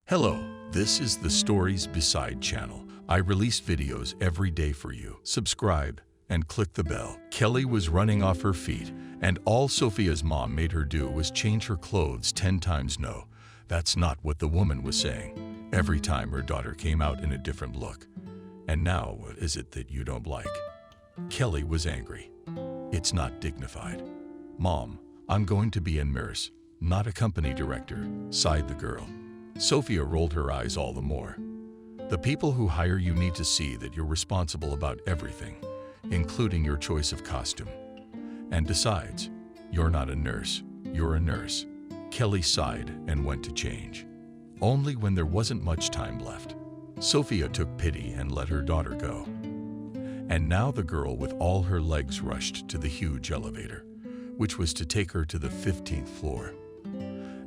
Hello, this is the Stories Beside channel. I release videos every day for you. Subscribe and click the bell. Kelly was running off her feet, and all Sophia's mom made her do was change her clothes 10 times. No, that's not what the woman was saying. Every time her daughter came out in a different look. And now, what is it that you don't like? Kelly was angry. It's not dignified. Mom, I'm going to be a nurse, not a company director, sighed the girl. Sophia rolled her eyes all the more. The people who hire you need to see that you're responsible about everything, including your choice of costume. And besides, you're not a nurse, you're a nurse. Kelly sighed and went to change. Only when there wasn't much time left. Sophia took pity and let her daughter go. And now the girl with all her legs rushed to the huge elevator, which was to take her to the 15th floor.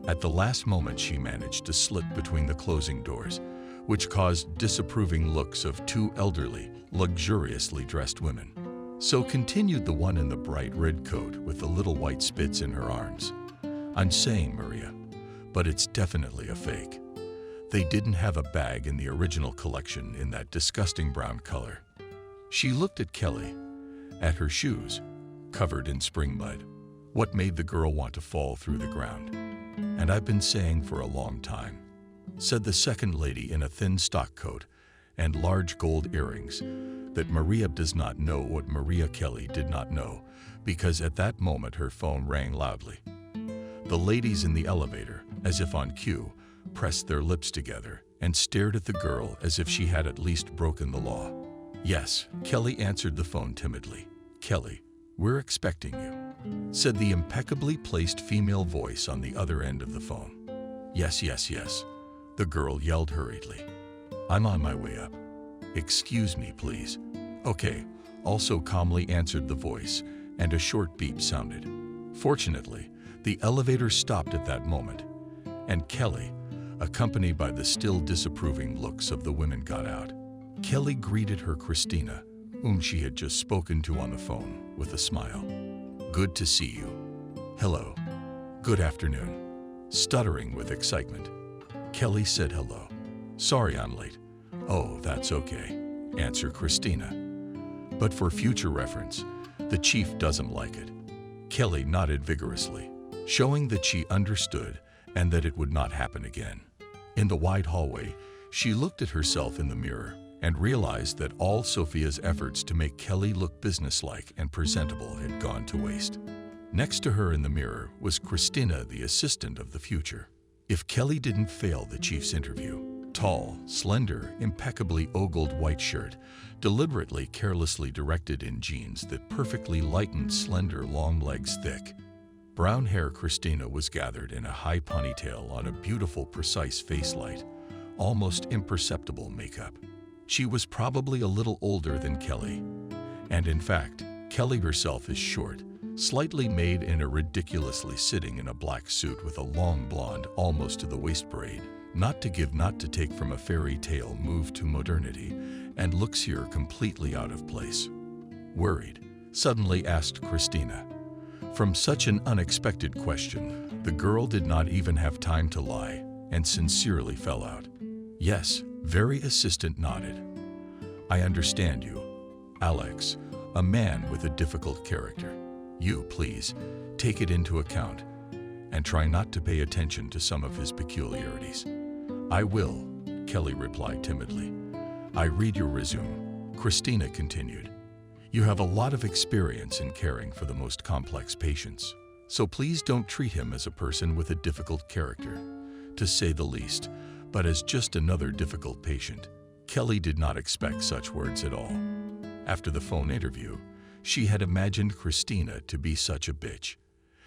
At the last moment, she managed to slip between the closing doors, which caused disapproving looks of two elderly, luxuriously dressed women. So continued the one in the bright red coat with the little white spits in her arms. I'm saying, Maria, but it's definitely a fake. They didn't have a bag in the original collection in that disgusting brown color. She looked at Kelly, at her shoes, covered in spring mud. What made the girl want to fall through the ground? And I've been saying for a long time, said the second lady in a thin stock coat and large gold earrings, that Maria does not know what Maria Kelly did not know, because at that moment her phone rang loudly. The ladies in the elevator, as if on cue, pressed their lips together and stared at the girl as if she had at least broken the law. Yes, Kelly answered the phone timidly. Kelly, we're expecting you, said the impeccably placed female voice on the other end of the phone. Yes, yes, yes, the girl yelled hurriedly. I'm on my way up. Excuse me, please. Okay, also calmly answered the voice, and a short beep sounded. Fortunately, the elevator stopped at that moment, and Kelly, accompanied by the still disapproving looks of the women, got out. Kelly greeted her Christina, whom she had just spoken to on the phone, with a smile. Good to see you. Hello. Good afternoon. Stuttering with excitement, Kelly said hello. Sorry I'm late. Oh, that's okay, answered Christina. But for future reference, the chief doesn't like it. Kelly nodded vigorously, showing that she understood and that it would not happen again. In the wide hallway, she looked at herself in the mirror and realized that all Sophia's efforts to make Kelly look businesslike and presentable had gone to waste. Next to her in the mirror was Christina, the assistant of the future. If Kelly didn't fail the chief's interview, tall, slender, impeccably ogled white shirt, deliberately carelessly directed in jeans that perfectly lightened slender long legs thick. Brown hair Christina was gathered in a high ponytail on a beautiful precise face light, almost imperceptible makeup. She was probably a little older than Kelly. And in fact, Kelly herself is short, slightly made in a ridiculously sitting in a black suit with a long blonde almost to the waist braid. Not to give, not to take from a fairy tale move to modernity, and looks here completely out of place. Worried, suddenly asked Christina. From such an unexpected question, the girl did not even have time to lie, and sincerely fell out. Yes, very assistant nodded. I understand you. Alex, a man with a difficult character. You, please, take it into account, and try not to pay attention to some of his peculiarities. I will, Kelly replied timidly. I read your resume, Christina continued. You have a lot of experience in caring for the most complex patients, so please don't treat him as a person with a difficult character, to say the least, but as just another difficult patient. Kelly did not expect such words at all. After the phone interview, she had imagined Christina to be such a bitch,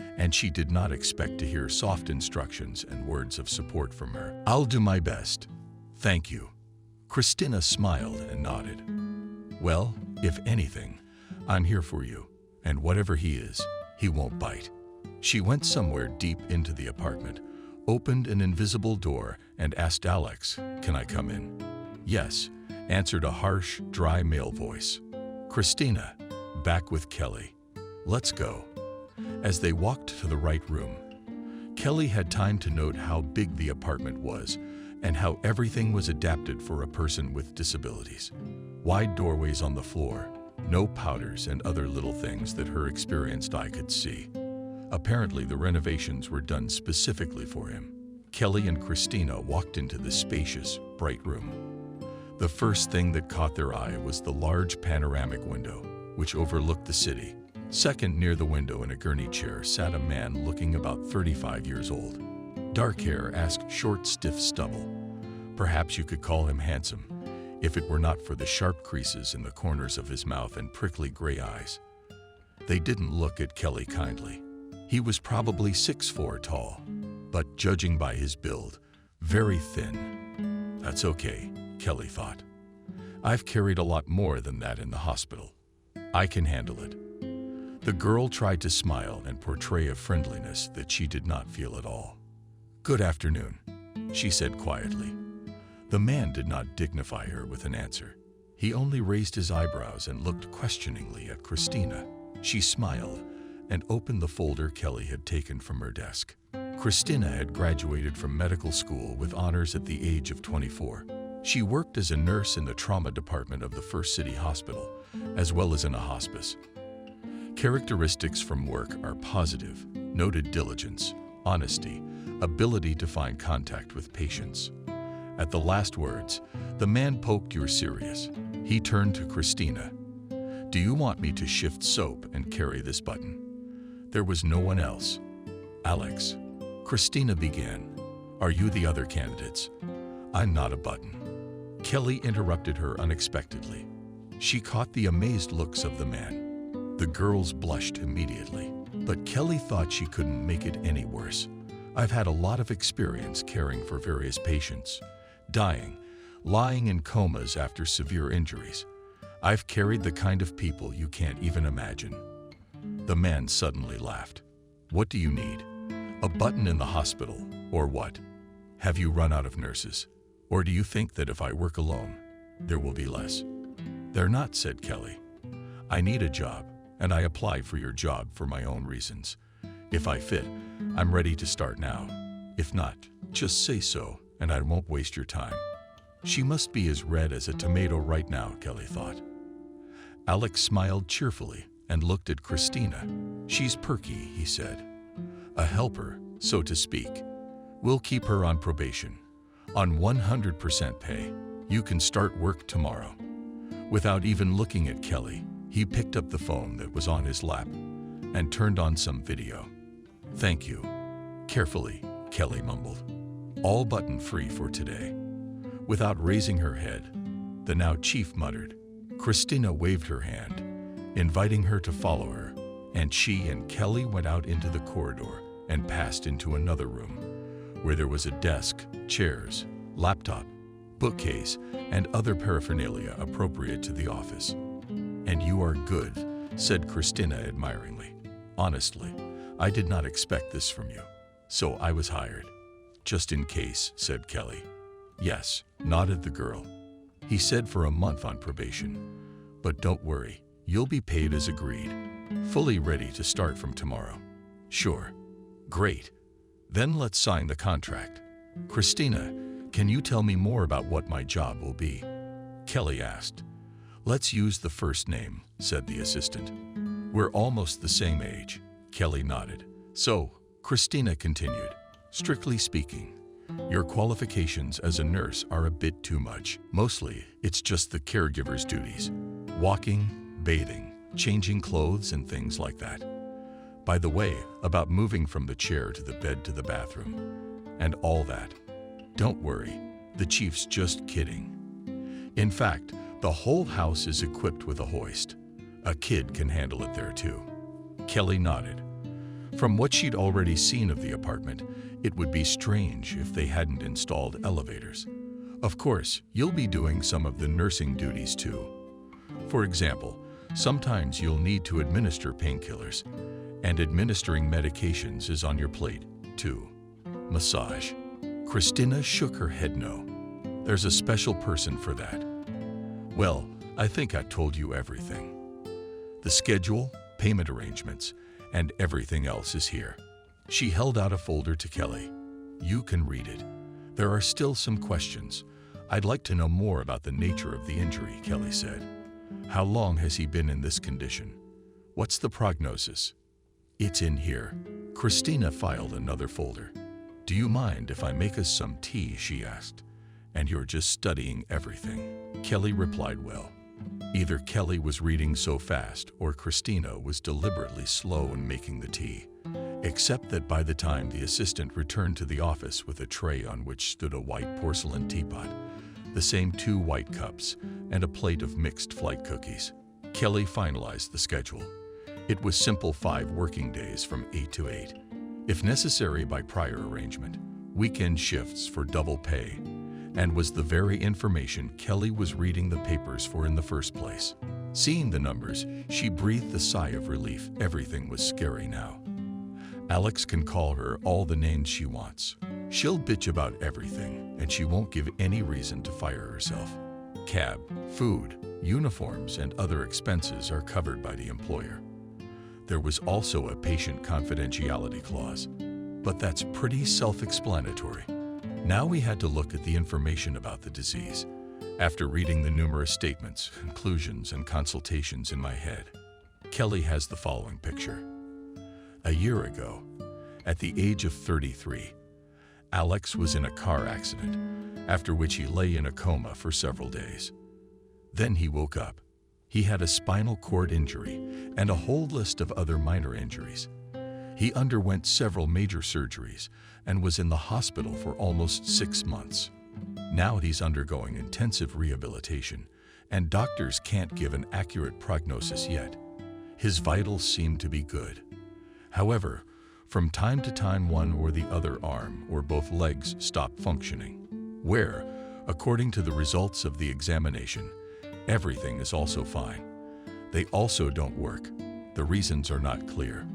and she did not expect to hear soft instructions and words of support from her. I'll do my best. Thank you. Christina smiled and nodded. Well, if anything, I'm here for you, and whatever he is, he won't bite. She went somewhere deep into the apartment, opened an invisible door, and asked Alex, "Can I come in?" "Yes," answered a harsh, dry male voice. Christina, back with Kelly. "Let's go." As they walked to the right room, Kelly had time to note how big the apartment was and how everything was adapted for a person with disabilities. Wide doorways on the floor, no powders and other little things that her experienced eye could see. Apparently, the renovations were done specifically for him. Kelly and Christina walked into the spacious, bright room. The first thing that caught their eye was the large panoramic window, which overlooked the city. Second, near the window in a gurney chair sat a man looking about 35 years old. Dark hair, short, stiff stubble. Perhaps you could call him handsome, if it were not for the sharp creases in the corners of his mouth and prickly gray eyes. They didn't look at Kelly kindly. He was probably 6'4" tall, but judging by his build, very thin. That's okay, Kelly thought. I've carried a lot more than that in the hospital. I can handle it. The girl tried to smile and portray a friendliness that she did not feel at all. "Good afternoon," she said quietly. The man did not dignify her with an answer. He only raised his eyebrows and looked questioningly at Christina. She smiled and opened the folder Kelly had taken from her desk. Christina had graduated from medical school with honors at the age of 24. She worked as a nurse in the trauma department of the First City Hospital, as well as in a hospice. Characteristics from work are positive, noted diligence, honesty, ability to find contact with patients. At the last words, the man poked, "You're serious." He turned to Christina. "Do you want me to shift soap and carry this button?" There was no one else. "Alex," Christina began, "are you the other candidates?" "I'm not a button." Kelly interrupted her unexpectedly. She caught the amazed looks of the man. The girls blushed immediately, but Kelly thought she couldn't make it any worse. "I've had a lot of experience caring for various patients, dying, lying in comas after severe injuries. I've carried the kind of people you can't even imagine." The man suddenly laughed. "What do you need? A button in the hospital, or what? Have you run out of nurses? Or do you think that if I work alone, there will be less?" "They're not," said Kelly. "I need a job, and I applied for your job for my own reasons. If I fit, I'm ready to start now. If not, just say so, and I won't waste your time." She must be as red as a tomato right now, Kelly thought. Alex smiled cheerfully and looked at Christina. "She's perky," he said. "A helper, so to speak. We'll keep her on probation. On 100% pay. You can start work tomorrow." Without even looking at Kelly, he picked up the phone that was on his lap and turned on some video. "Thank you." Carefully, Kelly mumbled. "All button free for today." Without raising her head, the now chief muttered. Christina waved her hand, inviting her to follow her, and she and Kelly went out into the corridor and passed into another room, where there was a desk, chairs, laptop, bookcase, and other paraphernalia appropriate to the office. "And you are good," said Christina admiringly. "Honestly, I did not expect this from you, so I was hired." "Just in case," said Kelly. "Yes," nodded the girl. "He said for a month on probation. But don't worry, you'll be paid as agreed. Fully ready to start from tomorrow." "Sure." "Great. Then let's sign the contract." "Christina, can you tell me more about what my job will be?" Kelly asked. "Let's use the first name," said the assistant. "We're almost the same age." Kelly nodded. "So," Christina continued, "strictly speaking, your qualifications as a nurse are a bit too much. Mostly, it's just the caregiver's duties. Walking, bathing, changing clothes, and things like that. By the way, about moving from the chair to the bed to the bathroom, and all that. Don't worry, the chief's just kidding. In fact, the whole house is equipped with a hoist. A kid can handle it there too." Kelly nodded. From what she'd already seen of the apartment, it would be strange if they hadn't installed elevators. Of course, you'll be doing some of the nursing duties too. For example, sometimes you'll need to administer painkillers, and administering medications is on your plate too. Massage. Christina shook her head no. There's a special person for that. Well, I think I told you everything. The schedule, payment arrangements, and everything else is here. She held out a folder to Kelly. "You can read it. There are still some questions. I'd like to know more about the nature of the injury, Kelly said. How long has he been in this condition? What's the prognosis? It's in here. Christina filed another folder. Do you mind if I make us some tea, she asked. And you're just studying everything. Kelly replied well. Either Kelly was reading so fast or Christina was deliberately slow in making the tea. Except that by the time the assistant returned to the office with a tray on which stood a white porcelain teapot, the same 2 white cups, and a plate of mixed flight cookies, Kelly finalized the schedule. It was simple 5 working days from 8 to 8. If necessary by prior arrangement, weekend shifts for double pay, and was the very information Kelly was reading the papers for in the first place. Seeing the numbers, she breathed a sigh of relief. Everything was scary now. Alex can call her all the names she wants. She'll bitch about everything, and she won't give any reason to fire herself. Cab, food, uniforms, and other expenses are covered by the employer. There was also a patient confidentiality clause, but that's pretty self-explanatory. Now we had to look at the information about the disease. After reading the numerous statements, conclusions, and consultations in my head, Kelly has the following picture. A year ago, at the age of 33, Alex was in a car accident, after which he lay in a coma for several days. Then he woke up. He had a spinal cord injury and a whole list of other minor injuries. He underwent several major surgeries and was in the hospital for almost 6 months. Now he's undergoing intensive rehabilitation, and doctors can't give an accurate prognosis yet. His vitals seem to be good. However, from time to time one or the other arm or both legs stop functioning, where, according to the results of the examination, everything is also fine. They also don't work. The reasons are not clear.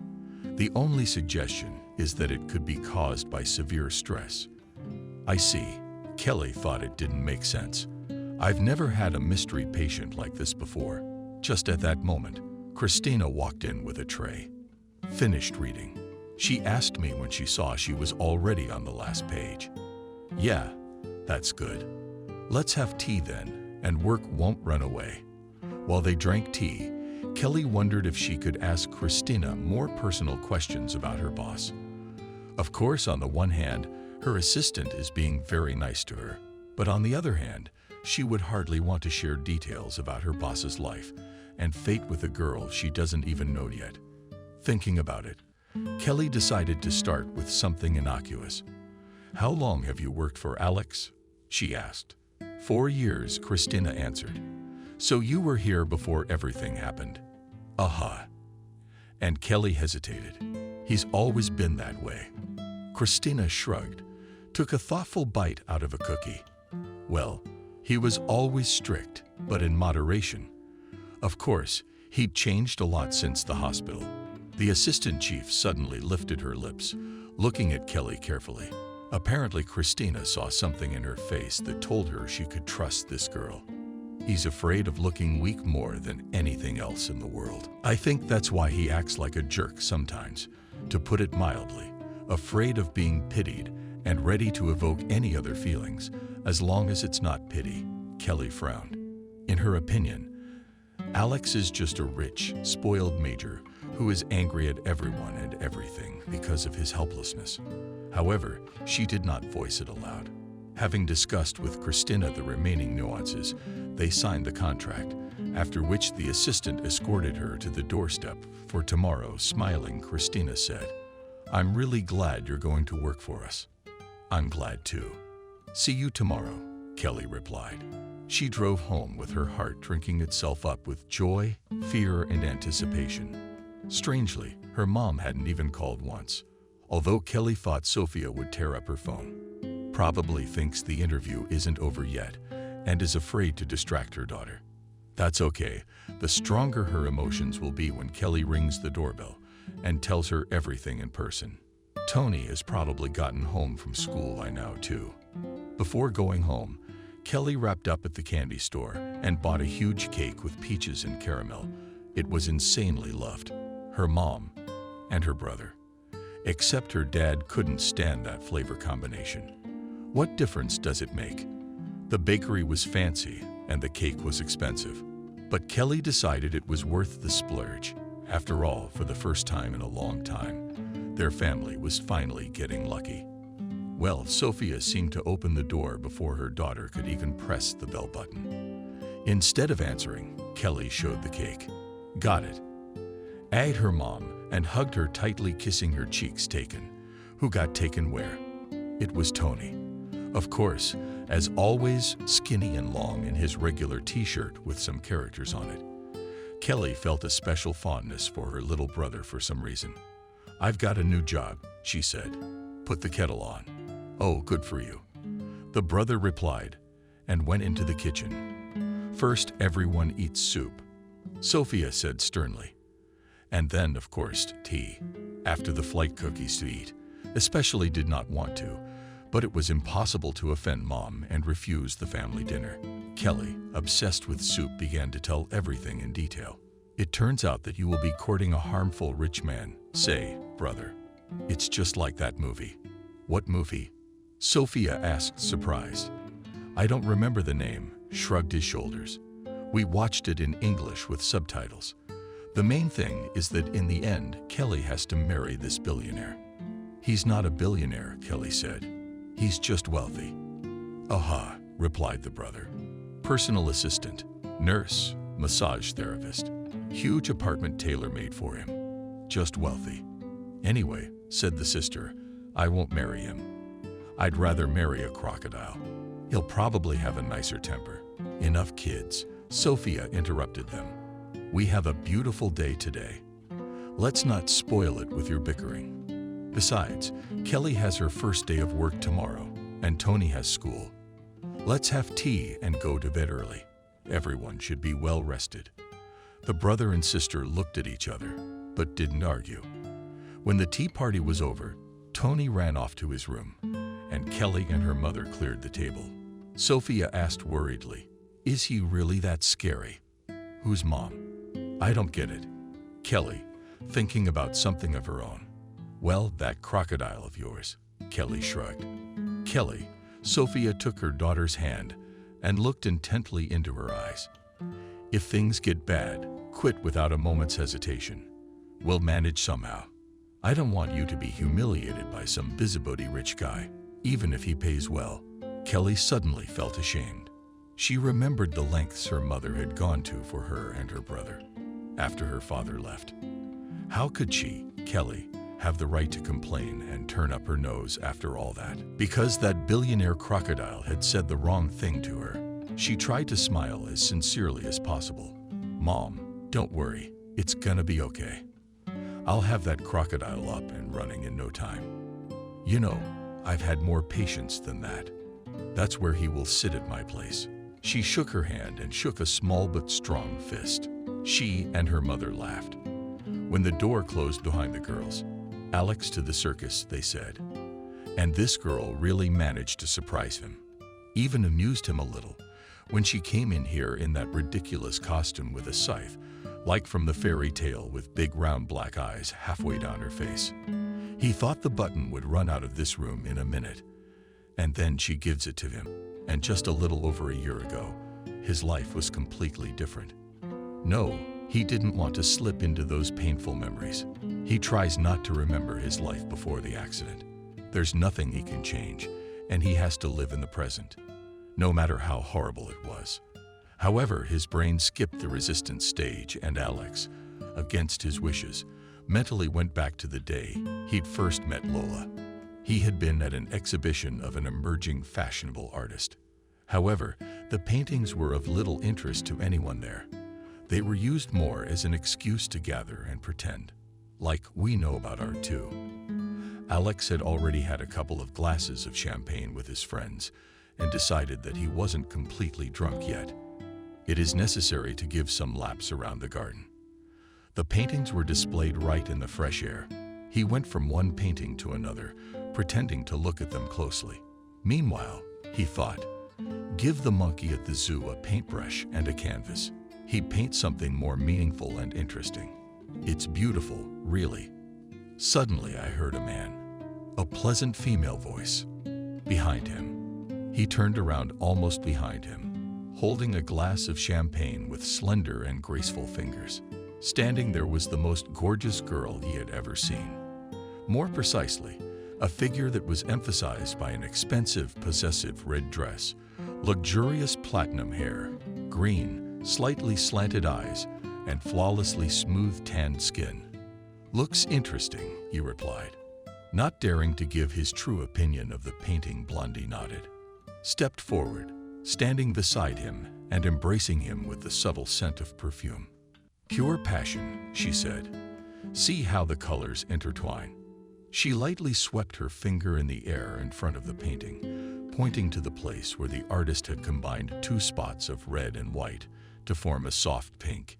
The only suggestion is that it could be caused by severe stress. I see. Kelly thought it didn't make sense. I've never had a mystery patient like this before. Just at that moment, Christina walked in with a tray. Finished reading. She asked me when she saw she was already on the last page. Yeah, that's good. Let's have tea then, and work won't run away. While they drank tea, Kelly wondered if she could ask Christina more personal questions about her boss. Of course, on the one hand, her assistant is being very nice to her, but on the other hand, she would hardly want to share details about her boss's life and fate with a girl she doesn't even know yet. Thinking about it, Kelly decided to start with something innocuous. How long have you worked for Alex? She asked. 4 years, Christina answered. So you were here before everything happened? Aha. And Kelly hesitated. He's always been that way. Christina shrugged, took a thoughtful bite out of a cookie. Well, he was always strict, but in moderation. Of course, he'd changed a lot since the hospital. The assistant chief suddenly lifted her lips, looking at Kelly carefully. Apparently, Christina saw something in her face that told her she could trust this girl. He's afraid of looking weak more than anything else in the world. I think that's why he acts like a jerk sometimes, to put it mildly, afraid of being pitied and ready to evoke any other feelings, as long as it's not pity. Kelly frowned. In her opinion, Alex is just a rich, spoiled major who is angry at everyone and everything because of his helplessness. However, she did not voice it aloud. Having discussed with Christina the remaining nuances, they signed the contract, after which the assistant escorted her to the doorstep for tomorrow. Smiling, Christina said, "I'm really glad you're going to work for us." "I'm glad too." "See you tomorrow," Kelly replied. She drove home with her heart drinking itself up with joy, fear, and anticipation. Strangely, her mom hadn't even called once, although Kelly thought Sophia would tear up her phone. Probably thinks the interview isn't over yet and is afraid to distract her daughter. That's okay. The stronger her emotions will be when Kelly rings the doorbell and tells her everything in person. Tony has probably gotten home from school by now too. Before going home, Kelly wrapped up at the candy store and bought a huge cake with peaches and caramel. It was insanely loved. Her mom and her brother. Except her dad couldn't stand that flavor combination. What difference does it make? The bakery was fancy and the cake was expensive, but Kelly decided it was worth the splurge. After all, for the first time in a long time, their family was finally getting lucky. Well, Sophia seemed to open the door before her daughter could even press the bell button. Instead of answering, Kelly showed the cake. Got it. Eyed her mom and hugged her tightly, kissing her cheeks. Taken. Who got taken where? It was Tony. Of course, as always, skinny and long in his regular t-shirt with some characters on it. Kelly felt a special fondness for her little brother for some reason. I've got a new job, she said. Put the kettle on. Oh, good for you. The brother replied and went into the kitchen. First, everyone eats soup, Sophia said sternly. And then, of course, tea. After the flight, cookies to eat. Especially did not want to, but it was impossible to offend Mom and refuse the family dinner. Kelly, obsessed with soup, began to tell everything in detail. It turns out that you will be courting a harmful rich man. Say, brother. It's just like that movie. What movie? Sophia asked, surprised. I don't remember the name, shrugged his shoulders. We watched it in English with subtitles. The main thing is that in the end, Kelly has to marry this billionaire. He's not a billionaire, Kelly said. He's just wealthy. Aha, replied the brother. Personal assistant, nurse, massage therapist. Huge apartment tailor-made for him. Just wealthy. Anyway, said the sister, I won't marry him. I'd rather marry a crocodile. He'll probably have a nicer temper. Enough, kids, Sophia interrupted them. We have a beautiful day today. Let's not spoil it with your bickering. Besides, Kelly has her first day of work tomorrow, and Tony has school. Let's have tea and go to bed early. Everyone should be well rested. The brother and sister looked at each other, but didn't argue. When the tea party was over, Tony ran off to his room, and Kelly and her mother cleared the table. Sophia asked worriedly, Is he really that scary? Who's Mom? I don't get it. Kelly, thinking about something of her own. Well, that crocodile of yours. Kelly shrugged. Kelly, Sophia took her daughter's hand and looked intently into her eyes. If things get bad, quit without a moment's hesitation. We'll manage somehow. I don't want you to be humiliated by some busybody rich guy, even if he pays well. Kelly suddenly felt ashamed. She remembered the lengths her mother had gone to for her and her brother after her father left. How could she, Kelly, have the right to complain and turn up her nose after all that? Because that billionaire crocodile had said the wrong thing to her. She tried to smile as sincerely as possible. Mom, don't worry, it's gonna be okay. I'll have that crocodile up and running in no time. You know, I've had more patience than that. That's where he will sit at my place. She shook her hand and shook a small but strong fist. She and her mother laughed. When the door closed behind the girls, Alex to the circus, they said. And this girl really managed to surprise him. Even amused him a little when she came in here in that ridiculous costume with a scythe, like from the fairy tale, with big round black eyes halfway down her face. He thought the button would run out of this room in a minute. And then she gives it to him. And just a little over a year ago, his life was completely different. No, he didn't want to slip into those painful memories. He tries not to remember his life before the accident. There's nothing he can change, and he has to live in the present, no matter how horrible it was. However, his brain skipped the resistance stage, and Alex, against his wishes, mentally went back to the day he'd first met Lola. He had been at an exhibition of an emerging fashionable artist. However, the paintings were of little interest to anyone there. They were used more as an excuse to gather and pretend, like we know about art too. Alex had already had a couple of glasses of champagne with his friends and decided that he wasn't completely drunk yet. It is necessary to give some laps around the garden. The paintings were displayed right in the fresh air. He went from one painting to another, pretending to look at them closely. Meanwhile, he thought, give the monkey at the zoo a paintbrush and a canvas. He'd paint something more meaningful and interesting. It's beautiful, really. Suddenly I heard a man, a pleasant female voice, behind him. He turned around almost behind him, holding a glass of champagne with slender and graceful fingers. Standing there was the most gorgeous girl he had ever seen. More precisely, a figure that was emphasized by an expensive, possessive red dress, luxurious platinum hair, green, slightly slanted eyes, and flawlessly smooth tanned skin. "Looks interesting," he replied, not daring to give his true opinion of the painting. Blondie nodded, stepped forward, standing beside him and embracing him with the subtle scent of perfume. "Pure passion," she said. "See how the colors intertwine." She lightly swept her finger in the air in front of the painting, pointing to the place where the artist had combined two spots of red and white to form a soft pink.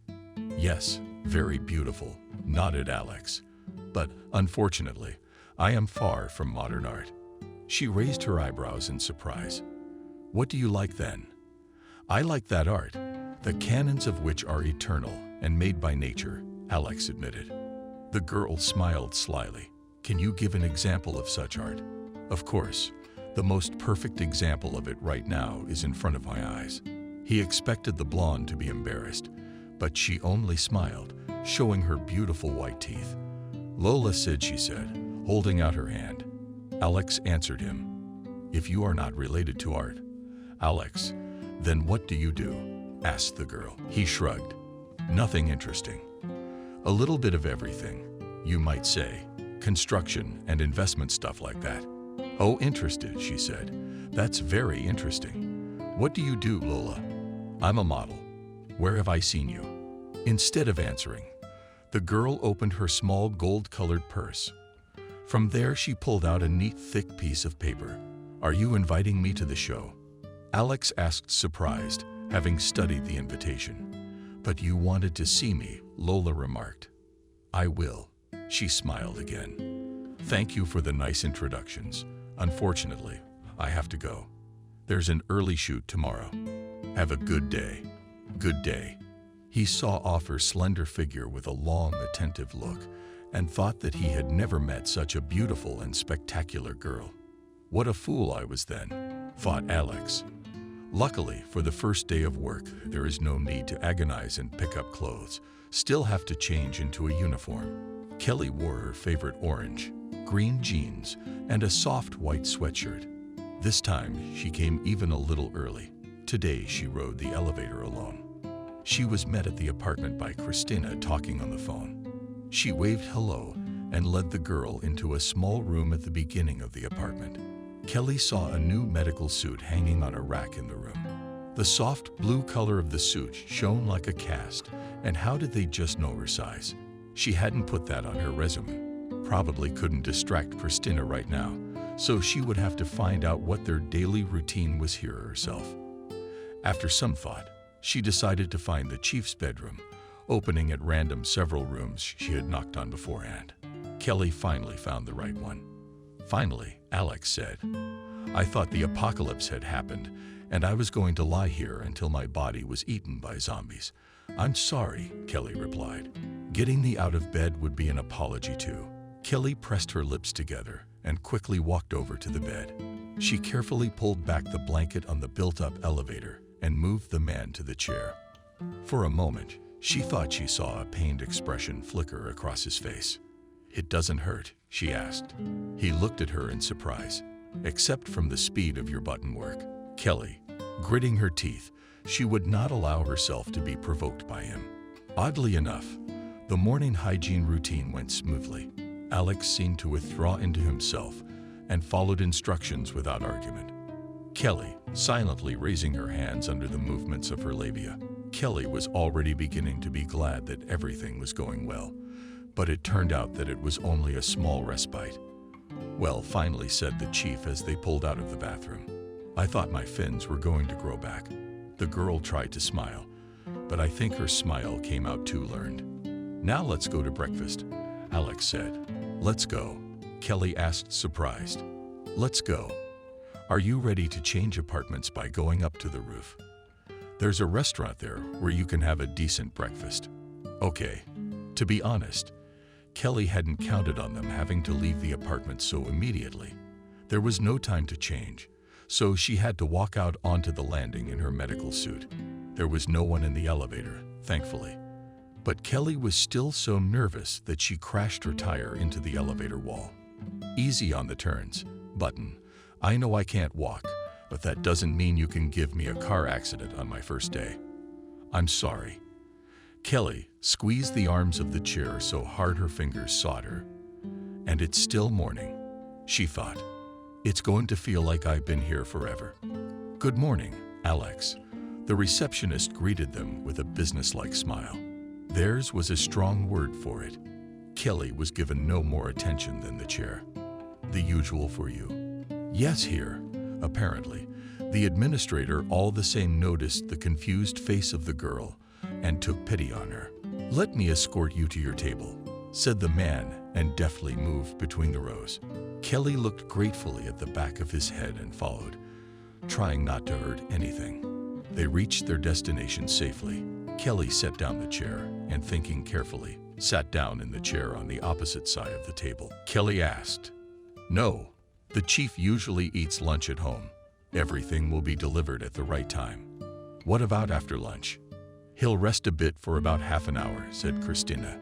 "Yes, very beautiful," nodded Alex. "But unfortunately, I am far from modern art." She raised her eyebrows in surprise. "What do you like then?" "I like that art, the canons of which are eternal and made by nature," Alex admitted. The girl smiled slyly. "Can you give an example of such art?" "Of course. The most perfect example of it right now is in front of my eyes." He expected the blonde to be embarrassed, but she only smiled, showing her beautiful white teeth. "Lola said," she said, holding out her hand. Alex answered him. "If you are not related to art." "Alex, then what do you do?" asked the girl. He shrugged. "Nothing interesting. A little bit of everything, you might say. Construction and investment stuff like that." "Oh, interested," she said. "That's very interesting. What do you do, Lola?" "I'm a model. Where have I seen you?" Instead of answering, the girl opened her small gold-colored purse. From there she pulled out a neat, thick piece of paper. "Are you inviting me to the show?" Alex asked, surprised, having studied the invitation. "But you wanted to see me," Lola remarked. "I will." She smiled again. "Thank you for the nice introductions. Unfortunately, I have to go. There's an early shoot tomorrow. Have a good day." "Good day." He saw off her slender figure with a long, attentive look and thought that he had never met such a beautiful and spectacular girl. "What a fool I was then," thought Alex. Luckily, for the first day of work, there is no need to agonize and pick up clothes, still have to change into a uniform. Kelly wore her favorite orange, green jeans, and a soft white sweatshirt. This time, she came even a little early. Today, she rode the elevator alone. She was met at the apartment by Christina talking on the phone. She waved hello and led the girl into a small room at the beginning of the apartment. Kelly saw a new medical suit hanging on a rack in the room. The soft blue color of the suit shone like a cast, and how did they just know her size? She hadn't put that on her resume. Probably couldn't distract Christina right now, so she would have to find out what their daily routine was here herself. After some thought, she decided to find the chief's bedroom, opening at random several rooms she had knocked on beforehand. Kelly finally found the right one. "Finally," Alex said. "I thought the apocalypse had happened, and I was going to lie here until my body was eaten by zombies." "I'm sorry," Kelly replied. Getting me out of bed would be an apology too. Kelly pressed her lips together and quickly walked over to the bed. She carefully pulled back the blanket on the built-up elevator and moved the man to the chair. For a moment, she thought she saw a pained expression flicker across his face. "It doesn't hurt?" she asked. He looked at her in surprise. "Except from the speed of your button work." Kelly, gritting her teeth, she would not allow herself to be provoked by him. Oddly enough, the morning hygiene routine went smoothly. Alex seemed to withdraw into himself and followed instructions without argument. Kelly, silently raising her hands under the movements of her labia. Kelly was already beginning to be glad that everything was going well, but it turned out that it was only a small respite. "Well," finally said the chief as they pulled out of the bathroom. "I thought my fins were going to grow back." The girl tried to smile, but I think her smile came out too learned. "Now let's go to breakfast," Alex said. "Let's go?" Kelly asked, surprised. "Let's go. Are you ready to change apartments by going up to the roof? There's a restaurant there where you can have a decent breakfast." "Okay." To be honest, Kelly hadn't counted on them having to leave the apartment so immediately. There was no time to change, so she had to walk out onto the landing in her medical suit. There was no one in the elevator, thankfully. But Kelly was still so nervous that she crashed her tire into the elevator wall. "Easy on the turns, Button. I know I can't walk, but that doesn't mean you can give me a car accident on my first day. I'm sorry." Kelly squeezed the arms of the chair so hard her fingers sought her. "And it's still morning," she thought. "It's going to feel like I've been here forever." "Good morning, Alex." The receptionist greeted them with a businesslike smile. Theirs was a strong word for it. Kelly was given no more attention than the chair. "The usual for you?" "Yes, here." Apparently, the administrator all the same noticed the confused face of the girl and took pity on her. "Let me escort you to your table," said the man, and deftly moved between the rows. Kelly looked gratefully at the back of his head and followed, trying not to hurt anything. They reached their destination safely. Kelly set down the chair and, thinking carefully, sat down in the chair on the opposite side of the table. Kelly asked, "No, the chief usually eats lunch at home. Everything will be delivered at the right time." "What about after lunch?" "He'll rest a bit for about half an hour," said Christina.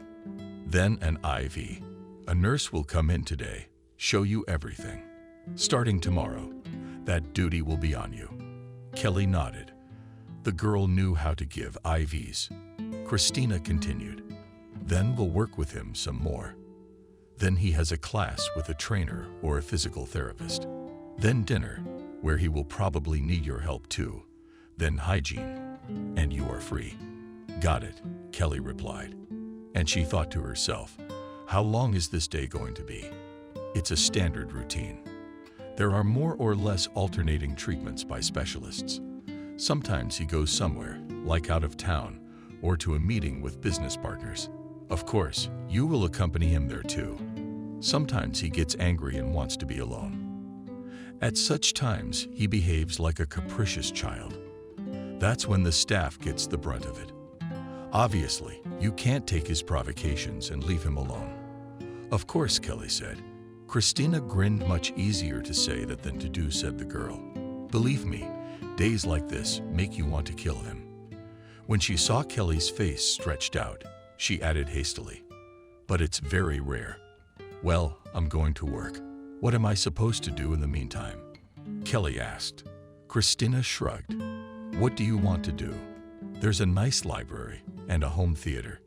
"Then an IV. A nurse will come in today, show you everything. Starting tomorrow, that duty will be on you." Kelly nodded. The girl knew how to give IVs. Christina continued, "Then we'll work with him some more. Then he has a class with a trainer or a physical therapist. Then dinner, where he will probably need your help too. Then hygiene, and you are free." "Got it," Kelly replied. And she thought to herself, how long is this day going to be? It's a standard routine. There are more or less alternating treatments by specialists. Sometimes he goes somewhere, like out of town, or to a meeting with business partners. Of course, you will accompany him there too. Sometimes he gets angry and wants to be alone. At such times, he behaves like a capricious child. That's when the staff gets the brunt of it. Obviously, you can't take his provocations and leave him alone. "Of course," Kelly said. Christina grinned. "Much easier to say that than to do," said the girl. "Believe me, days like this make you want to kill him." When she saw Kelly's face stretched out, she added hastily, "But it's very rare." "Well, I'm going to work. What am I supposed to do in the meantime?" Kelly asked. Christina shrugged. "What do you want to do? There's a nice library and a home theater.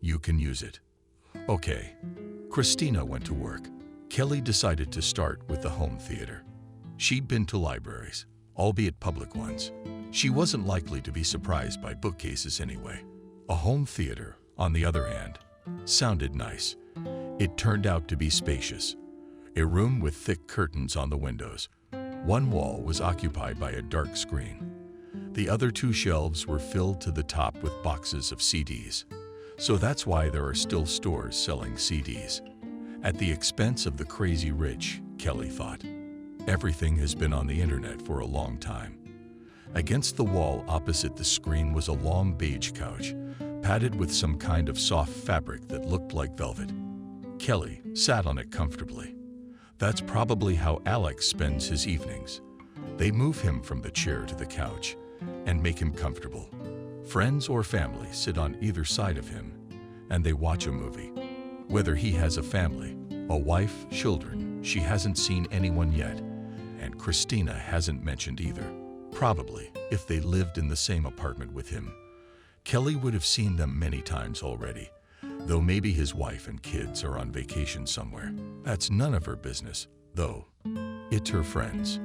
You can use it." "Okay." Christina went to work. Kelly decided to start with the home theater. She'd been to libraries, albeit public ones. She wasn't likely to be surprised by bookcases anyway. A home theater, on the other hand, sounded nice. It turned out to be spacious. A room with thick curtains on the windows. One wall was occupied by a dark screen. The other two shelves were filled to the top with boxes of CDs. So that's why there are still stores selling CDs. At the expense of the crazy rich, Kelly thought. Everything has been on the internet for a long time. Against the wall opposite the screen was a long beige couch, padded with some kind of soft fabric that looked like velvet. Kelly sat on it comfortably. That's probably how Alex spends his evenings. They move him from the chair to the couch and make him comfortable. Friends or family sit on either side of him, and they watch a movie. Whether he has a family, a wife, children, she hasn't seen anyone yet, and Christina hasn't mentioned either. Probably, if they lived in the same apartment with him, Kelly would have seen them many times already, though maybe his wife and kids are on vacation somewhere. That's none of her business, though. It's her friends.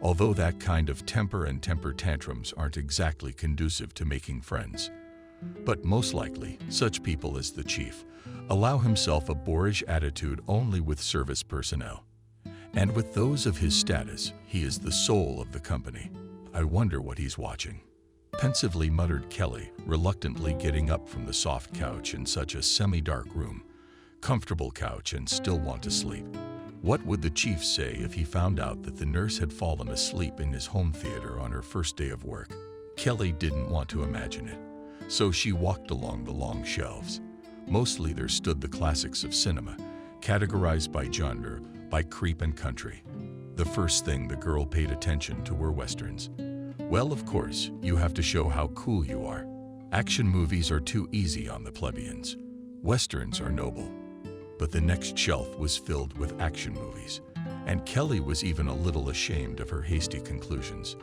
Although that kind of temper and temper tantrums aren't exactly conducive to making friends. But most likely, such people as the chief allow himself a boorish attitude only with service personnel. And with those of his status, he is the soul of the company. I wonder what he's watching. Pensively muttered Kelly, reluctantly getting up from the soft couch in such a semi-dark room. Comfortable couch and still want to sleep. What would the chief say if he found out that the nurse had fallen asleep in his home theater on her first day of work? Kelly didn't want to imagine it, so she walked along the long shelves. Mostly there stood the classics of cinema, categorized by genre, by creep and country. The first thing the girl paid attention to were westerns. Well, of course, you have to show how cool you are. Action movies are too easy on the plebeians. Westerns are noble. But the next shelf was filled with action movies, and Kelly was even a little ashamed of her hasty conclusions.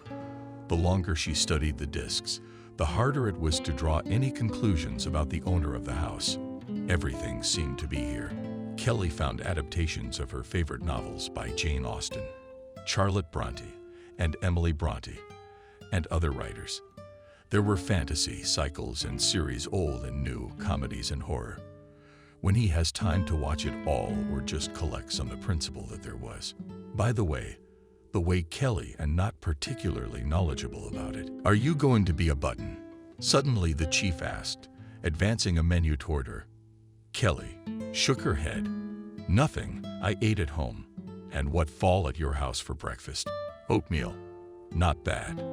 The longer she studied the discs, the harder it was to draw any conclusions about the owner of the house. Everything seemed to be here. Kelly found adaptations of her favorite novels by Jane Austen, Charlotte Bronte, and Emily Bronte, and other writers. There were fantasy, cycles, and series, old and new, comedies and horror. When he has time to watch it all or just collects on the principle that there was. By the way Kelly, and not particularly knowledgeable about it. Are you going to be a button? Suddenly the chief asked, advancing a menu toward her. Kelly shook her head. Nothing, I ate at home. And what fall at your house for breakfast? Oatmeal. Not bad.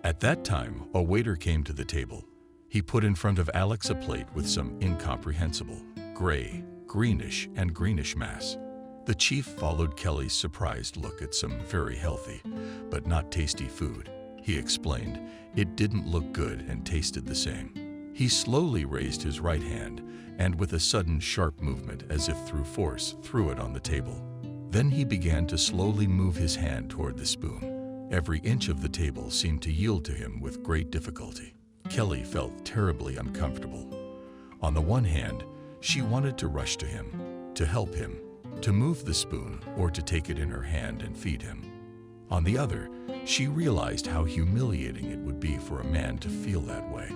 At that time, a waiter came to the table. He put in front of Alex a plate with some incomprehensible, gray, greenish, and greenish mass. The chief followed Kelly's surprised look at some very healthy, but not tasty food. He explained it didn't look good and tasted the same. He slowly raised his right hand and with a sudden sharp movement as if through force threw it on the table. Then he began to slowly move his hand toward the spoon. Every inch of the table seemed to yield to him with great difficulty. Kelly felt terribly uncomfortable. On the one hand, she wanted to rush to him, to help him, to move the spoon or to take it in her hand and feed him. On the other, she realized how humiliating it would be for a man to feel that way.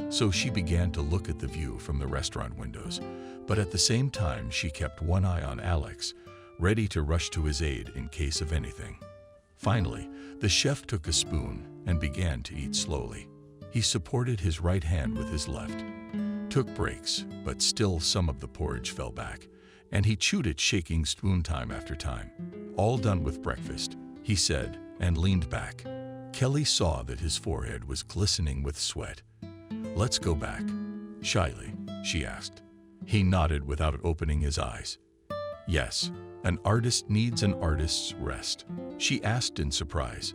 So she began to look at the view from the restaurant windows, but at the same time she kept one eye on Alex, ready to rush to his aid in case of anything. Finally, the chef took a spoon and began to eat slowly. He supported his right hand with his left, took breaks, but still some of the porridge fell back, and he chewed it, shaking spoon time after time. All done with breakfast, he said, and leaned back. Kelly saw that his forehead was glistening with sweat. Let's go back. Shyly, she asked. He nodded without opening his eyes. Yes, an artist needs an artist's rest, she asked in surprise.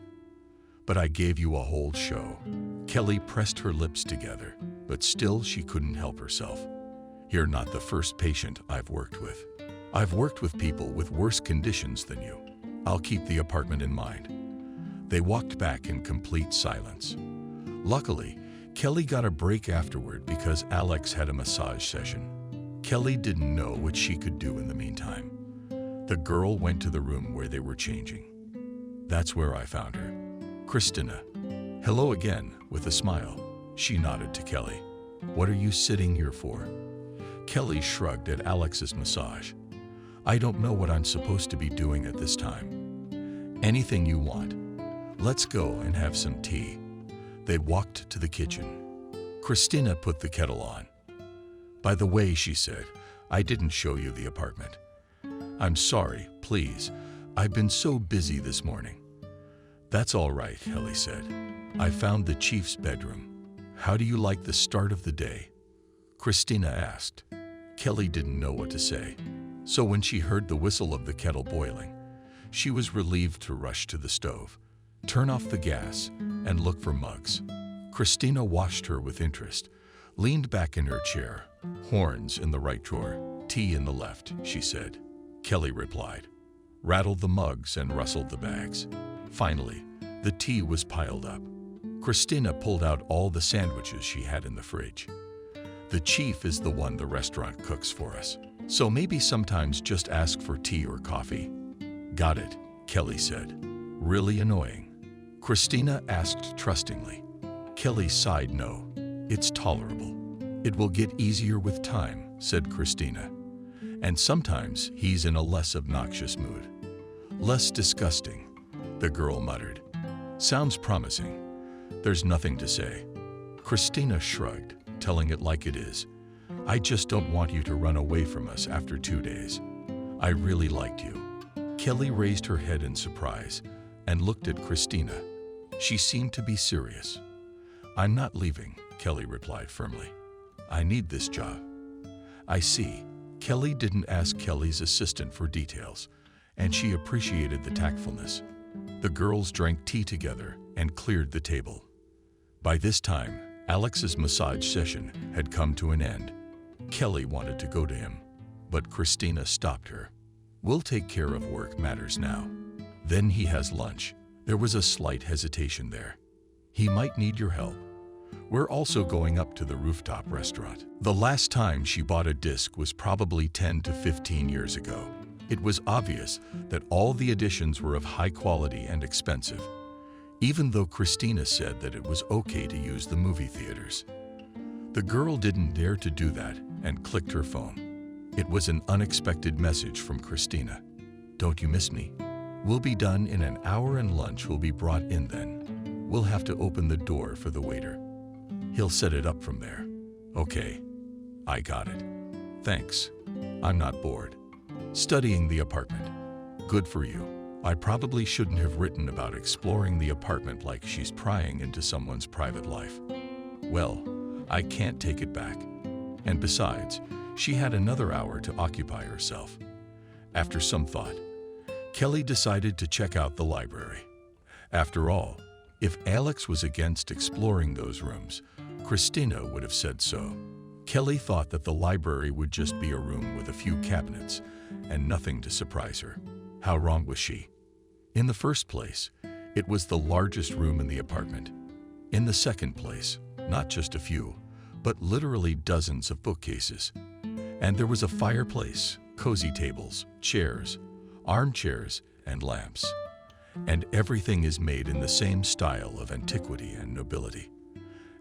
But I gave you a whole show. Kelly pressed her lips together, but still she couldn't help herself. You're not the first patient I've worked with. I've worked with people with worse conditions than you. I'll keep the apartment in mind. They walked back in complete silence. Luckily, Kelly got a break afterward because Alex had a massage session. Kelly didn't know what she could do in the meantime. The girl went to the room where they were changing. That's where I found her. Christina. Hello again, with a smile. She nodded to Kelly. What are you sitting here for? Kelly shrugged at Alex's massage. I don't know what I'm supposed to be doing at this time. Anything you want. Let's go and have some tea. They walked to the kitchen. Christina put the kettle on. By the way, she said, I didn't show you the apartment. I'm sorry, please. I've been so busy this morning. That's all right, Kelly said. I found the chief's bedroom. How do you like the start of the day? Christina asked. Kelly didn't know what to say. So when she heard the whistle of the kettle boiling, she was relieved to rush to the stove, turn off the gas, and look for mugs. Christina watched her with interest, leaned back in her chair. Horns in the right drawer, tea in the left, she said. Kelly replied, rattled the mugs and rustled the bags. Finally, the tea was piled up. Christina pulled out all the sandwiches she had in the fridge. The chief is the one the restaurant cooks for us, so maybe sometimes just ask for tea or coffee. Got it, Kelly said. Really annoying? Christina asked trustingly. Kelly sighed no. It's tolerable. It will get easier with time, said Christina. And sometimes he's in a less obnoxious mood. Less disgusting, the girl muttered. Sounds promising. There's nothing to say. Christina shrugged, telling it like it is. I just don't want you to run away from us after 2 days. I really liked you. Kelly raised her head in surprise and looked at Christina. She seemed to be serious. I'm not leaving, Kelly replied firmly. I need this job. I see. Kelly didn't ask Kelly's assistant for details, and she appreciated the tactfulness. The girls drank tea together and cleared the table. By this time, Alex's massage session had come to an end. Kelly wanted to go to him, but Christina stopped her. "We'll take care of work matters now. Then he has lunch." There was a slight hesitation there. "He might need your help. We're also going up to the rooftop restaurant." The last time she bought a disc was probably 10 to 15 years ago. It was obvious that all the editions were of high quality and expensive, even though Christina said that it was okay to use the movie theaters. The girl didn't dare to do that and clicked her phone. It was an unexpected message from Christina. "Don't you miss me? We'll be done in an hour and lunch will be brought in then. We'll have to open the door for the waiter. He'll set it up from there." "Okay, I got it. Thanks. I'm not bored. Studying the apartment. Good for you." I probably shouldn't have written about exploring the apartment like she's prying into someone's private life. Well, I can't take it back. And besides, she had another hour to occupy herself. After some thought, Kelly decided to check out the library. After all, if Alex was against exploring those rooms, Christina would have said so. Kelly thought that the library would just be a room with a few cabinets and nothing to surprise her. How wrong was she? In the first place, it was the largest room in the apartment. In the second place, not just a few, but literally dozens of bookcases. And there was a fireplace, cozy tables, chairs, armchairs, and lamps. And everything is made in the same style of antiquity and nobility.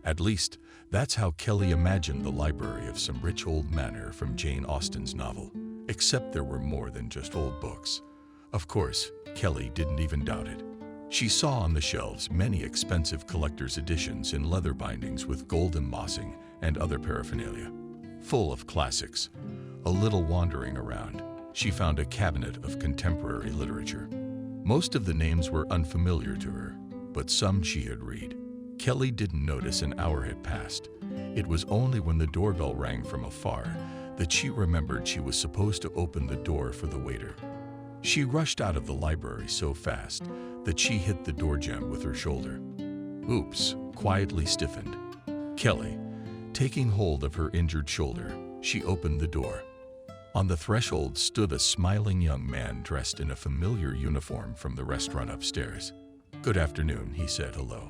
At least, that's how Kelly imagined the library of some rich old manor from Jane Austen's novel. Except there were more than just old books. Of course, Kelly didn't even doubt it. She saw on the shelves many expensive collector's editions in leather bindings with gold embossing and other paraphernalia. Full of classics. A little wandering around, she found a cabinet of contemporary literature. Most of the names were unfamiliar to her, but some she had read. Kelly didn't notice an hour had passed. It was only when the doorbell rang from afar that she remembered she was supposed to open the door for the waiter. She rushed out of the library so fast that she hit the door jamb with her shoulder. "Oops," quietly stiffened. Kelly, taking hold of her injured shoulder, she opened the door. On the threshold stood a smiling young man dressed in a familiar uniform from the restaurant upstairs. "Good afternoon," he said. "Hello."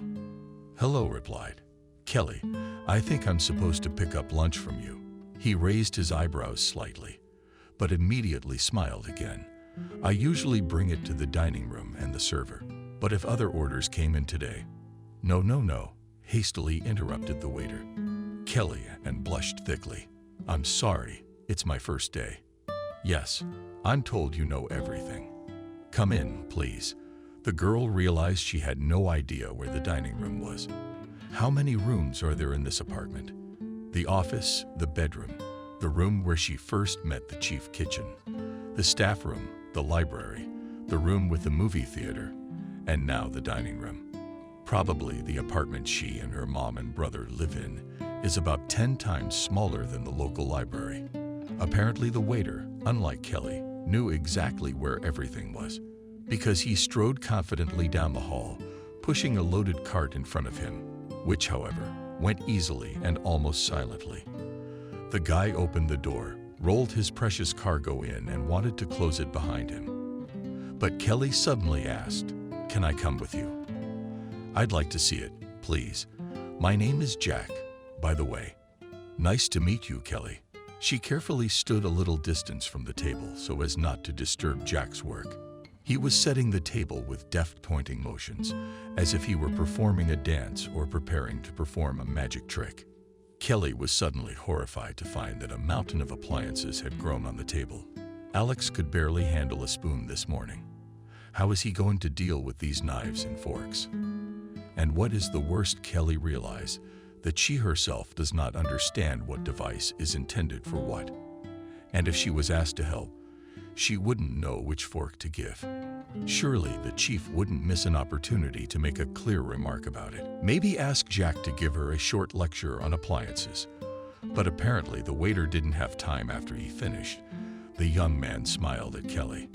"Hello," replied Kelly. "I think I'm supposed to pick up lunch from you." He raised his eyebrows slightly, but immediately smiled again. "I usually bring it to the dining room and the server, but if other orders came in today—" No, hastily interrupted the waiter. Kelly and blushed thickly. "I'm sorry, it's my first day." "Yes, I'm told you know everything. Come in, please." The girl realized she had no idea where the dining room was. How many rooms are there in this apartment? The office, the bedroom, the room where she first met the chief kitchen, the staff room, the library, the room with the movie theater, and now the dining room. Probably the apartment she and her mom and brother live in is about 10 times smaller than the local library. Apparently the waiter, unlike Kelly, knew exactly where everything was, because he strode confidently down the hall, pushing a loaded cart in front of him, which, however, went easily and almost silently. The guy opened the door, rolled his precious cargo in, and wanted to close it behind him. But Kelly suddenly asked, "Can I come with you?" "I'd like to see it, please. My name is Jack, by the way." "Nice to meet you, Kelly." She carefully stood a little distance from the table so as not to disturb Jack's work. He was setting the table with deft pointing motions, as if he were performing a dance or preparing to perform a magic trick. Kelly was suddenly horrified to find that a mountain of appliances had grown on the table. Alex could barely handle a spoon this morning. How is he going to deal with these knives and forks? And what is the worst, Kelly realized that she herself does not understand what device is intended for what. And if she was asked to help, she wouldn't know which fork to give. Surely the chief wouldn't miss an opportunity to make a clear remark about it. Maybe ask Jack to give her a short lecture on appliances. But apparently the waiter didn't have time after he finished. The young man smiled at Kelly.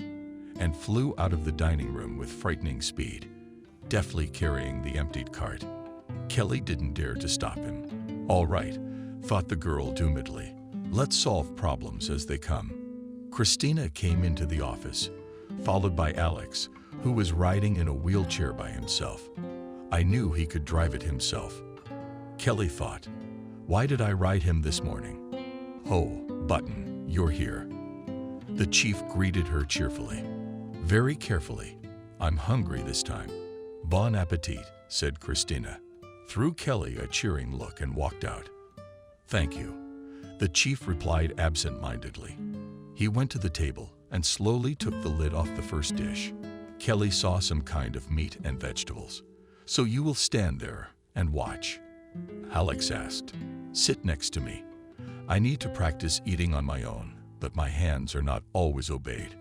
and flew out of the dining room with frightening speed, deftly carrying the emptied cart. Kelly didn't dare to stop him. "All right," thought the girl doomedly. "Let's solve problems as they come." Christina came into the office, followed by Alex, who was riding in a wheelchair by himself. I knew he could drive it himself. Kelly thought, "Why did I ride him this morning?" "Oh, Button, you're here." The chief greeted her cheerfully. Very carefully, "I'm hungry this time." "Bon appetit," said Christina, threw Kelly a cheering look and walked out. "Thank you," the chief replied absent-mindedly. He went to the table and slowly took the lid off the first dish. Kelly saw some kind of meat and vegetables. "So you will stand there and watch?" Alex asked. "Sit next to me. I need to practice eating on my own, but my hands are not always obeyed.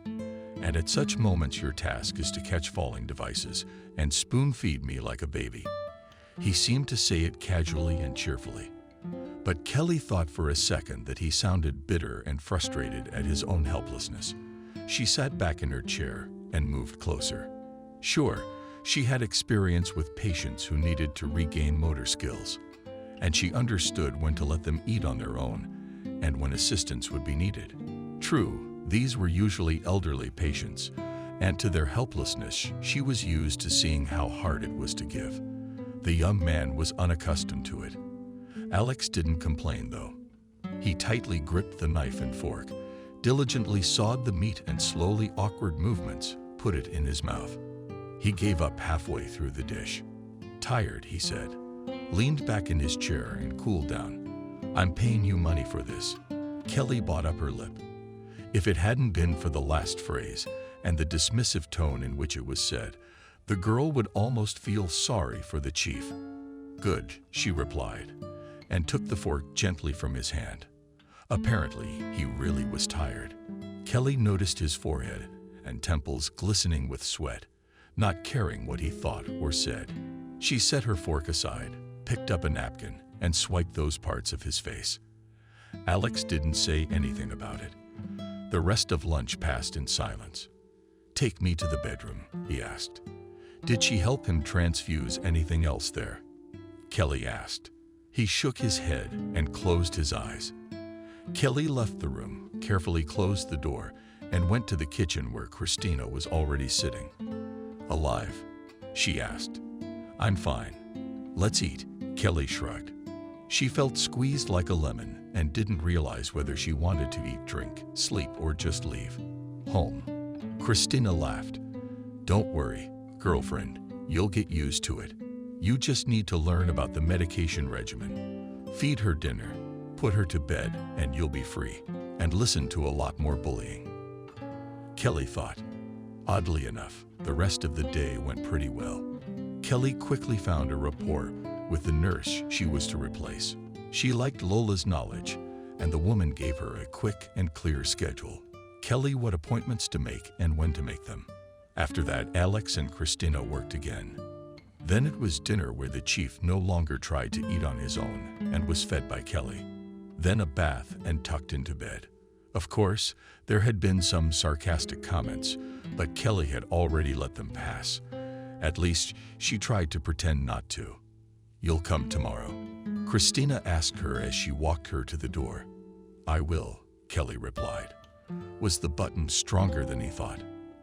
And at such moments your task is to catch falling devices and spoon-feed me like a baby." He seemed to say it casually and cheerfully. But Kelly thought for a second that he sounded bitter and frustrated at his own helplessness. She sat back in her chair and moved closer. Sure, she had experience with patients who needed to regain motor skills, and she understood when to let them eat on their own and when assistance would be needed. True, these were usually elderly patients, and to their helplessness she was used to seeing how hard it was to give. The young man was unaccustomed to it. Alex didn't complain, though. He tightly gripped the knife and fork, diligently sawed the meat, and slowly, awkward movements put it in his mouth. He gave up halfway through the dish. "Tired," he said, leaned back in his chair and cooled down. "I'm paying you money for this." Kelly brought up her lip. If it hadn't been for the last phrase and the dismissive tone in which it was said, the girl would almost feel sorry for the chief. "Good," she replied, and took the fork gently from his hand. Apparently, he really was tired. Kelly noticed his forehead and temples glistening with sweat, not caring what he thought or said. She set her fork aside, picked up a napkin, and swiped those parts of his face. Alex didn't say anything about it. The rest of lunch passed in silence. "Take me to the bedroom," he asked. "Did she help him transfuse anything else there?" Kelly asked. He shook his head and closed his eyes. Kelly left the room, carefully closed the door, and went to the kitchen where Christina was already sitting. "Alive?" she asked. "I'm fine. Let's eat," Kelly shrugged. She felt squeezed like a lemon and didn't realize whether she wanted to eat, drink, sleep, or just leave. "Home." Christina laughed. "Don't worry, girlfriend, you'll get used to it. You just need to learn about the medication regimen. Feed her dinner, put her to bed, and you'll be free. And listen to a lot more bullying." Kelly thought. Oddly enough, the rest of the day went pretty well. Kelly quickly found a rapport with the nurse she was to replace. She liked Lola's knowledge, and the woman gave her a quick and clear schedule. Kelly what appointments to make and when to make them. After that, Alex and Christina worked again. Then it was dinner, where the chief no longer tried to eat on his own and was fed by Kelly. Then a bath and tucked into bed. Of course, there had been some sarcastic comments, but Kelly had already let them pass. At least, she tried to pretend not to. "You'll come tomorrow?" Christina asked her as she walked her to the door. "I will," Kelly replied. Was the button stronger than he thought?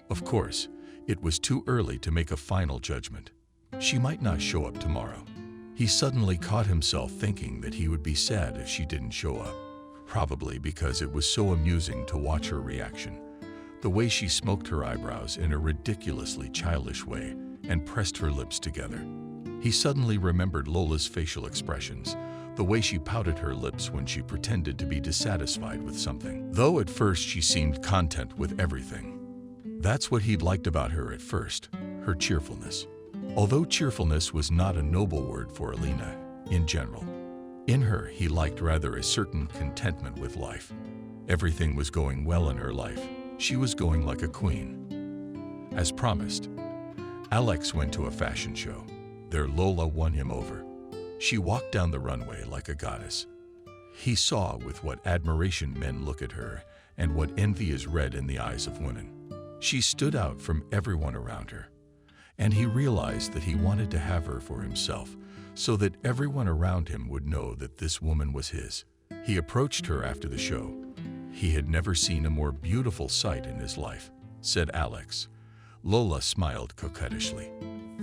Of course, it was too early to make a final judgment. She might not show up tomorrow. He suddenly caught himself thinking that he would be sad if she didn't show up, probably because it was so amusing to watch her reaction. The way she smoked her eyebrows in a ridiculously childish way and pressed her lips together. He suddenly remembered Lola's facial expressions, the way she pouted her lips when she pretended to be dissatisfied with something, though at first she seemed content with everything. That's what he'd liked about her at first, her cheerfulness. Although cheerfulness was not a noble word for Alina in general. In her, he liked rather a certain contentment with life. Everything was going well in her life. She was going like a queen. As promised, Alex went to a fashion show. There Lola won him over. She walked down the runway like a goddess. He saw with what admiration men look at her and what envy is read in the eyes of women. She stood out from everyone around her, and he realized that he wanted to have her for himself so that everyone around him would know that this woman was his. He approached her after the show. He had never seen a more beautiful sight in his life, said Alex. Lola smiled coquettishly.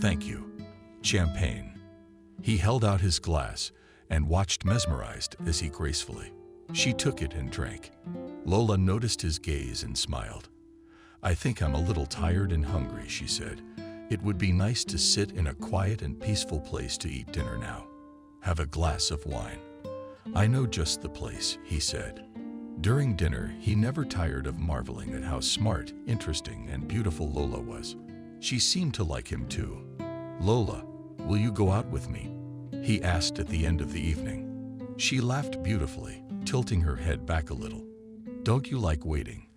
Thank you. Champagne. He held out his glass and watched mesmerized as he gracefully. She took it and drank. Lola noticed his gaze and smiled. I think I'm a little tired and hungry, she said. It would be nice to sit in a quiet and peaceful place to eat dinner now. Have a glass of wine. I know just the place, he said. During dinner, he never tired of marveling at how smart, interesting, and beautiful Lola was. She seemed to like him too. Lola, will you go out with me? He asked at the end of the evening. She laughed beautifully, tilting her head back a little. Don't you like waiting?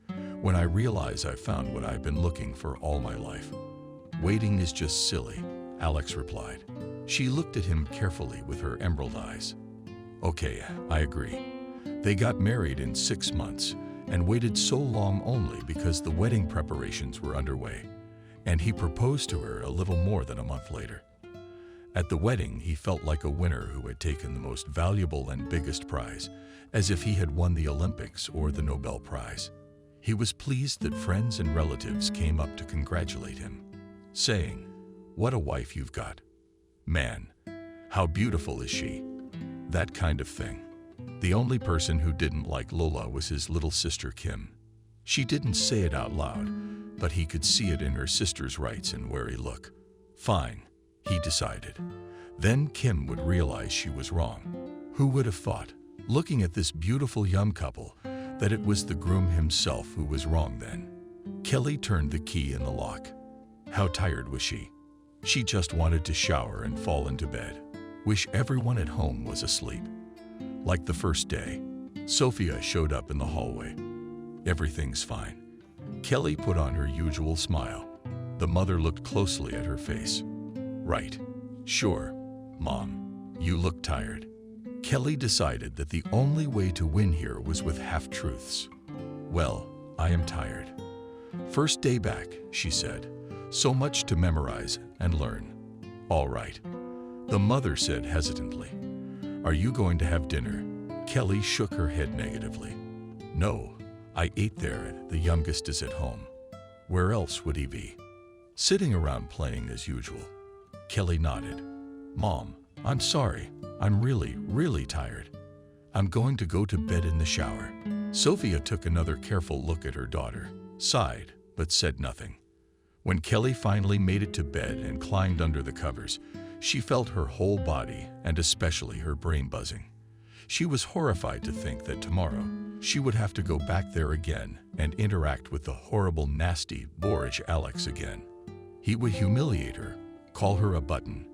When I realize I found what I've been looking for all my life. Waiting is just silly, Alex replied. She looked at him carefully with her emerald eyes. Okay, I agree. They got married in 6 months and waited so long only because the wedding preparations were underway, and he proposed to her a little more than a month later. At the wedding, he felt like a winner who had taken the most valuable and biggest prize, as if he had won the Olympics or the Nobel Prize. He was pleased that friends and relatives came up to congratulate him, saying, "What a wife you've got. Man, how beautiful is she?" That kind of thing. The only person who didn't like Lola was his little sister Kim. She didn't say it out loud, but he could see it in her sister's rights and wary look. Fine, he decided. Then Kim would realize she was wrong. Who would have thought, looking at this beautiful young couple, that it was the groom himself who was wrong then? Kelly turned the key in the lock. How tired was she? She just wanted to shower and fall into bed. Wish everyone at home was asleep. Like the first day, Sophia showed up in the hallway. Everything's fine. Kelly put on her usual smile. The mother looked closely at her face. Right. Sure, Mom. You look tired. Kelly decided that the only way to win here was with half-truths. Well, I am tired. First day back, she said. So much to memorize and learn. All right. The mother said hesitantly. Are you going to have dinner? Kelly shook her head negatively. No, I ate there. The youngest is at home. Where else would he be? Sitting around playing as usual. Kelly nodded. Mom, I'm sorry. I'm really tired. I'm going to go to bed in the shower. Sophia took another careful look at her daughter, sighed, but said nothing. When Kelly finally made it to bed and climbed under the covers, she felt her whole body and especially her brain buzzing. She was horrified to think that tomorrow she would have to go back there again and interact with the horrible, nasty, boorish Alex again. He would humiliate her, call her a button,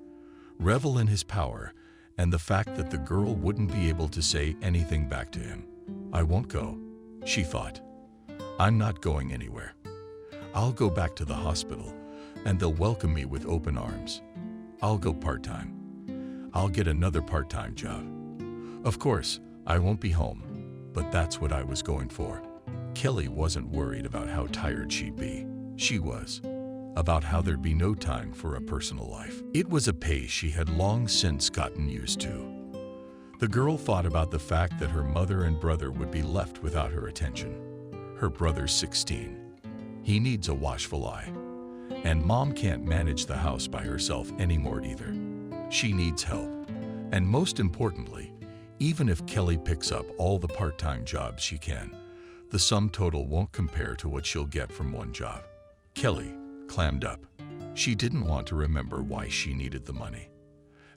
revel in his power, and the fact that the girl wouldn't be able to say anything back to him. I won't go, she thought. I'm not going anywhere. I'll go back to the hospital, and they'll welcome me with open arms. I'll go part-time. I'll get another part-time job. Of course, I won't be home, but that's what I was going for. Kelly wasn't worried about how tired she'd be. She was. About how there'd be no time for a personal life. It was a pace she had long since gotten used to. The girl thought about the fact that her mother and brother would be left without her attention. Her brother's 16. He needs a watchful eye. And Mom can't manage the house by herself anymore either. She needs help. And most importantly, even if Kelly picks up all the part-time jobs she can, the sum total won't compare to what she'll get from one job. Kelly clammed up. She didn't want to remember why she needed the money.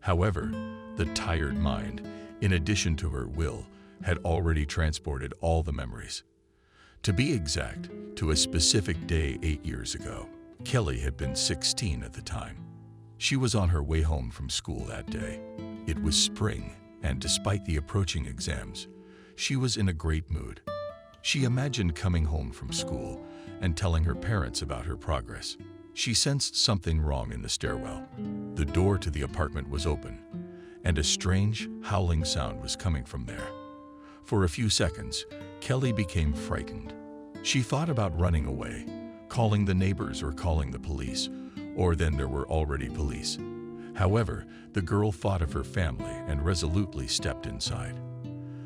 However, the tired mind, in addition to her will, had already transported all the memories. To be exact, to a specific day 8 years ago. Kelly had been 16 at the time. She was on her way home from school that day. It was spring, and despite the approaching exams, she was in a great mood. She imagined coming home from school and telling her parents about her progress. She sensed something wrong in the stairwell. The door to the apartment was open, and a strange, howling sound was coming from there. For a few seconds, Kelly became frightened. She thought about running away, calling the neighbors or calling the police, or then there were already police. However, the girl thought of her family and resolutely stepped inside.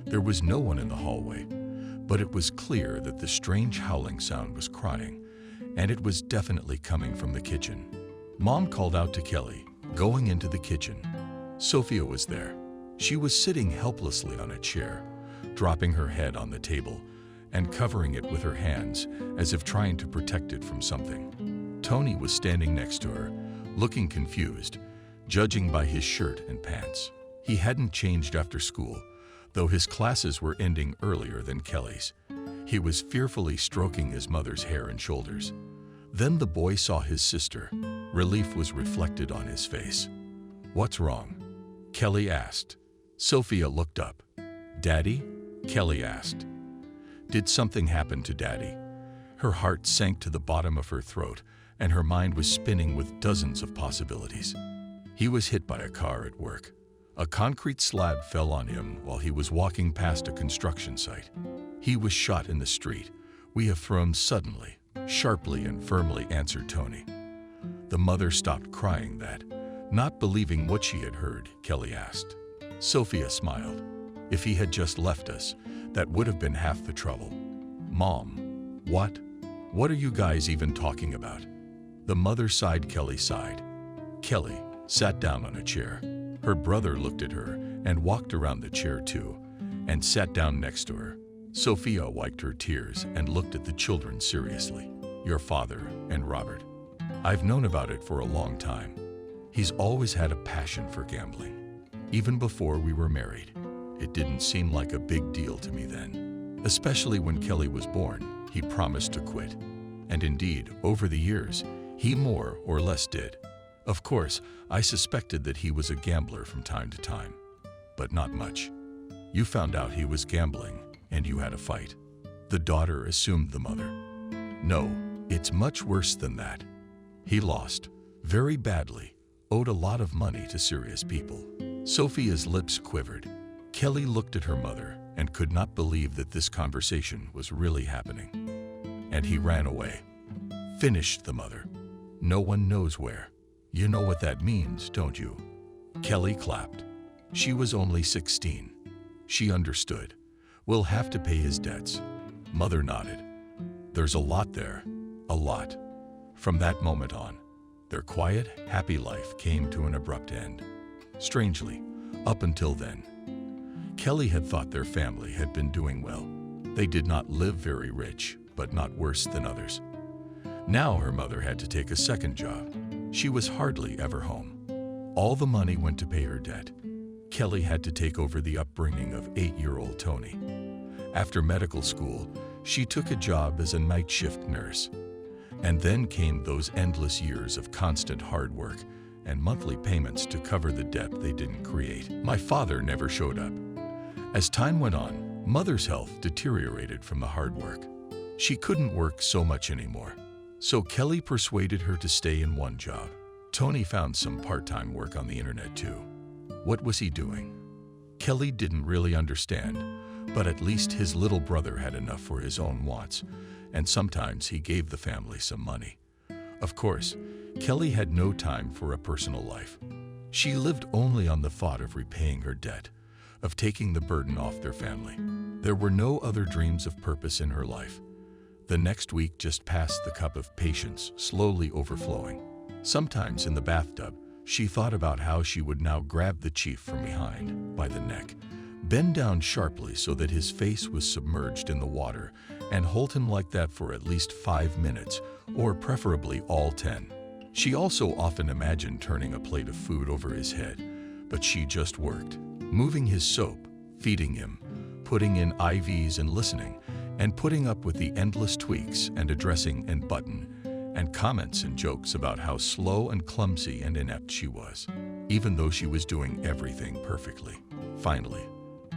There was no one in the hallway, but it was clear that the strange howling sound was crying, and it was definitely coming from the kitchen. Mom called out to Kelly, going into the kitchen. Sophia was there. She was sitting helplessly on a chair, dropping her head on the table and covering it with her hands as if trying to protect it from something. Tony was standing next to her, looking confused, judging by his shirt and pants. He hadn't changed after school, though his classes were ending earlier than Kelly's. He was fearfully stroking his mother's hair and shoulders. Then the boy saw his sister. Relief was reflected on his face. "What's wrong?" Kelly asked. Sophia looked up. "Daddy?" Kelly asked. Did something happen to Daddy? Her heart sank to the bottom of her throat, and her mind was spinning with dozens of possibilities. He was hit by a car at work. A concrete slab fell on him while he was walking past a construction site. He was shot in the street. "We have thrown suddenly," sharply and firmly answered Tony. The mother stopped crying that, not believing what she had heard, Kelly asked. Sophia smiled. "If he had just left us, that would have been half the trouble." "Mom, what? What are you guys even talking about?" The mother sighed. Kelly sighed. Kelly sat down on a chair. Her brother looked at her and walked around the chair too, and sat down next to her. Sophia wiped her tears and looked at the children seriously. "Your father and Robert. I've known about it for a long time. He's always had a passion for gambling. Even before we were married. It didn't seem like a big deal to me then. Especially when Kelly was born, he promised to quit. And indeed, over the years, he more or less did. Of course, I suspected that he was a gambler from time to time, but not much. You found out he was gambling, and you had a fight." The daughter assumed the mother. "No, it's much worse than that. He lost, very badly, owed a lot of money to serious people." Sophia's lips quivered. Kelly looked at her mother and could not believe that this conversation was really happening. "And he ran away," finished the mother. "No one knows where. You know what that means, don't you?" Kelly clapped. She was only 16. She understood. "We'll have to pay his debts." Mother nodded. "There's a lot there, a lot." From that moment on, their quiet, happy life came to an abrupt end. Strangely, up until then, Kelly had thought their family had been doing well. They did not live very rich, but not worse than others. Now her mother had to take a second job. She was hardly ever home. All the money went to pay her debt. Kelly had to take over the upbringing of 8-year-old Tony. After medical school, she took a job as a night shift nurse. And then came those endless years of constant hard work and monthly payments to cover the debt they didn't create. My father never showed up. As time went on, Mother's health deteriorated from the hard work. She couldn't work so much anymore. So Kelly persuaded her to stay in one job. Tony found some part-time work on the internet too. What was he doing? Kelly didn't really understand, but at least his little brother had enough for his own wants, and sometimes he gave the family some money. Of course, Kelly had no time for a personal life. She lived only on the thought of repaying her debt, of taking the burden off their family. There were no other dreams of purpose in her life. The next week just passed, the cup of patience slowly overflowing. Sometimes in the bathtub, she thought about how she would now grab the chief from behind, by the neck, bend down sharply so that his face was submerged in the water, and hold him like that for at least 5 minutes, or preferably all 10. She also often imagined turning a plate of food over his head, but she just worked, moving his soap, feeding him, putting in IVs and listening, and putting up with the endless tweaks and addressing and button, and comments and jokes about how slow and clumsy and inept she was, even though she was doing everything perfectly. Finally,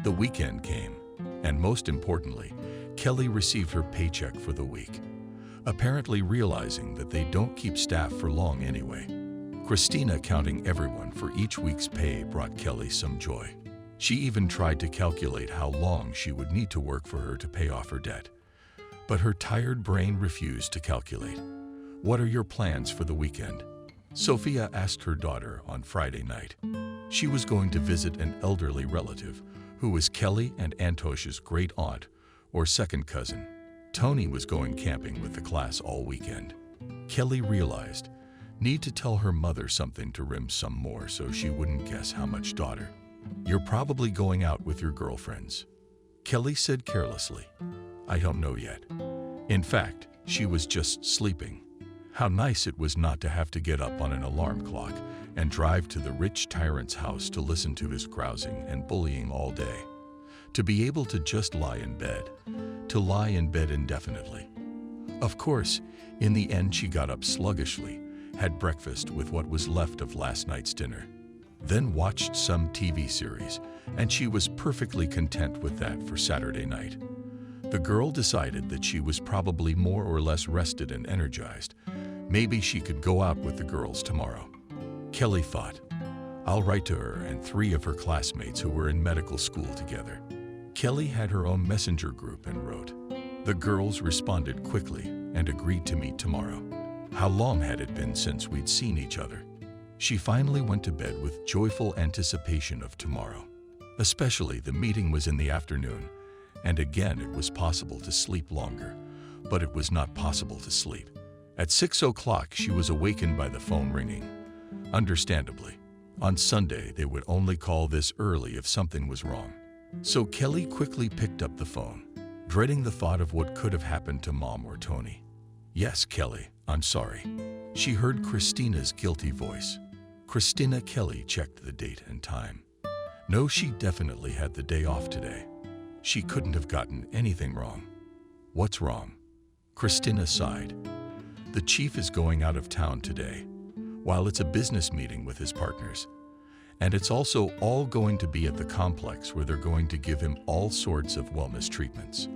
the weekend came, and most importantly, Kelly received her paycheck for the week, apparently realizing that they don't keep staff for long anyway. Christina counting everyone for each week's pay brought Kelly some joy. She even tried to calculate how long she would need to work for her to pay off her debt. But her tired brain refused to calculate. "What are your plans for the weekend?" Sophia asked her daughter on Friday night. She was going to visit an elderly relative who was Kelly and Antosh's great aunt or second cousin. Tony was going camping with the class all weekend. Kelly realized, need to tell her mother something to rim some more so she wouldn't guess how much. "Daughter, you're probably going out with your girlfriends," Kelly said carelessly. "I don't know yet. In fact, she was just sleeping." How nice it was not to have to get up on an alarm clock and drive to the rich tyrant's house to listen to his grousing and bullying all day. To be able to just lie in bed, to lie in bed indefinitely. Of course, in the end she got up sluggishly, had breakfast with what was left of last night's dinner, then watched some TV series, and she was perfectly content with that for Saturday night. The girl decided that she was probably more or less rested and energized. Maybe she could go out with the girls tomorrow. Kelly thought, "I'll write to her and 3 of her classmates who were in medical school together." Kelly had her own messenger group and wrote. The girls responded quickly and agreed to meet tomorrow. How long had it been since we'd seen each other? She finally went to bed with joyful anticipation of tomorrow. Especially the meeting was in the afternoon, and again it was possible to sleep longer, but it was not possible to sleep. At 6 o'clock she was awakened by the phone ringing. Understandably, on Sunday they would only call this early if something was wrong. So Kelly quickly picked up the phone, dreading the thought of what could have happened to Mom or Tony. "Yes, Kelly, I'm sorry." She heard Christina's guilty voice. Christina. Kelly checked the date and time. No, she definitely had the day off today. She couldn't have gotten anything wrong. "What's wrong?" Christina sighed. "The chief is going out of town today, while it's a business meeting with his partners. And it's also all going to be at the complex where they're going to give him all sorts of wellness treatments."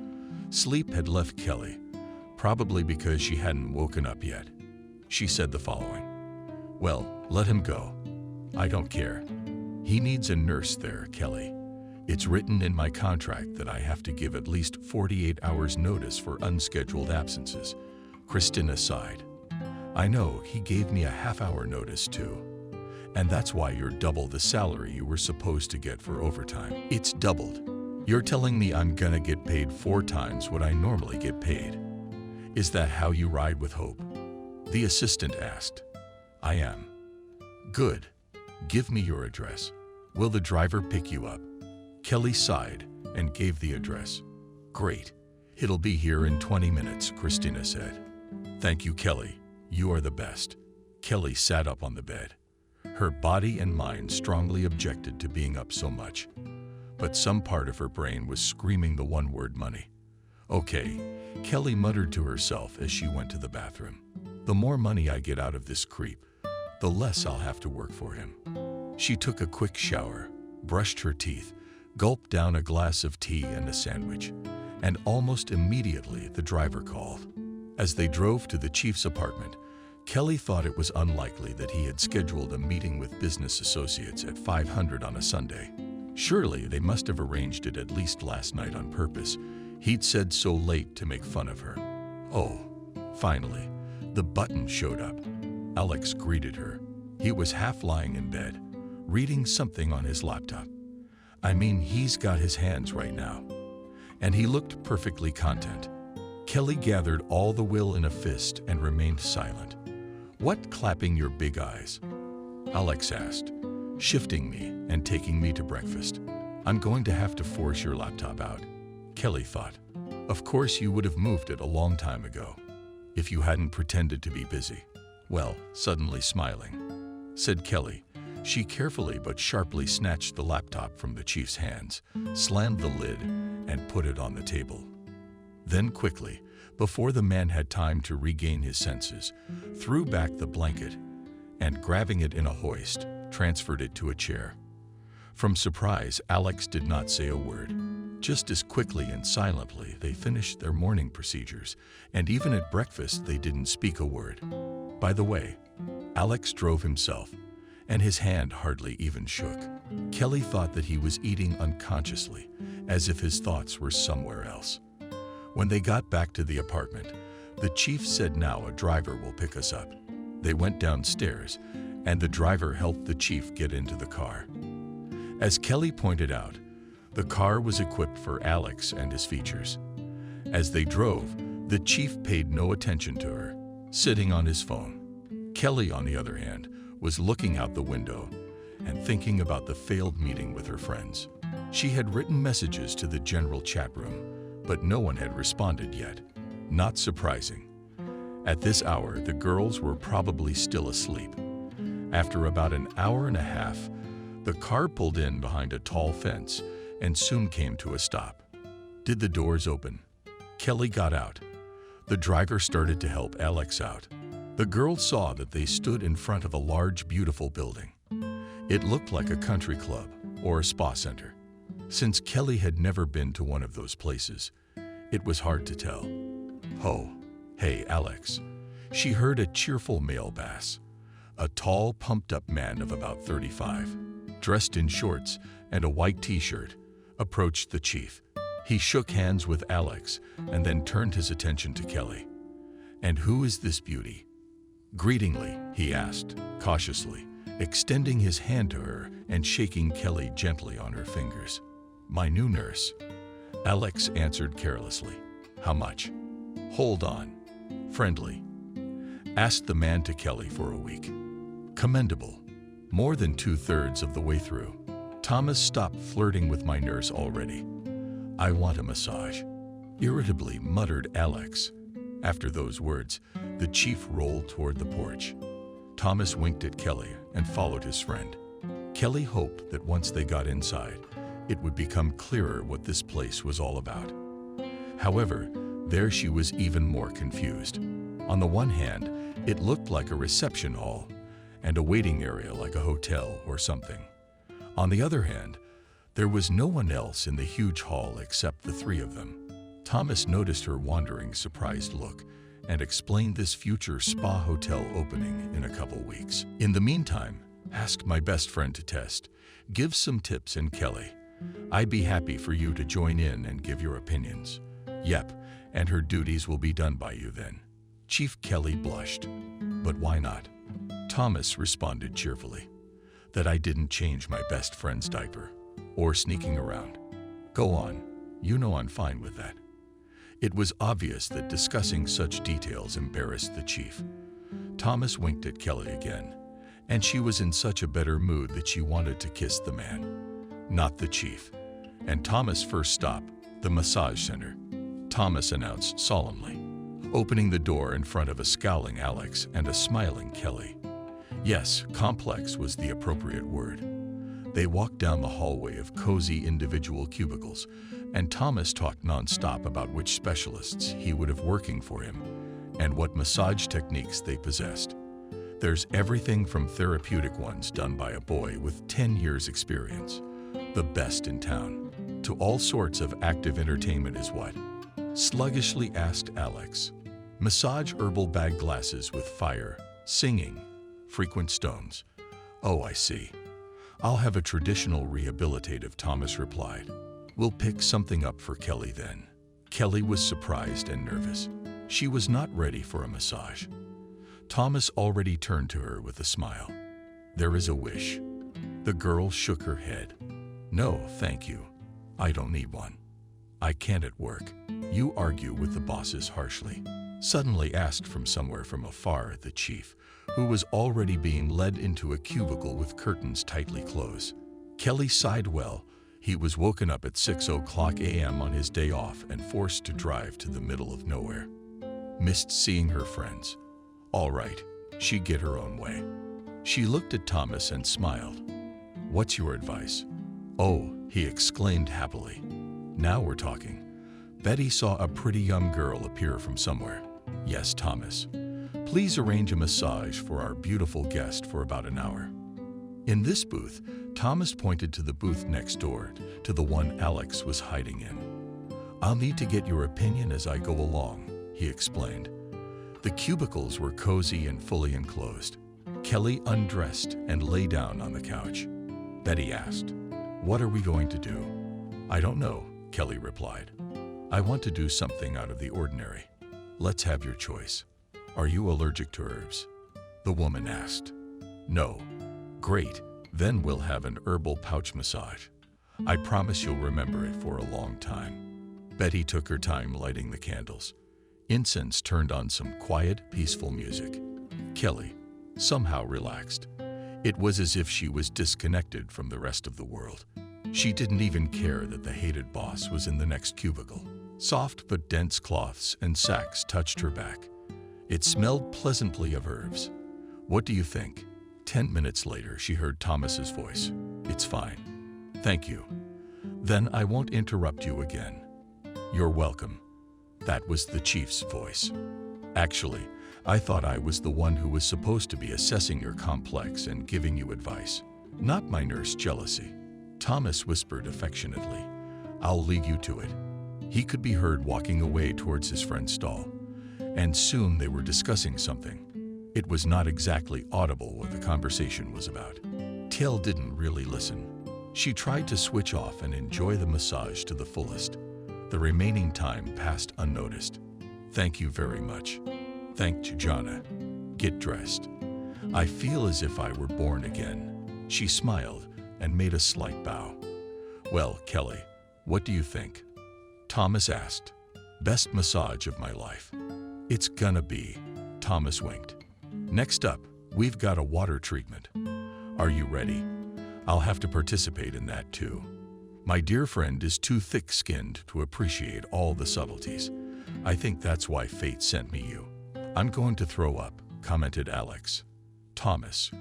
Sleep had left Kelly, probably because she hadn't woken up yet. She said the following: "Well, let him go. I don't care. He needs a nurse there, Kelly. It's written in my contract that I have to give at least 48 hours notice for unscheduled absences." Christina sighed. "I know, he gave me a half-hour notice too. And that's why you're double the salary you were supposed to get for overtime. It's doubled. You're telling me I'm gonna get paid 4 times what I normally get paid. Is that how you ride with Hope?" The assistant asked. "I am." "Good. Give me your address. Will the driver pick you up?" Kelly sighed and gave the address. "Great. It'll be here in 20 minutes, Christina said. "Thank you, Kelly. You are the best." Kelly sat up on the bed. Her body and mind strongly objected to being up so much, but some part of her brain was screaming the one word money. "Okay," Kelly muttered to herself as she went to the bathroom. "The more money I get out of this creep, the less I'll have to work for him." She took a quick shower, brushed her teeth, gulped down a glass of tea and a sandwich, and almost immediately the driver called. As they drove to the chief's apartment, Kelly thought it was unlikely that he had scheduled a meeting with business associates at 500 on a Sunday. Surely they must have arranged it at least last night on purpose. He'd said so late to make fun of her. Oh, finally, the button showed up. Alex greeted her. He was half lying in bed, reading something on his laptop. I mean, he's got his hands right now. And he looked perfectly content. Kelly gathered all the will in a fist and remained silent. "What clapping your big eyes?" Alex asked, shifting me and taking me to breakfast. "I'm going to have to force your laptop out." Kelly thought, "Of course you would have moved it a long time ago, if you hadn't pretended to be busy." "Well," suddenly smiling, said Kelly. She carefully but sharply snatched the laptop from the chief's hands, slammed the lid, and put it on the table. Then quickly, before the man had time to regain his senses, threw back the blanket and, grabbing it in a hoist, transferred it to a chair. From surprise, Alex did not say a word. Just as quickly and silently they finished their morning procedures, and even at breakfast they didn't speak a word. By the way, Alex drove himself, and his hand hardly even shook. Kelly thought that he was eating unconsciously, as if his thoughts were somewhere else. When they got back to the apartment, the chief said now a driver will pick us up. They went downstairs, and the driver helped the chief get into the car. As Kelly pointed out, the car was equipped for Alex and his features. As they drove, the chief paid no attention to her, sitting on his phone. Kelly, on the other hand, was looking out the window and thinking about the failed meeting with her friends. She had written messages to the general chat room, but no one had responded yet. Not surprising. At this hour, the girls were probably still asleep. After about an hour and a half, the car pulled in behind a tall fence and soon came to a stop. Did the doors open? Kelly got out. The driver started to help Alex out. The girls saw that they stood in front of a large, beautiful building. It looked like a country club or a spa center. Since Kelly had never been to one of those places, it was hard to tell. "Oh, hey, Alex." She heard a cheerful male bass. A tall, pumped-up man of about 35, dressed in shorts and a white t-shirt, approached the chief. He shook hands with Alex and then turned his attention to Kelly. "And who is this beauty?" Greetingly, he asked, cautiously, extending his hand to her and shaking Kelly gently on her fingers. "My new nurse." Alex answered carelessly. "How much?" "Hold on." "Friendly." Asked the man to Kelly for a week. "Commendable." More than 2/3 of the way through, Thomas stopped flirting with my nurse already. "I want a massage," irritably muttered Alex. After those words, the chief rolled toward the porch. Thomas winked at Kelly and followed his friend. Kelly hoped that once they got inside, it would become clearer what this place was all about. However, there she was even more confused. On the one hand, it looked like a reception hall and a waiting area like a hotel or something. On the other hand, there was no one else in the huge hall except the three of them. Thomas noticed her wandering, surprised look and explained this future spa hotel opening in a couple weeks. "In the meantime, ask my best friend to test. Give some tips, and Kelly, I'd be happy for you to join in and give your opinions." "Yep, and her duties will be done by you then." Chief Kelly blushed. "But why not?" Thomas responded cheerfully. "That I didn't change my best friend's diaper, or sneaking around." "Go on, you know I'm fine with that." It was obvious that discussing such details embarrassed the chief. Thomas winked at Kelly again, and she was in such a better mood that she wanted to kiss the man, not the chief. And Thomas' first stop, the massage center, Thomas announced solemnly, opening the door in front of a scowling Alex and a smiling Kelly. Yes, complex was the appropriate word. They walked down the hallway of cozy individual cubicles, and Thomas talked nonstop about which specialists he would have working for him and what massage techniques they possessed. There's everything from therapeutic ones done by a boy with 10 years experience, the best in town, to all sorts of active entertainment is what? Sluggishly asked Alex. Massage herbal bag glasses with fire, singing, frequent stones. "Oh, I see. I'll have a traditional rehabilitative," Thomas replied. "We'll pick something up for Kelly then." Kelly was surprised and nervous. She was not ready for a massage. Thomas already turned to her with a smile. "There is a wish." The girl shook her head. "No, thank you. I don't need one. I can't at work." "You argue with the bosses harshly," suddenly asked from somewhere from afar the chief, who was already being led into a cubicle with curtains tightly closed. Kelly sighed. Well, he was woken up at 6:00 a.m. on his day off and forced to drive to the middle of nowhere. Missed seeing her friends. All right, she'd get her own way. She looked at Thomas and smiled. "What's your advice?" "Oh," he exclaimed happily. "Now we're talking." Betty saw a pretty young girl appear from somewhere. "Yes, Thomas. Please arrange a massage for our beautiful guest for about an hour." In this booth, Thomas pointed to the booth next door, to the one Alex was hiding in. "I'll need to get your opinion as I go along," he explained. The cubicles were cozy and fully enclosed. Kelly undressed and lay down on the couch. Betty asked, "What are we going to do?" "I don't know," Kelly replied. I want to do something out of the ordinary. Let's have your choice. Are you allergic to herbs? The woman asked. No. Great, then we'll have an herbal pouch massage. I promise you'll remember it for a long time. Betty took her time lighting the candles. Incense turned on some quiet, peaceful music. Kelly, somehow relaxed. It was as if she was disconnected from the rest of the world. She didn't even care that the hated boss was in the next cubicle. Soft but dense cloths and sacks touched her back. It smelled pleasantly of herbs. What do you think? 10 minutes later, she heard Thomas's voice. It's fine. Thank you. Then I won't interrupt you again. You're welcome. That was the chief's voice. Actually, I thought I was the one who was supposed to be assessing your complex and giving you advice, not my nurse jealousy. Thomas whispered affectionately. I'll lead you to it. He could be heard walking away towards his friend's stall, and soon they were discussing something. It was not exactly audible what the conversation was about. Till didn't really listen. She tried to switch off and enjoy the massage to the fullest. The remaining time passed unnoticed. Thank you very much. Thanked Jana. Get dressed. I feel as if I were born again. She smiled and made a slight bow. Well, Kelly, what do you think? Thomas asked. Best massage of my life. It's gonna be. Thomas winked. Next up, we've got a water treatment. Are you ready? I'll have to participate in that too. My dear friend is too thick-skinned to appreciate all the subtleties. I think that's why fate sent me you. I'm going to throw up, commented Alex. Thomas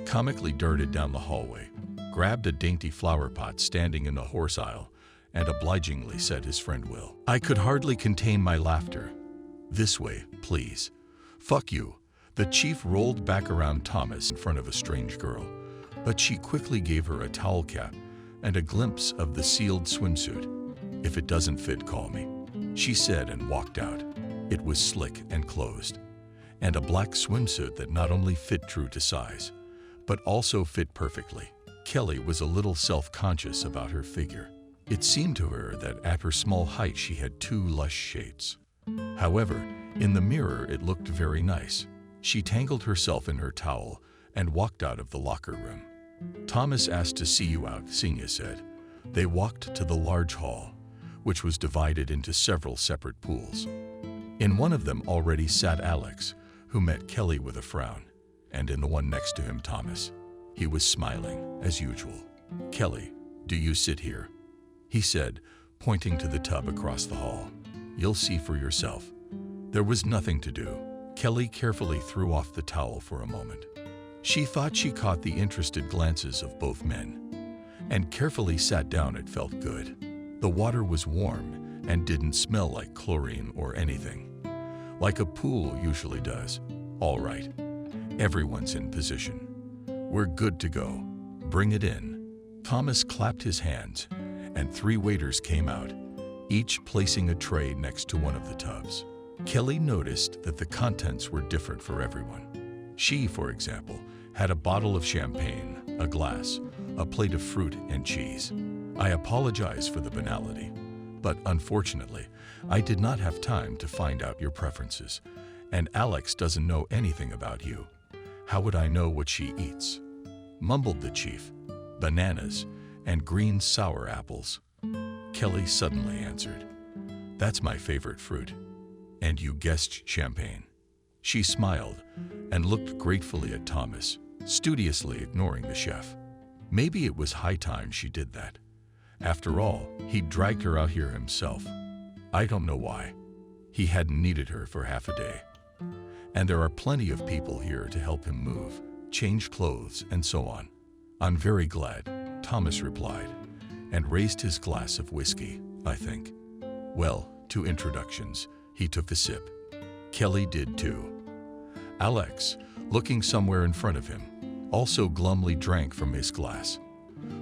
comically darted down the hallway, grabbed a dainty flower pot standing in the horse aisle, and obligingly said his friend will. I could hardly contain my laughter. This way, please. Fuck you. The chief rolled back around Thomas in front of a strange girl, but she quickly gave her a towel cap and a glimpse of the sealed swimsuit. If it doesn't fit, call me, she said and walked out. It was slick and closed, and a black swimsuit that not only fit true to size, but also fit perfectly. Kelly was a little self-conscious about her figure. It seemed to her that at her small height she had two lush shades. However, in the mirror it looked very nice. She tangled herself in her towel and walked out of the locker room. Thomas asked to see you out, Senia said. They walked to the large hall, which was divided into several separate pools. In one of them already sat Alex, who met Kelly with a frown, and in the one next to him, Thomas. He was smiling, as usual. Kelly, do you sit here? He said, pointing to the tub across the hall. You'll see for yourself. There was nothing to do. Kelly carefully threw off the towel for a moment. She thought she caught the interested glances of both men, and carefully sat down. It felt good. The water was warm and didn't smell like chlorine or anything, like a pool usually does. All right, everyone's in position. We're good to go. Bring it in. Thomas clapped his hands, and 3 waiters came out, each placing a tray next to one of the tubs. Kelly noticed that the contents were different for everyone. She, for example, had a bottle of champagne, a glass, a plate of fruit and cheese. I apologize for the banality, but unfortunately, I did not have time to find out your preferences, and Alex doesn't know anything about you. How would I know what she eats? Mumbled the chief. Bananas and green sour apples. Kelly suddenly answered. That's my favorite fruit. And you guessed champagne. She smiled and looked gratefully at Thomas, studiously ignoring the chef. Maybe it was high time she did that. After all, he'd dragged her out here himself. I don't know why. He hadn't needed her for half a day. And there are plenty of people here to help him move, change clothes, and so on. I'm very glad, Thomas replied, and raised his glass of whiskey, I think. Well, 2 introductions. He took a sip. Kelly did too. Alex, looking somewhere in front of him, also glumly drank from his glass.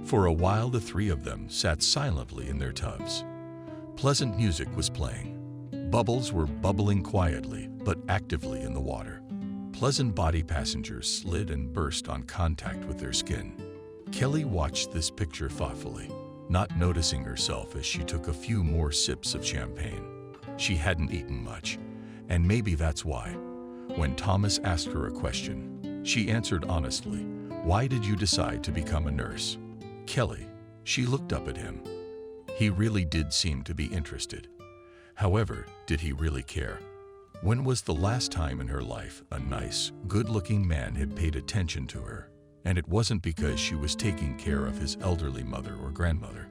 For a while the 3 of them sat silently in their tubs. Pleasant music was playing. Bubbles were bubbling quietly but actively in the water. Pleasant body passengers slid and burst on contact with their skin. Kelly watched this picture thoughtfully. not noticing herself as she took a few more sips of champagne. She hadn't eaten much, and maybe that's why. When Thomas asked her a question, she answered honestly, "Why did you decide to become a nurse?" "Kelly." She looked up at him. He really did seem to be interested. However, did he really care? When was the last time in her life a nice, good-looking man had paid attention to her? And it wasn't because she was taking care of his elderly mother or grandmother.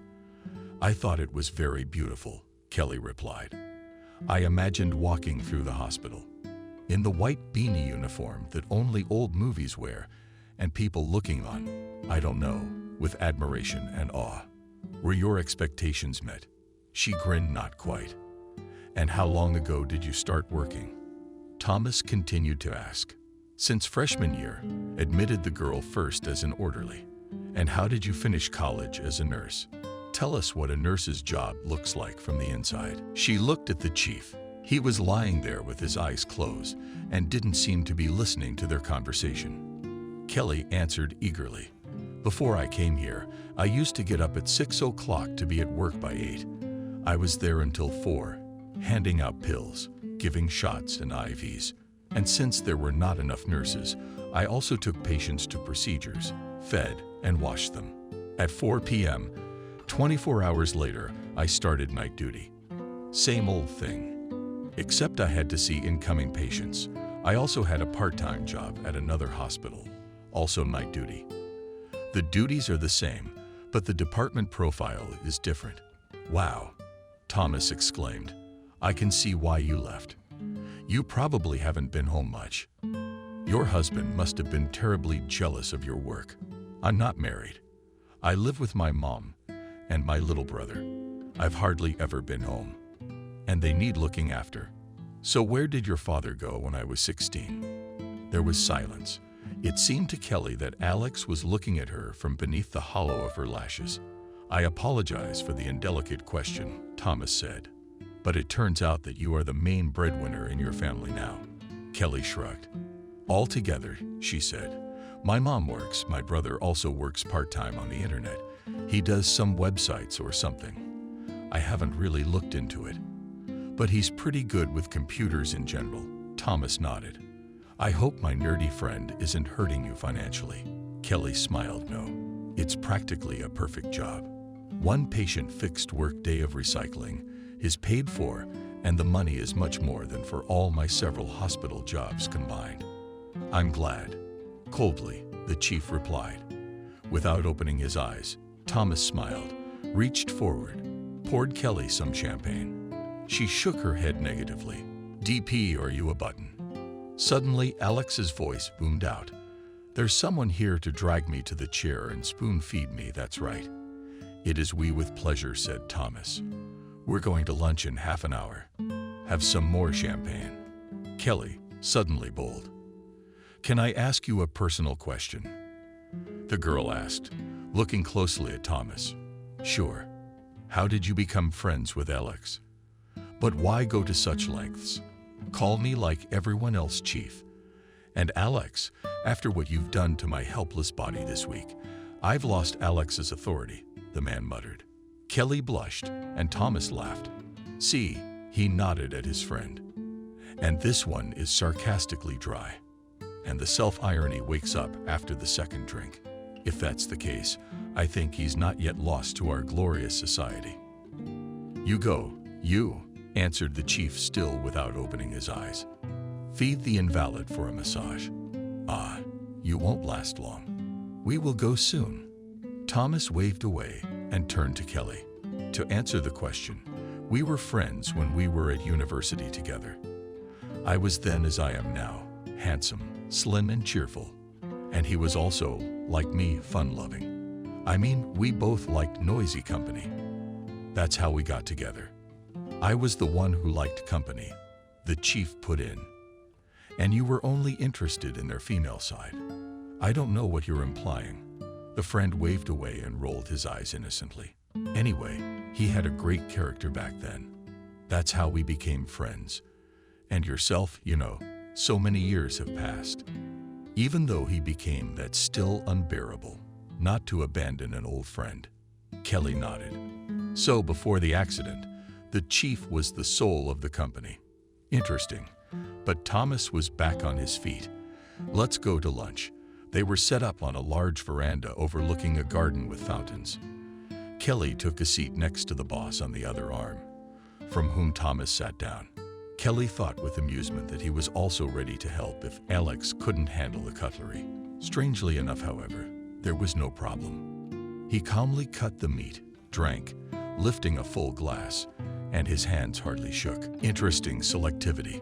"I thought it was very beautiful," Kelly replied. "I imagined walking through the hospital, in the white beanie uniform that only old movies wear, and people looking on, I don't know, with admiration and awe." "Were your expectations met?" She grinned, "Not quite." "And how long ago did you start working?" Thomas continued to ask. "Since freshman year," admitted the girl, first as an orderly. "And how did you finish college as a nurse? Tell us what a nurse's job looks like from the inside." She looked at the chief. He was lying there with his eyes closed and didn't seem to be listening to their conversation. Kelly answered eagerly. "Before I came here, I used to get up at 6 o'clock to be at work by 8. I was there until 4, handing out pills, giving shots and IVs. And since there were not enough nurses, I also took patients to procedures, fed, and washed them. At 4 p.m., 24 hours later, I started night duty. Same old thing. Except I had to see incoming patients. I also had a part-time job at another hospital, also night duty. The duties are the same, but the department profile is different." "Wow," Thomas exclaimed. "I can see why you left. You probably haven't been home much. Your husband must have been terribly jealous of your work." "I'm not married. I live with my mom and my little brother. I've hardly ever been home. And they need looking after." "So where did your father go when I was 16? There was silence. It seemed to Kelly that Alex was looking at her from beneath the hollow of her lashes. "I apologize for the indelicate question," Thomas said. "But it turns out that you are the main breadwinner in your family now." Kelly shrugged. "Altogether," she said. "My mom works. My brother also works part-time on the internet. He does some websites or something. I haven't really looked into it. But he's pretty good with computers in general." Thomas nodded. "I hope my nerdy friend isn't hurting you financially." Kelly smiled. "No. It's practically a perfect job. One patient fixed work day of recycling is paid for, and the money is much more than for all my several hospital jobs combined." "I'm glad." Coldly, the chief replied. Without opening his eyes, Thomas smiled, reached forward, poured Kelly some champagne. She shook her head negatively. "DP, are you a button?" Suddenly, Alex's voice boomed out. "There's someone here to drag me to the chair and spoon-feed me, that's right." "It is we with pleasure," said Thomas. "We're going to lunch in half an hour. Have some more champagne." Kelly, suddenly bold. "Can I ask you a personal question?" the girl asked, looking closely at Thomas. "Sure. How did you become friends with Alex? But why go to such lengths? Call me like everyone else, Chief. And Alex, after what you've done to my helpless body this week, I've lost Alex's authority," the man muttered. Kelly blushed, and Thomas laughed. "See," he nodded at his friend. "And this one is sarcastically dry. And the self-irony wakes up after the second drink. If that's the case, I think he's not yet lost to our glorious society." "You go, you," answered the chief, still without opening his eyes. "Feed the invalid for a massage." "Ah, you won't last long. We will go soon." Thomas waved away and turned to Kelly. "To answer the question, we were friends when we were at university together. I was then as I am now, handsome, slim and cheerful. And he was also, like me, fun-loving. I mean, we both liked noisy company. That's how we got together. I was the one who liked company," the chief put in. "And you were only interested in their female side. I don't know what you're implying." The friend waved away and rolled his eyes innocently. "Anyway, he had a great character back then. That's how we became friends. And yourself, you know, so many years have passed." Even though he became that still unbearable, not to abandon an old friend. Kelly nodded. So before the accident, the chief was the soul of the company. Interesting. But Thomas was back on his feet. Let's go to lunch. They were set up on a large veranda overlooking a garden with fountains. Kelly took a seat next to the boss on the other arm, from whom Thomas sat down. Kelly thought with amusement that he was also ready to help if Alex couldn't handle the cutlery. Strangely enough, however, there was no problem. He calmly cut the meat, drank, lifting a full glass, and his hands hardly shook. Interesting selectivity.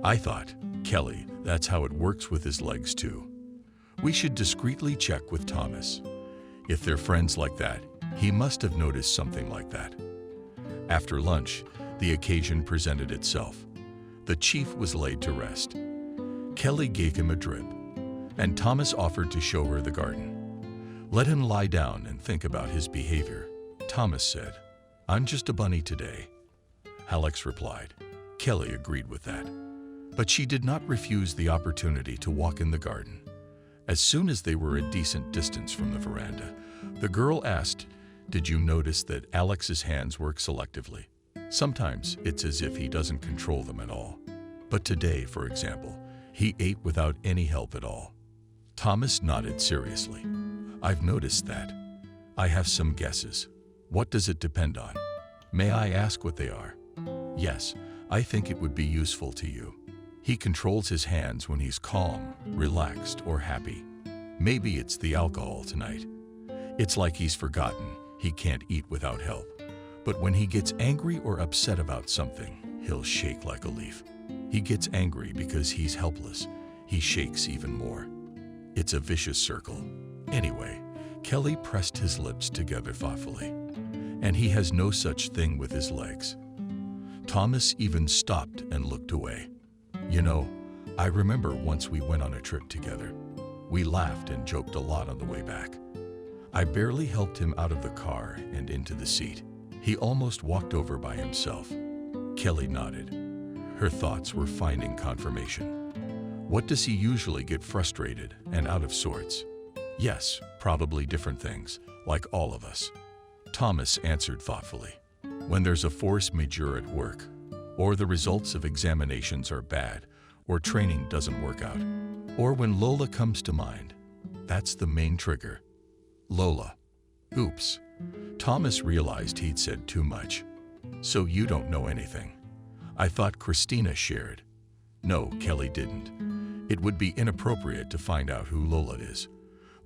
I thought, Kelly, that's how it works with his legs too. We should discreetly check with Thomas. If they're friends like that, he must have noticed something like that. After lunch, the occasion presented itself. The chief was laid to rest. Kelly gave him a drip, and Thomas offered to show her the garden. Let him lie down and think about his behavior. Thomas said, I'm just a bunny today. Alex replied. Kelly agreed with that. But she did not refuse the opportunity to walk in the garden. As soon as they were a decent distance from the veranda, the girl asked, Did you notice that Alex's hands work selectively? Sometimes it's as if he doesn't control them at all. But today, for example, he ate without any help at all. Thomas nodded seriously. I've noticed that. I have some guesses. What does it depend on? May I ask what they are? Yes, I think it would be useful to you. He controls his hands when he's calm, relaxed, or happy. Maybe it's the alcohol tonight. It's like he's forgotten he can't eat without help. But when he gets angry or upset about something, he'll shake like a leaf. He gets angry because he's helpless. He shakes even more. It's a vicious circle. Anyway, Kelly pressed his lips together thoughtfully. And he has no such thing with his legs. Thomas even stopped and looked away. You know, I remember once we went on a trip together. We laughed and joked a lot on the way back. I barely helped him out of the car and into the seat. He almost walked over by himself. Kelly nodded. Her thoughts were finding confirmation. What does he usually get frustrated and out of sorts? Yes, probably different things, like all of us. Thomas answered thoughtfully. When there's a force majeure at work, or the results of examinations are bad, or training doesn't work out, or when Lola comes to mind, that's the main trigger. Lola. Oops. Thomas realized he'd said too much. So you don't know anything. I thought Christina shared. No, Kelly didn't. It would be inappropriate to find out who Lola is,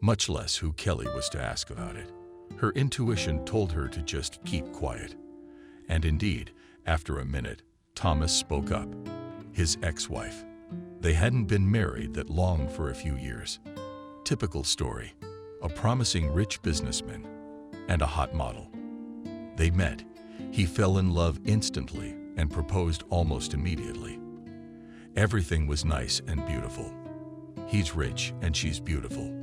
much less who Kelly was to ask about it. Her intuition told her to just keep quiet. And indeed, after a minute, Thomas spoke up. His ex-wife. They hadn't been married that long for a few years. Typical story. A promising rich businessman and a hot model. They met. He fell in love instantly and proposed almost immediately. Everything was nice and beautiful. He's rich and she's beautiful.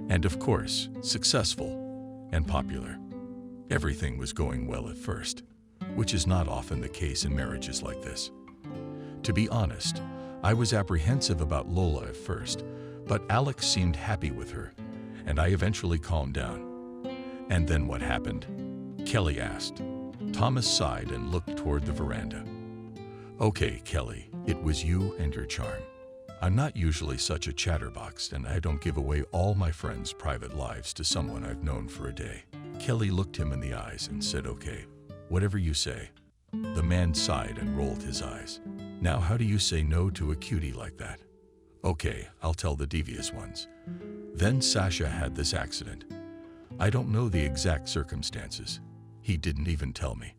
And of course, successful and popular. Everything was going well at first, which is not often the case in marriages like this. To be honest, I was apprehensive about Lola at first, but Alex seemed happy with her, and I eventually calmed down. And then what happened? Kelly asked. Thomas sighed and looked toward the veranda. Okay, Kelly, it was you and your charm. I'm not usually such a chatterbox, and I don't give away all my friends' private lives to someone I've known for a day. Kelly looked him in the eyes and said, okay, whatever you say. The man sighed and rolled his eyes. Now how do you say no to a cutie like that? Okay, I'll tell the devious ones. Then Sasha had this accident. I don't know the exact circumstances. He didn't even tell me.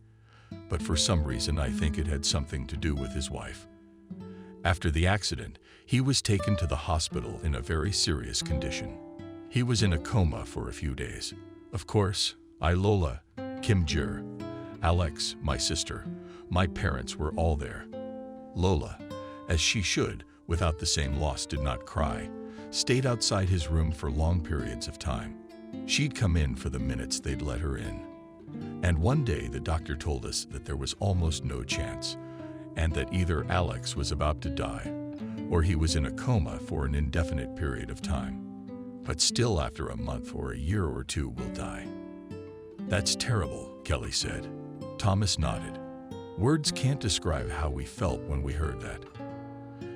But for some reason I think it had something to do with his wife. After the accident, he was taken to the hospital in a very serious condition. He was in a coma for a few days. Of course, Lola, Kim Jir, Alex, my sister, my parents were all there. Lola, as she should, without the same loss, did not cry, stayed outside his room for long periods of time. She'd come in for the minutes they'd let her in. And one day the doctor told us that there was almost no chance, and that either Alex was about to die, or he was in a coma for an indefinite period of time, but still after a month or a year or two will die. That's terrible, Kelly said. Thomas nodded. Words can't describe how we felt when we heard that.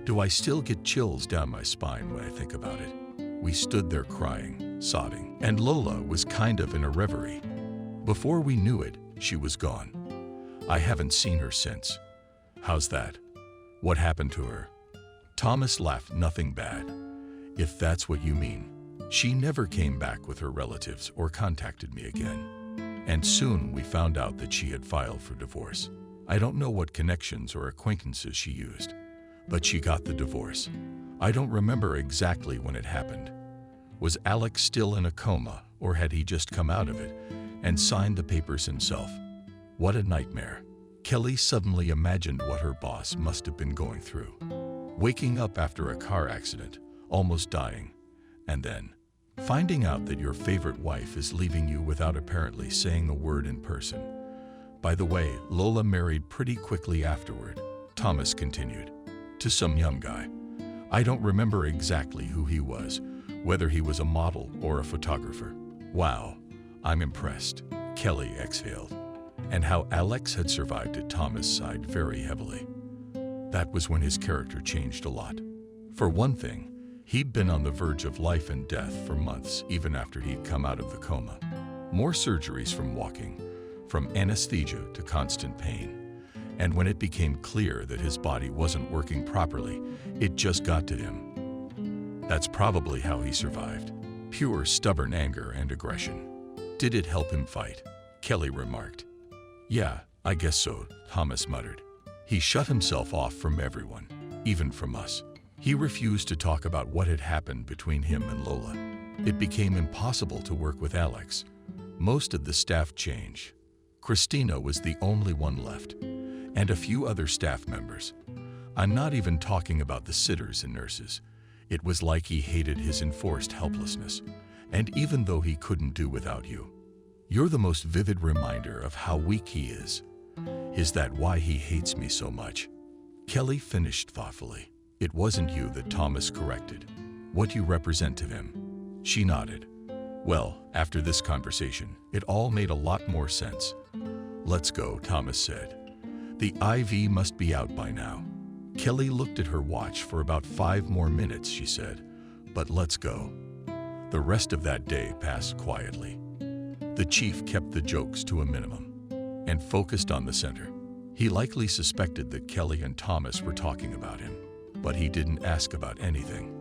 Do I still get chills down my spine when I think about it? We stood there crying, sobbing, and Lola was kind of in a reverie. Before we knew it, she was gone. I haven't seen her since. How's that? What happened to her? Thomas laughed. Nothing bad. If that's what you mean. She never came back with her relatives or contacted me again. And soon we found out that she had filed for divorce. I don't know what connections or acquaintances she used, but she got the divorce. I don't remember exactly when it happened. Was Alex still in a coma, or had he just come out of it and signed the papers himself? What a nightmare. Kelly suddenly imagined what her boss must have been going through. Waking up after a car accident, almost dying, and then finding out that your favorite wife is leaving you without apparently saying a word in person. By the way, Lola married pretty quickly afterward, Thomas continued, to some young guy. I don't remember exactly who he was, whether he was a model or a photographer. Wow, I'm impressed, Kelly exhaled. And how Alex had survived it, Thomas sighed very heavily. That was when his character changed a lot. For one thing, he'd been on the verge of life and death for months, even after he'd come out of the coma. More surgeries from walking, from anesthesia to constant pain. And when it became clear that his body wasn't working properly, it just got to him. That's probably how he survived. Pure stubborn anger and aggression. Did it help him fight? Kelly remarked. Yeah, I guess so, Thomas muttered. He shut himself off from everyone, even from us. He refused to talk about what had happened between him and Lola. It became impossible to work with Alex. Most of the staff changed. Christina was the only one left, and a few other staff members. I'm not even talking about the sitters and nurses. It was like he hated his enforced helplessness, and even though he couldn't do without you. You're the most vivid reminder of how weak he is. Is that why he hates me so much? Kelly finished thoughtfully. It wasn't you that Thomas corrected. What you represent to him. She nodded. Well, after this conversation, it all made a lot more sense. Let's go, Thomas said. The IV must be out by now. Kelly looked at her watch. For about 5 more minutes, she said. But let's go. The rest of that day passed quietly. The chief kept the jokes to a minimum and focused on the center. He likely suspected that Kelly and Thomas were talking about him, but he didn't ask about anything.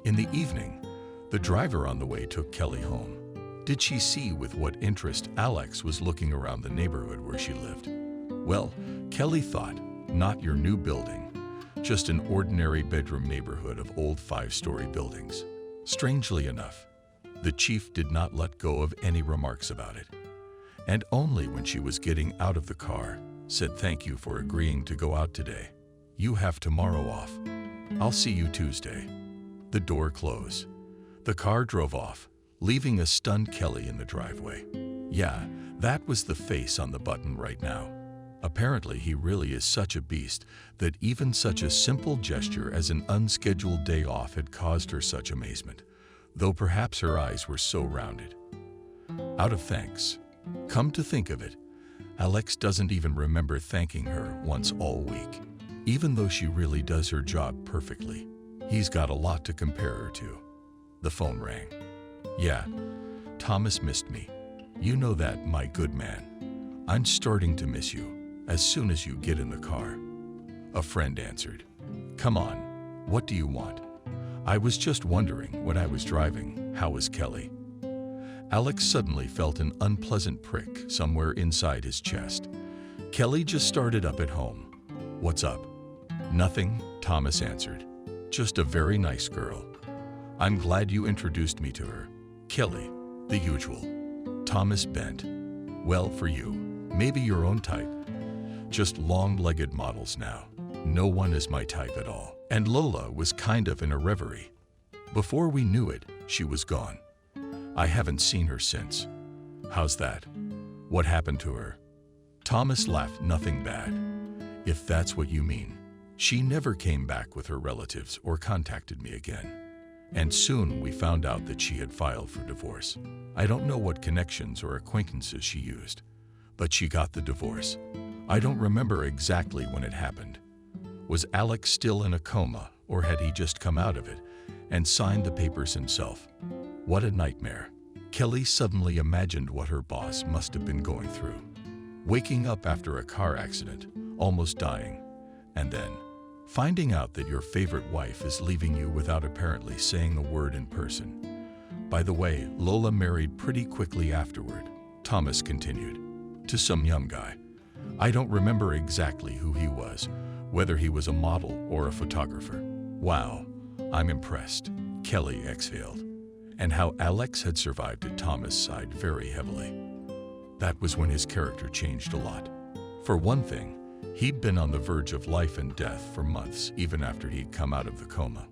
In the evening, the driver on the way took Kelly home. Did she see with what interest Alex was looking around the neighborhood where she lived? Well, Kelly thought, not your new building, just an ordinary bedroom neighborhood of old 5-story buildings. Strangely enough, the chief did not let go of any remarks about it, and only when she was getting out of the car, said thank you for agreeing to go out today. You have tomorrow off. I'll see you Tuesday. The door closed. The car drove off, leaving a stunned Kelly in the driveway. Yeah, that was the face on the button right now. Apparently, he really is such a beast that even such a simple gesture as an unscheduled day off had caused her such amazement, though perhaps her eyes were so rounded. Out of thanks. Come to think of it, Alex doesn't even remember thanking her once all week. Even though she really does her job perfectly, he's got a lot to compare her to. The phone rang. Yeah, Thomas missed me. You know that, my good man. I'm starting to miss you as soon as you get in the car. A friend answered. Come on, what do you want? I was just wondering when I was driving, how was Kelly? Alex suddenly felt an unpleasant prick somewhere inside his chest. Kelly just started up at home. What's up? Nothing, Thomas answered. Just a very nice girl. I'm glad you introduced me to her. Kelly, the usual. Thomas bent. Well, for you, maybe your own type. Just long-legged models now. No one is my type at all. And Lola was kind of in a reverie. Before we knew it, she was gone. I haven't seen her since. How's that? What happened to her? Thomas laughed. Nothing bad. If that's what you mean. She never came back with her relatives or contacted me again. And soon we found out that she had filed for divorce. I don't know what connections or acquaintances she used, but she got the divorce. I don't remember exactly when it happened. Was Alex still in a coma, or had he just come out of it and signed the papers himself? What a nightmare. Kelly suddenly imagined what her boss must have been going through. Waking up after a car accident, almost dying, and then finding out that your favorite wife is leaving you without apparently saying a word in person. By the way, Lola married pretty quickly afterward, Thomas continued, to some young guy. I don't remember exactly who he was, whether he was a model or a photographer. Wow, I'm impressed, Kelly exhaled. And how Alex had survived it, Thomas sighed very heavily. That was when his character changed a lot. For one thing, he'd been on the verge of life and death for months, even after he'd come out of the coma.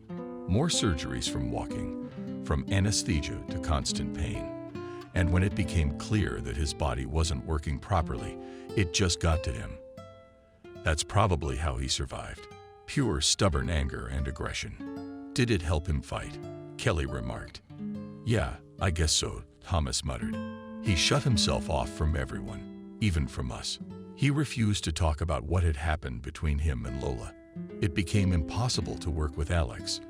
More surgeries from walking, from anesthesia to constant pain. And when it became clear that his body wasn't working properly, it just got to him. That's probably how he survived. Pure stubborn anger and aggression. Did it help him fight? Kelly remarked. Yeah, I guess so, Thomas muttered. He shut himself off from everyone, even from us. He refused to talk about what had happened between him and Lola. It became impossible to work with Alex.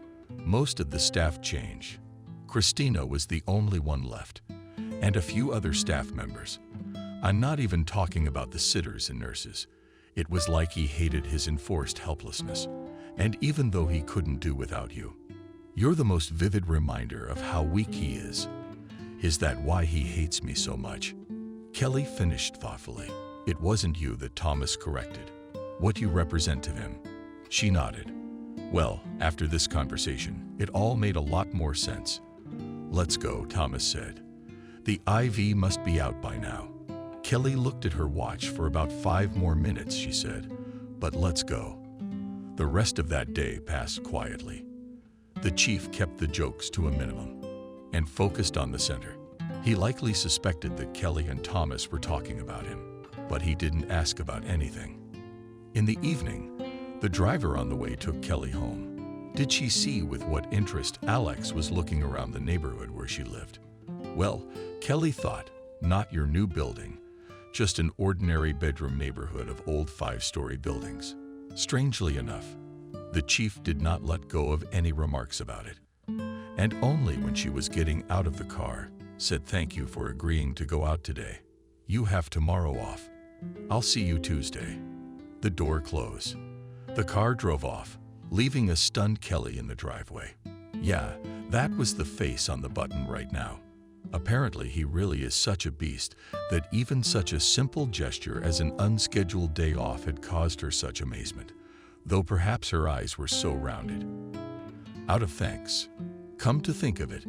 Most of the staff changed. Christina was the only one left, and a few other staff members. I'm not even talking about the sitters and nurses. It was like he hated his enforced helplessness. And even though he couldn't do without you, you're the most vivid reminder of how weak he is. Is that why he hates me so much? Kelly finished thoughtfully. It wasn't you that Thomas corrected. What you represent to him. She nodded. Well, after this conversation, it all made a lot more sense. Let's go, Thomas said. The IV must be out by now. Kelly looked at her watch. For about 5 more minutes, she said. But let's go. The rest of that day passed quietly. The chief kept the jokes to a minimum and focused on the center. He likely suspected that Kelly and Thomas were talking about him, but he didn't ask about anything. In the evening, the driver on the way took Kelly home. Did she see with what interest Alex was looking around the neighborhood where she lived? Well, Kelly thought, not your new building, just an ordinary bedroom neighborhood of old 5-story buildings. Strangely enough, the chief did not let go of any remarks about it. And only when she was getting out of the car, said thank you for agreeing to go out today. You have tomorrow off. I'll see you Tuesday. The door closed. The car drove off, leaving a stunned Kelly in the driveway. Yeah, that was the face on the button right now. Apparently, he really is such a beast that even such a simple gesture as an unscheduled day off had caused her such amazement, though perhaps her eyes were so rounded. Out of thanks. Come to think of it,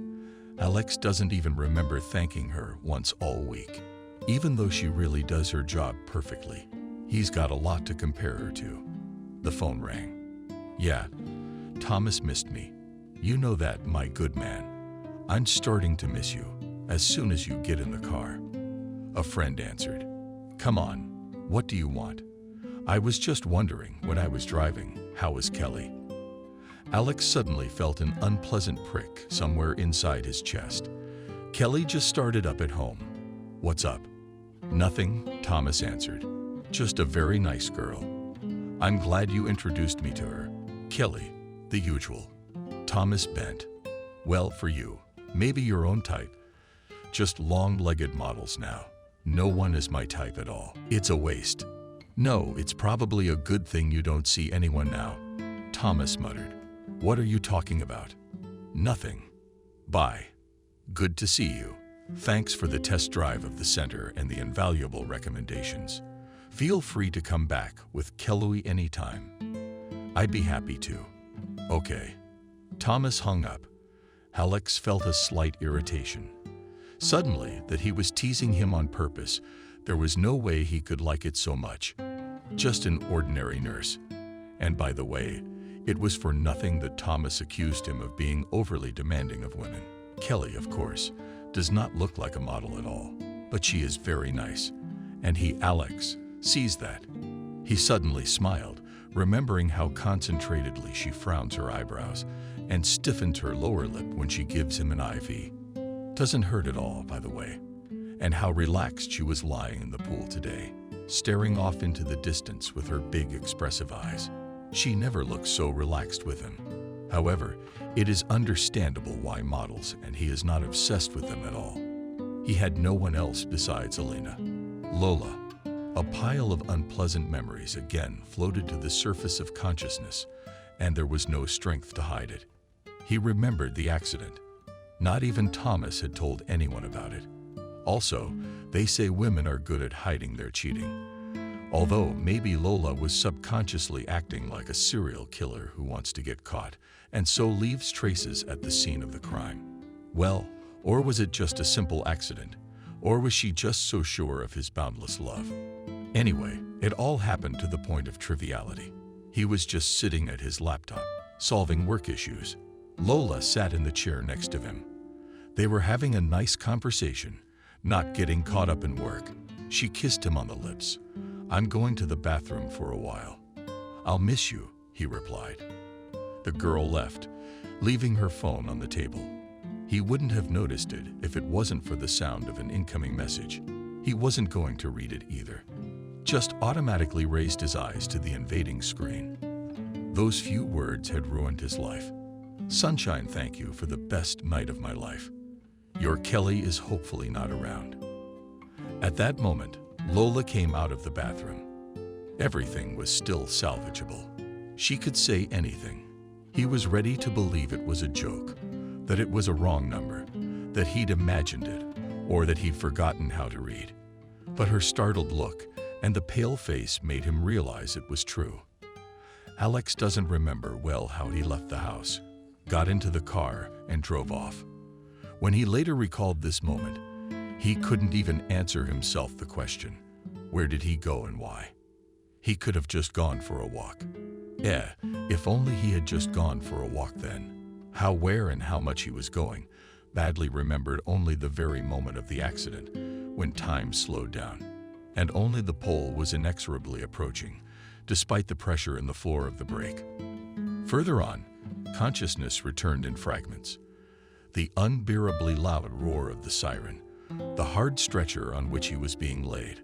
Alex doesn't even remember thanking her once all week. Even though she really does her job perfectly, he's got a lot to compare her to. The phone rang. Yeah, Thomas missed me. You know that, my good man. I'm starting to miss you as soon as you get in the car. A friend answered. Come on, what do you want? I was just wondering when I was driving, how was Kelly? Alex suddenly felt an unpleasant prick somewhere inside his chest. Kelly just started up at home. What's up? Nothing, Thomas answered. Just a very nice girl. I'm glad you introduced me to her. Kelly, the usual. Thomas bent. Well, for you, maybe your own type. Just long-legged models now. No one is my type at all. It's a waste. No, it's probably a good thing you don't see anyone now. Thomas muttered. What are you talking about? Nothing. Bye. Good to see you. Thanks for the test drive of the center and the invaluable recommendations. Feel free to come back with Kelly anytime. I'd be happy to. Okay. Thomas hung up. Alex felt a slight irritation. Suddenly, that he was teasing him on purpose, there was no way he could like it so much. Just an ordinary nurse. And by the way, it was for nothing that Thomas accused him of being overly demanding of women. Kelly, of course, does not look like a model at all, but she is very nice. And he, Alex, sees that. He suddenly smiled, remembering how concentratedly she frowns her eyebrows and stiffens her lower lip when she gives him an IV. Doesn't hurt at all, by the way. And how relaxed she was lying in the pool today, staring off into the distance with her big expressive eyes. She never looked so relaxed with him. However, it is understandable why models, and he is not obsessed with them at all. He had no one else besides Elena. Lola. A pile of unpleasant memories again floated to the surface of consciousness, and there was no strength to hide it. He remembered the accident. Not even Thomas had told anyone about it. Also, they say women are good at hiding their cheating. Although maybe Lola was subconsciously acting like a serial killer who wants to get caught, and so leaves traces at the scene of the crime. Well, or was it just a simple accident? Or was she just so sure of his boundless love? Anyway, it all happened to the point of triviality. He was just sitting at his laptop, solving work issues. Lola sat in the chair next to him. They were having a nice conversation, not getting caught up in work. She kissed him on the lips. "I'm going to the bathroom for a while." "I'll miss you," he replied. The girl left, leaving her phone on the table. He wouldn't have noticed it if it wasn't for the sound of an incoming message. He wasn't going to read it either. Just automatically raised his eyes to the invading screen. Those few words had ruined his life. "Sunshine, thank you for the best night of my life. Your Kelly is hopefully not around." At that moment, Lola came out of the bathroom. Everything was still salvageable. She could say anything. He was ready to believe it was a joke, that it was a wrong number, that he'd imagined it, or that he'd forgotten how to read. But her startled look and the pale face made him realize it was true. Alex doesn't remember well how he left the house, got into the car, and drove off. When he later recalled this moment, he couldn't even answer himself the question, where did he go and why? He could have just gone for a walk. If only he had just gone for a walk then. How, where, and how much he was going, badly remembered only the very moment of the accident, when time slowed down, and only the pole was inexorably approaching, despite the pressure in the floor of the brake. Further on, consciousness returned in fragments. The unbearably loud roar of the siren, the hard stretcher on which he was being laid,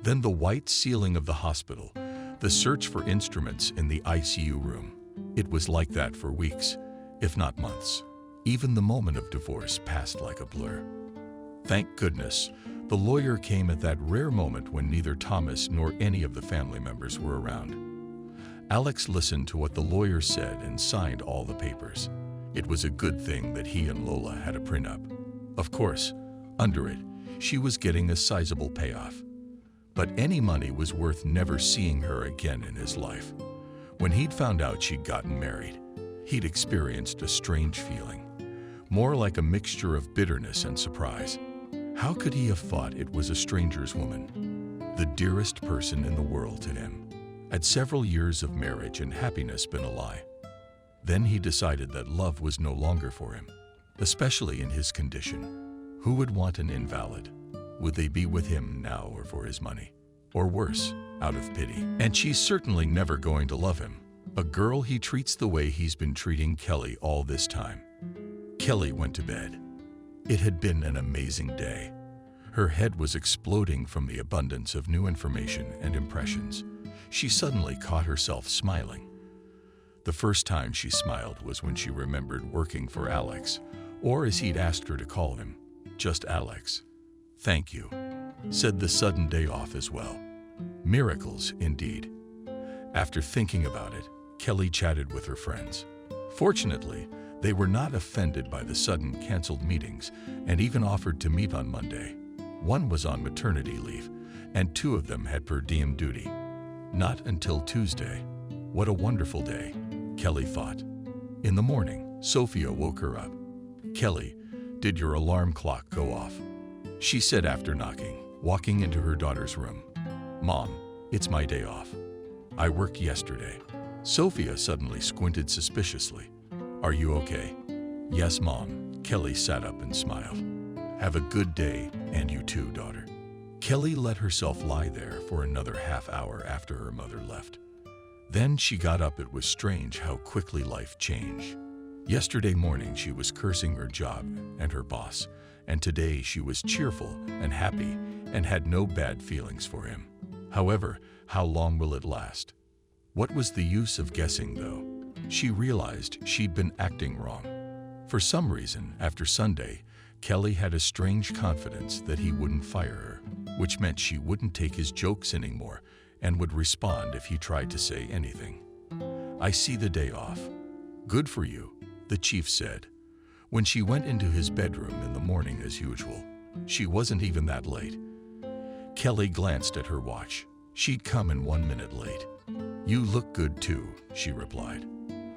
then the white ceiling of the hospital, the search for instruments in the ICU room. It was like that for weeks, if not months. Even the moment of divorce passed like a blur. Thank goodness, the lawyer came at that rare moment when neither Thomas nor any of the family members were around. Alex listened to what the lawyer said and signed all the papers. It was a good thing that he and Lola had a prenup. Of course, under it, she was getting a sizable payoff. But any money was worth never seeing her again in his life. When he'd found out she'd gotten married, he'd experienced a strange feeling, more like a mixture of bitterness and surprise. How could he have thought it was a stranger's woman, the dearest person in the world to him? Had several years of marriage and happiness been a lie? Then he decided that love was no longer for him, especially in his condition. Who would want an invalid? Would they be with him now or for his money? Or worse, out of pity? And she's certainly never going to love him. A girl he treats the way he's been treating Kelly all this time. Kelly went to bed. It had been an amazing day. Her head was exploding from the abundance of new information and impressions. She suddenly caught herself smiling. The first time she smiled was when she remembered working for Alex, or as he'd asked her to call him, just Alex. "Thank you," said the sudden day off as well. Miracles, indeed. After thinking about it, Kelly chatted with her friends. Fortunately, they were not offended by the sudden canceled meetings and even offered to meet on Monday. One was on maternity leave, and 2 of them had per diem duty. Not until Tuesday. What a wonderful day, Kelly thought. In the morning, Sophia woke her up. "Kelly, did your alarm clock go off?" she said after knocking, walking into her daughter's room. "Mom, it's my day off. I worked yesterday." Sophia suddenly squinted suspiciously. "Are you okay?" "Yes, Mom." Kelly sat up and smiled. "Have a good day, and you too, daughter." Kelly let herself lie there for another half hour after her mother left. Then she got up. It was strange how quickly life changed. Yesterday morning she was cursing her job and her boss, and today she was cheerful and happy and had no bad feelings for him. However, how long will it last? What was the use of guessing, though? She realized she'd been acting wrong. For some reason, after Sunday, Kelly had a strange confidence that he wouldn't fire her, which meant she wouldn't take his jokes anymore and would respond if he tried to say anything. "I see the day off." "Good for you," the chief said. When she went into his bedroom in the morning as usual, she wasn't even that late. Kelly glanced at her watch. She'd come in 1 minute late. "You look good too," she replied.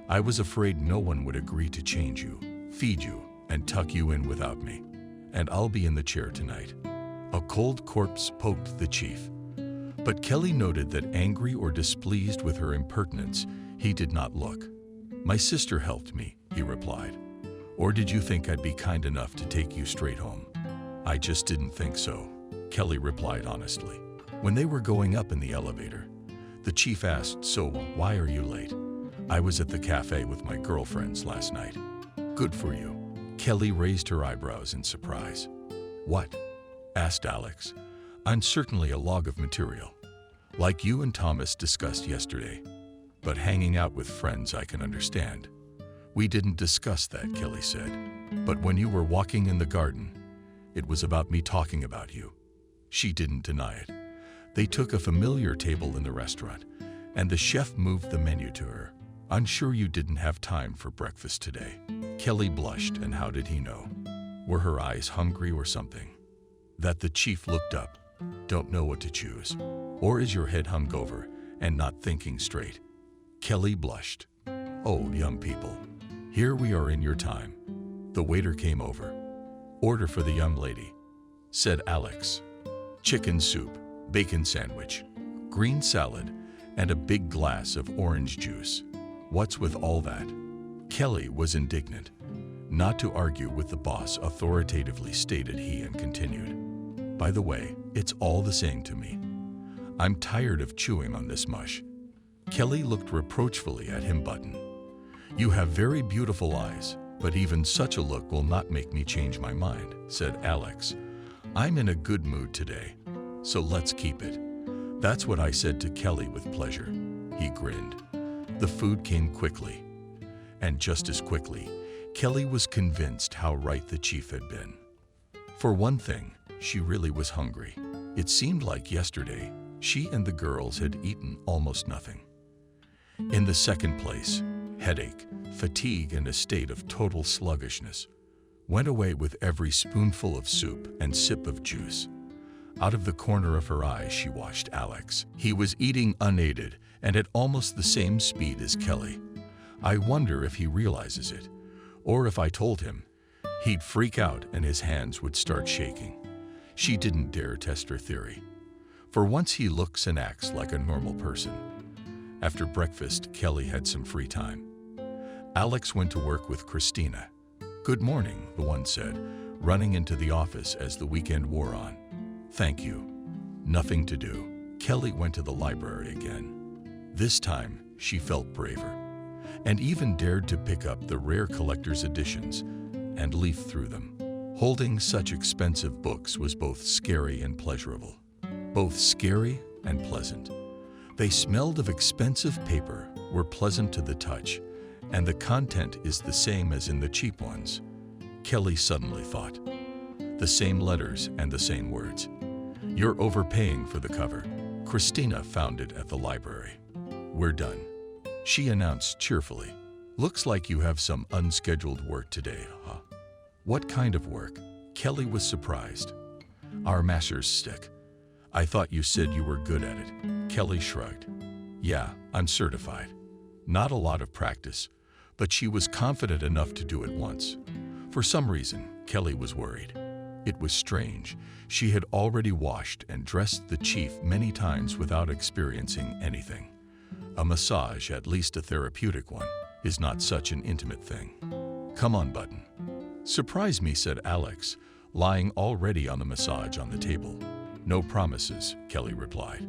"I was afraid no one would agree to change you, feed you, and tuck you in without me. And I'll be in the chair tonight." A cold corpse poked the chief. But Kelly noted that angry or displeased with her impertinence, he did not look. "My sister helped me," he replied. "Or did you think I'd be kind enough to take you straight home?" "I just didn't think so," Kelly replied honestly. When they were going up in the elevator, the chief asked, "So why are you late?" "I was at the cafe with my girlfriends last night." "Good for you." Kelly raised her eyebrows in surprise. "What?" asked Alex. "I'm certainly a log of material, like you and Thomas discussed yesterday. But hanging out with friends I can understand." "We didn't discuss that," Kelly said. "But when you were walking in the garden, it was about me talking about you." She didn't deny it. They took a familiar table in the restaurant, and the chef moved the menu to her. "I'm sure you didn't have time for breakfast today." Kelly blushed, and how did he know? Were her eyes hungry or something? That the chief looked up. "Don't know what to choose. Or is your head hungover and not thinking straight?" Kelly blushed. "Oh, young people, here we are in your time." The waiter came over. "Order for the young lady," said Alex. "Chicken soup, bacon sandwich, green salad, and a big glass of orange juice." "What's with all that?" Kelly was indignant. Not to argue with the boss, authoritatively stated he, and continued, "By the way, it's all the same to me. I'm tired of chewing on this mush." Kelly looked reproachfully at him. "Button, you have very beautiful eyes, but even such a look will not make me change my mind," said Alex. "I'm in a good mood today, so let's keep it." "That's what I said to Kelly with pleasure." He grinned. The food came quickly. And just as quickly, Kelly was convinced how right the chief had been. For one thing, she really was hungry. It seemed like yesterday, she and the girls had eaten almost nothing. In the second place, headache, fatigue, and a state of total sluggishness went away with every spoonful of soup and sip of juice. Out of the corner of her eye, she watched Alex. He was eating unaided and at almost the same speed as Kelly. "I wonder if he realizes it, or if I told him, he'd freak out and his hands would start shaking." She didn't dare test her theory. For once he looks and acts like a normal person. After breakfast, Kelly had some free time. Alex went to work with Christina. "Good morning," the one said, running into the office as the weekend wore on. "Thank you. Nothing to do." Kelly went to the library again. This time, she felt braver, and even dared to pick up the rare collector's editions and leaf through them. Holding such expensive books was both scary and pleasurable. Both scary and pleasant. They smelled of expensive paper, were pleasant to the touch, and the content is the same as in the cheap ones. Kelly suddenly thought. The same letters and the same words. "You're overpaying for the cover." Christina found it at the library. "We're done," she announced cheerfully. "Looks like you have some unscheduled work today, huh?" "What kind of work?" Kelly was surprised. "Our master's stick. I thought you said you were good at it." Kelly shrugged. "Yeah, I'm certified. Not a lot of practice, but she was confident enough to do it once." For some reason, Kelly was worried. It was strange. She had already washed and dressed the chief many times without experiencing anything. A massage, at least a therapeutic one, is not such an intimate thing. "Come on, Button." "Surprise me," said Alex, lying already on the massage on the table. "No promises," Kelly replied.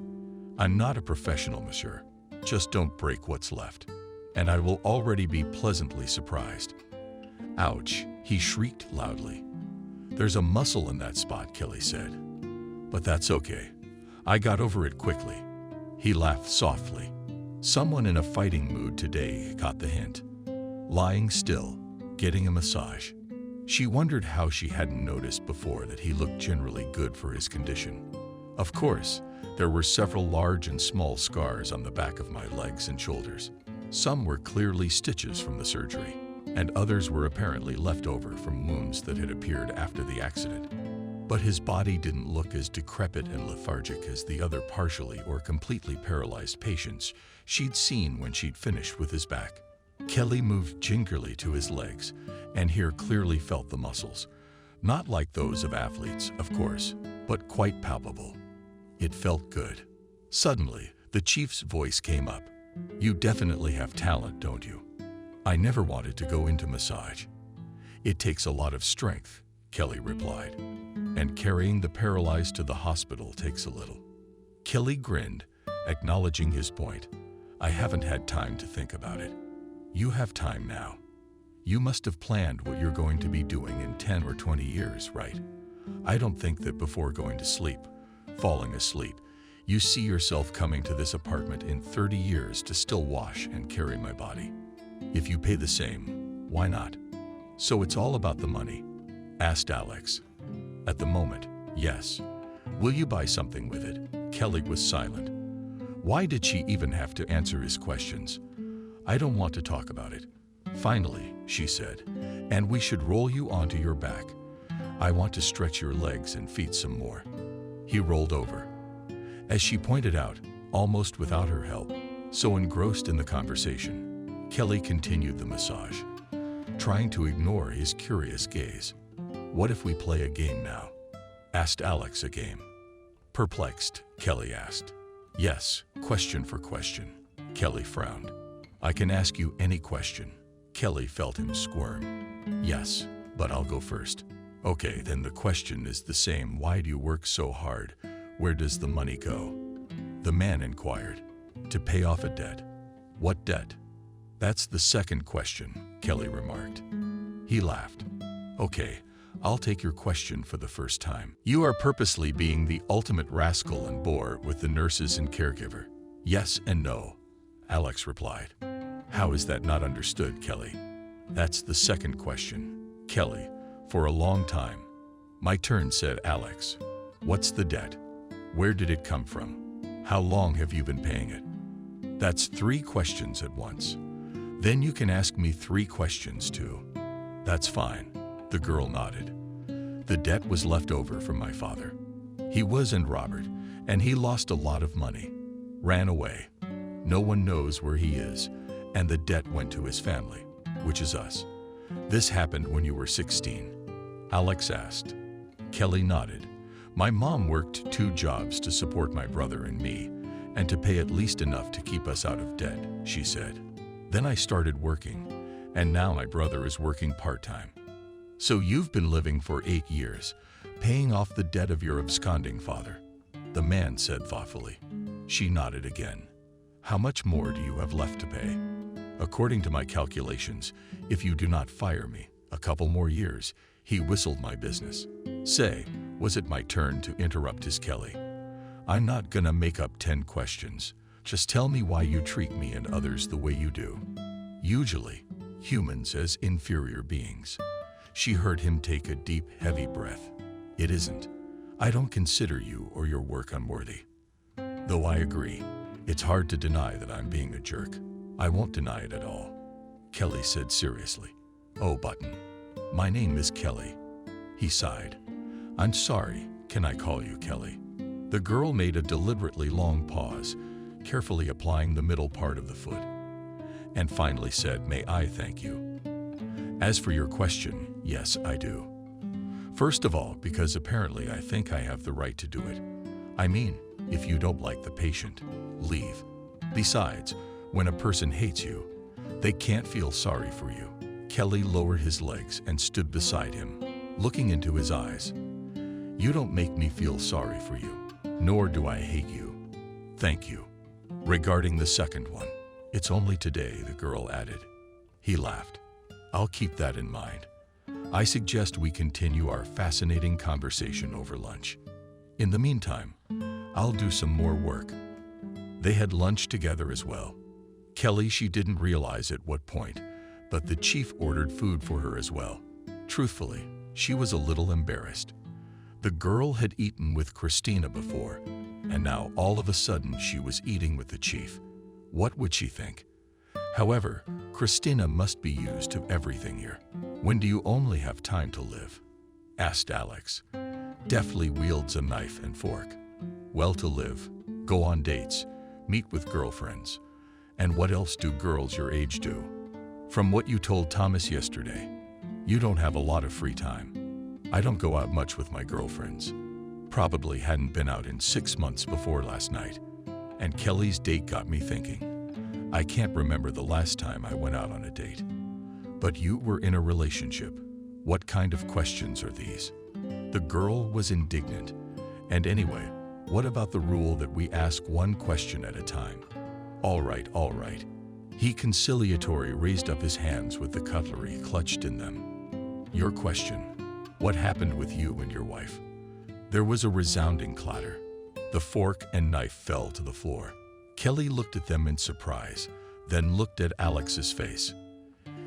"I'm not a professional, monsieur." Just don't break what's left, and I will already be pleasantly surprised." "Ouch," he shrieked loudly. "There's a muscle in that spot," Kelly said. "But that's okay. I got over it quickly." He laughed softly. Someone in a fighting mood today got the hint. Lying still, getting a massage. She wondered how she hadn't noticed before that he looked generally good for his condition. Of course, there were several large and small scars on the back of my legs and shoulders. Some were clearly stitches from the surgery, and others were apparently left over from wounds that had appeared after the accident. But his body didn't look as decrepit and lethargic as the other partially or completely paralyzed patients she'd seen when she'd finished with his back. Kelly moved gingerly to his legs, and here clearly felt the muscles. Not like those of athletes, of course, but quite palpable. It felt good. Suddenly, the chief's voice came up. "You definitely have talent, don't you?" "I never wanted to go into massage." "It takes a lot of strength," Kelly replied. "And carrying the paralyzed to the hospital takes a little." Kelly grinned, acknowledging his point. "I haven't had time to think about it." "You have time now. You must have planned what you're going to be doing in 10 or 20 years, right? I don't think that before going to sleep, falling asleep, you see yourself coming to this apartment in 30 years to still wash and carry my body. If you pay the same, why not?" "So it's all about the money?" asked Alex. "At the moment, yes. Will you buy something with it?" Kelly was silent. Why did she even have to answer his questions? "I don't want to talk about it." Finally, she said, "And we should roll you onto your back. I want to stretch your legs and feet some more." He rolled over. As she pointed out, almost without her help, so engrossed in the conversation, Kelly continued the massage, trying to ignore his curious gaze. "What if we play a game now?" asked Alex. "A game?" Perplexed, Kelly asked. "Yes, question for question." Kelly frowned. "I can ask you any question." Kelly felt him squirm. "Yes, but I'll go first." "Okay, then the question is the same. Why do you work so hard? Where does the money go?" The man inquired. "To pay off a debt." "What debt?" "That's the second question," Kelly remarked. He laughed. "Okay, I'll take your question for the first time. You are purposely being the ultimate rascal and bore with the nurses and caregiver." "Yes and no," Alex replied. "How is that not understood, Kelly?" "That's the second question." Kelly, "For a long time." "My turn," said Alex. "What's the debt? Where did it come from? How long have you been paying it?" "That's 3 questions at once." "Then you can ask me 3 questions too." "That's fine." The girl nodded. "The debt was left over from my father. He was in Robert, and he lost a lot of money. Ran away. No one knows where he is, and the debt went to his family, which is us. This happened when you were 16. Alex asked. Kelly nodded. "My mom worked 2 jobs to support my brother and me, and to pay at least enough to keep us out of debt," she said. "Then I started working, and now my brother is working part-time." "So you've been living for 8 years, paying off the debt of your absconding father," the man said thoughtfully. She nodded again. "How much more do you have left to pay?" "According to my calculations, if you do not fire me, a couple more years." He whistled my business. "Say, was it my turn to interrupt his Kelly? I'm not gonna make up 10 questions. Just tell me why you treat me and others the way you do. Usually, humans as inferior beings." She heard him take a deep, heavy breath. "It isn't. I don't consider you or your work unworthy. Though I agree, it's hard to deny that I'm being a jerk. I won't deny it at all," Kelly said seriously. "Oh, Button. My name is Kelly." He sighed. "I'm sorry, can I call you Kelly?" The girl made a deliberately long pause, carefully applying the middle part of the foot, and finally said, "May I thank you?" "As for your question, yes, I do. First of all, because apparently I think I have the right to do it. I mean, if you don't like the patient, leave. Besides, when a person hates you, they can't feel sorry for you." Kelly lowered his legs and stood beside him, looking into his eyes. "You don't make me feel sorry for you, nor do I hate you." "Thank you," Regarding the second one, it's only today, the girl added. He laughed. I'll keep that in mind. I suggest we continue our fascinating conversation over lunch. In the meantime, I'll do some more work. They had lunch together as well. Kelly, she didn't realize at what point, but the chief ordered food for her as well. Truthfully, she was a little embarrassed. The girl had eaten with Christina before, and now all of a sudden she was eating with the chief. What would she think? However, Christina must be used to everything here. When do you only have time to live? Asked Alex. Deftly wields a knife and fork. Well, to live, go on dates, meet with girlfriends. And what else do girls your age do? From what you told Thomas yesterday, you don't have a lot of free time. I don't go out much with my girlfriends. Probably hadn't been out in 6 months before last night. And Kelly's date got me thinking. I can't remember the last time I went out on a date. But you were in a relationship. What kind of questions are these? The girl was indignant. And anyway, what about the rule that we ask one question at a time? All right, all right. He conciliatory raised up his hands with the cutlery clutched in them. Your question. What happened with you and your wife? There was a resounding clatter. The fork and knife fell to the floor. Kelly looked at them in surprise, then looked at Alex's face.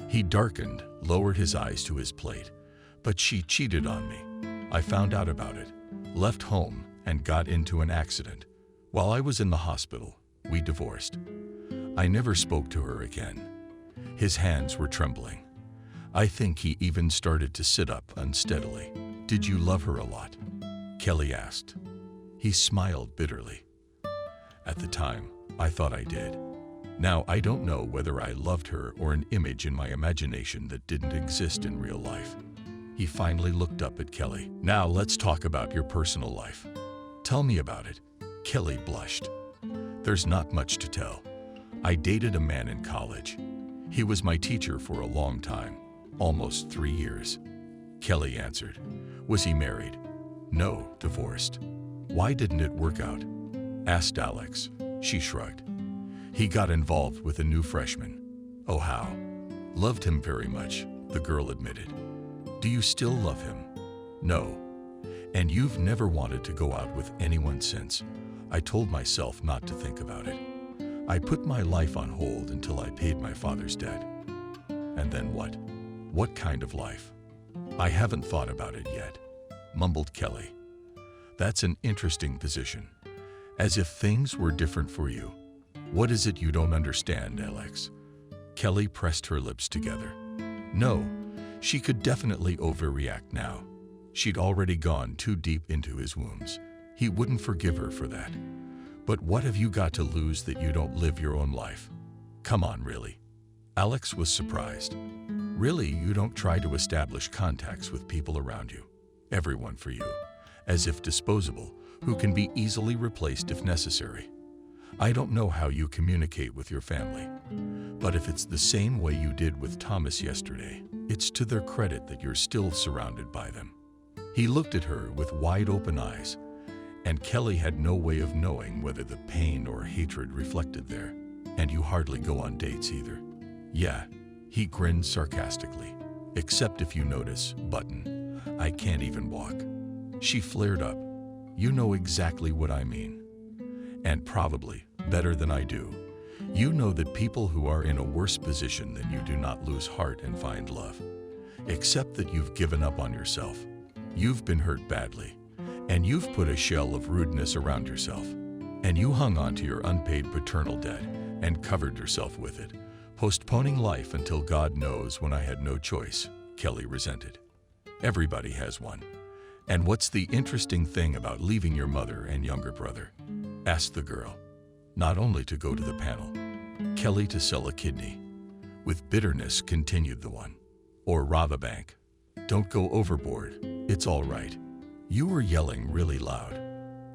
He darkened, lowered his eyes to his plate. But she cheated on me. I found out about it, left home, and got into an accident. While I was in the hospital, we divorced. I never spoke to her again. His hands were trembling. I think he even started to sit up unsteadily. Did you love her a lot? Kelly asked. He smiled bitterly. At the time, I thought I did. Now I don't know whether I loved her or an image in my imagination that didn't exist in real life. He finally looked up at Kelly. Now let's talk about your personal life. Tell me about it. Kelly blushed. There's not much to tell. I dated a man in college. He was my teacher for a long time, almost 3 years. Kelly answered. Was he married? No, divorced. Why didn't it work out? Asked Alex. She shrugged. He got involved with a new freshman. Oh, how? Loved him very much, the girl admitted. Do you still love him? No. And you've never wanted to go out with anyone since? I told myself not to think about it. I put my life on hold until I paid my father's debt. And then what? What kind of life? I haven't thought about it yet, mumbled Kelly. That's an interesting position. As if things were different for you. What is it you don't understand, Alex? Kelly pressed her lips together. No, she could definitely overreact now. She'd already gone too deep into his wounds. He wouldn't forgive her for that. But what have you got to lose that you don't live your own life? Come on, really? Alex was surprised. Really, you don't try to establish contacts with people around you. Everyone for you. As if disposable, who can be easily replaced if necessary. I don't know how you communicate with your family. But if it's the same way you did with Thomas yesterday, it's to their credit that you're still surrounded by them. He looked at her with wide open eyes, and Kelly had no way of knowing whether the pain or hatred reflected there. And you hardly go on dates either. Yeah, he grinned sarcastically. Except if you notice, Button, I can't even walk. She flared up. You know exactly what I mean. And probably better than I do. You know that people who are in a worse position than you do not lose heart and find love. Except that you've given up on yourself. You've been hurt badly. And you've put a shell of rudeness around yourself. And you hung on to your unpaid paternal debt and covered yourself with it, postponing life until God knows when I had no choice, Kelly resented. Everybody has one. And what's the interesting thing about leaving your mother and younger brother? Asked the girl. Not only to go to the panel, Kelly to sell a kidney. With bitterness continued the one. Or rob a bank. Don't go overboard, it's all right. You were yelling really loud.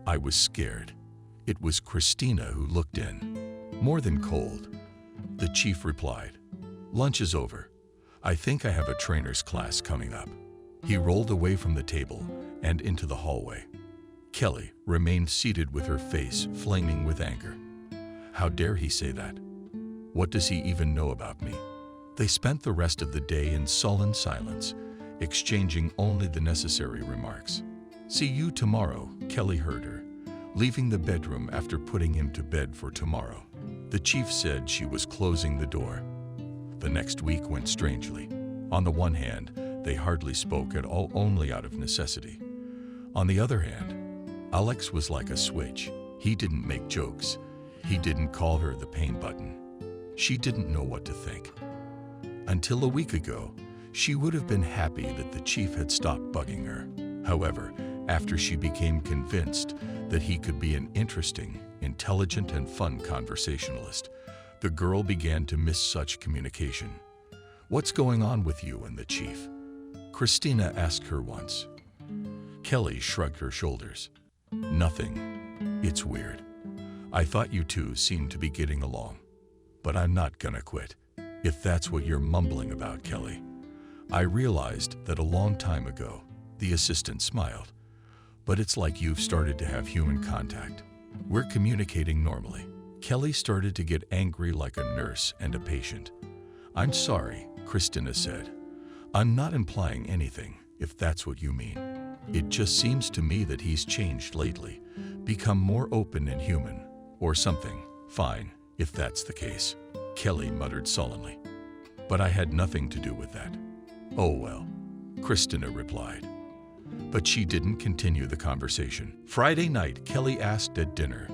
I was scared. It was Christina who looked in. More than cold. The chief replied. Lunch is over. I think I have a trainer's class coming up. He rolled away from the table and into the hallway. Kelly remained seated with her face flaming with anger. How dare he say that? What does he even know about me? They spent the rest of the day in sullen silence, exchanging only the necessary remarks. "See you tomorrow," Kelly heard her, leaving the bedroom after putting him to bed for tomorrow. The chief said she was closing the door. The next week went strangely. On the one hand, they hardly spoke at all, only out of necessity. On the other hand, Alex was like a switch. He didn't make jokes. He didn't call her the pain button. She didn't know what to think. Until a week ago, she would have been happy that the chief had stopped bugging her. However, after she became convinced that he could be an interesting, intelligent, and fun conversationalist, the girl began to miss such communication. "What's going on with you and the chief?" Christina asked her once. Kelly shrugged her shoulders. "Nothing. It's weird. I thought you two seemed to be getting along. But I'm not gonna quit, if that's what you're mumbling about, Kelly." I realized that a long time ago. The assistant smiled. "But it's like you've started to have human contact. We're communicating normally." Kelly started to get angry like a nurse and a patient. "I'm sorry," Christina said. "I'm not implying anything, if that's what you mean. It just seems to me that he's changed lately, become more open and human, or something." "Fine, if that's the case," Kelly muttered sullenly. "But I had nothing to do with that." "Oh well," Christina replied. But she didn't continue the conversation. Friday night, Kelly asked at dinner.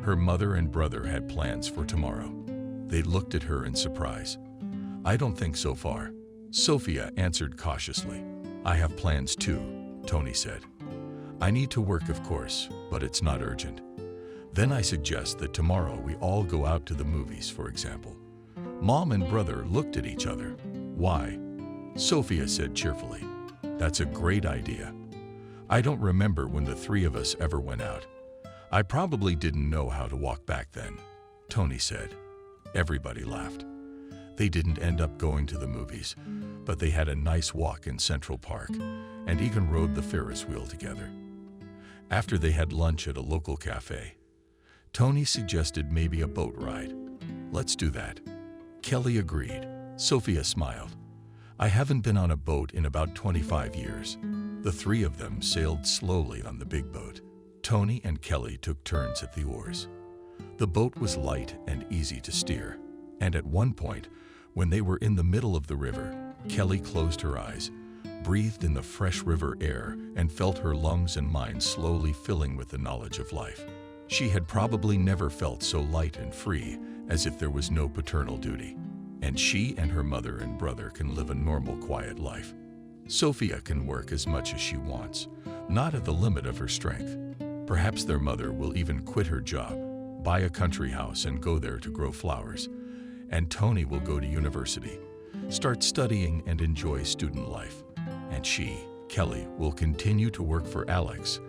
Her mother and brother had plans for tomorrow. They looked at her in surprise. "I don't think so far," Sophia answered cautiously. "I have plans too," Tony said. "I need to work, of course, but it's not urgent. Then I suggest that tomorrow we all go out to the movies, for example." Mom and brother looked at each other. "Why?" Sophia said cheerfully. "That's a great idea. I don't remember when the three of us ever went out. I probably didn't know how to walk back then," Tony said. Everybody laughed. They didn't end up going to the movies, but they had a nice walk in Central Park and even rode the Ferris wheel together. After they had lunch at a local cafe, Tony suggested maybe a boat ride. "Let's do that." Kelly agreed. Sophia smiled. "I haven't been on a boat in about 25 years. The three of them sailed slowly on the big boat. Tony and Kelly took turns at the oars. The boat was light and easy to steer, and at one point, when they were in the middle of the river, Kelly closed her eyes, breathed in the fresh river air, and felt her lungs and mind slowly filling with the knowledge of life. She had probably never felt so light and free, as if there was no paternal duty. And she and her mother and brother can live a normal, quiet life. Sophia can work as much as she wants, not at the limit of her strength. Perhaps their mother will even quit her job, buy a country house and go there to grow flowers. And Tony will go to university, start studying and enjoy student life. And she, Kelly, will continue to work for Alex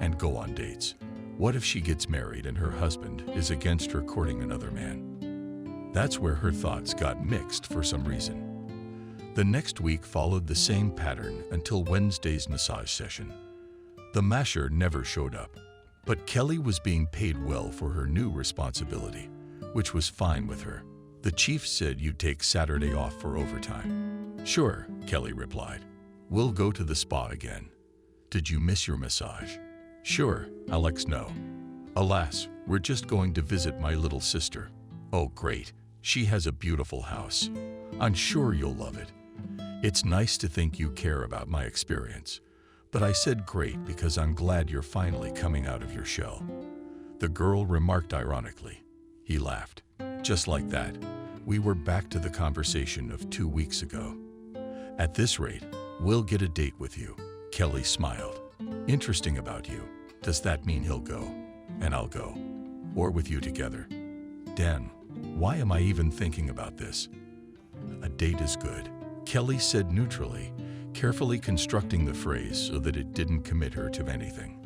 and go on dates. What if she gets married and her husband is against her courting another man? That's where her thoughts got mixed for some reason. The next week followed the same pattern until Wednesday's massage session. The masher never showed up, but Kelly was being paid well for her new responsibility, which was fine with her. The chief said you'd take Saturday off for overtime. "Sure," Kelly replied. "We'll go to the spa again." "Did you miss your massage?" "Sure, Alex, no. Alas, we're just going to visit my little sister." "Oh, great. She has a beautiful house. I'm sure you'll love it. It's nice to think you care about my experience. But I said great because I'm glad you're finally coming out of your shell." The girl remarked ironically. He laughed. Just like that, we were back to the conversation of 2 weeks ago. "At this rate, we'll get a date with you." Kelly smiled. "Interesting about you. Does that mean he'll go, and I'll go? Or with you together?" "Dan, why am I even thinking about this?" "A date is good," Kelly said neutrally, carefully constructing the phrase so that it didn't commit her to anything.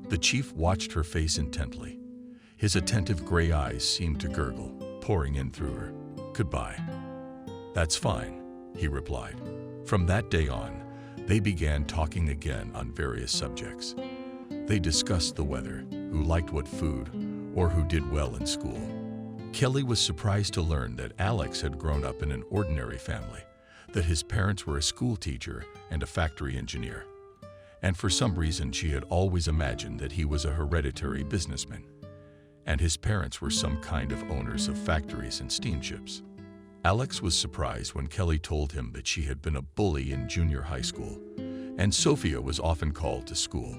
The chief watched her face intently. His attentive gray eyes seemed to gurgle, pouring in through her. "Goodbye." "That's fine," he replied. From that day on, they began talking again on various subjects. They discussed the weather, who liked what food, or who did well in school. Kelly was surprised to learn that Alex had grown up in an ordinary family, that his parents were a school teacher and a factory engineer. And for some reason, she had always imagined that he was a hereditary businessman, and his parents were some kind of owners of factories and steamships. Alex was surprised when Kelly told him that she had been a bully in junior high school, and Sophia was often called to school.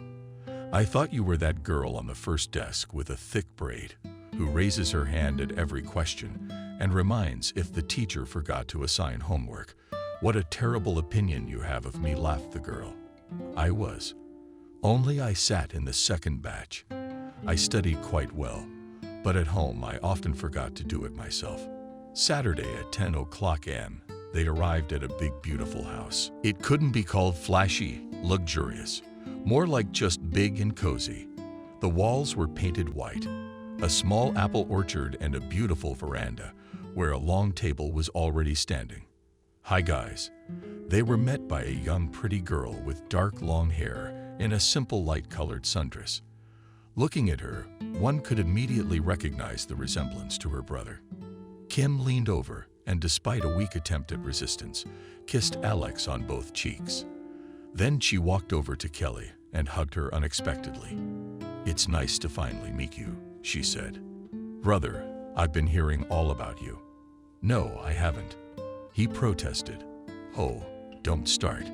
"I thought you were that girl on the first desk with a thick braid, who raises her hand at every question and reminds if the teacher forgot to assign homework. What a terrible opinion you have of me," laughed the girl. "I was. Only I sat in the second batch. I studied quite well, but at home I often forgot to do it myself." Saturday at 10 a.m., they arrived at a big, beautiful house. It couldn't be called flashy, luxurious, more like just big and cozy. The walls were painted white, a small apple orchard and a beautiful veranda where a long table was already standing. "Hi guys." They were met by a young pretty girl with dark long hair in a simple light-colored sundress. Looking at her, one could immediately recognize the resemblance to her brother. Kim leaned over and, despite a weak attempt at resistance, kissed Alex on both cheeks. Then she walked over to Kelly and hugged her unexpectedly. "It's nice to finally meet you," she said. "Brother, I've been hearing all about you." "No, I haven't," he protested. "Oh, don't start."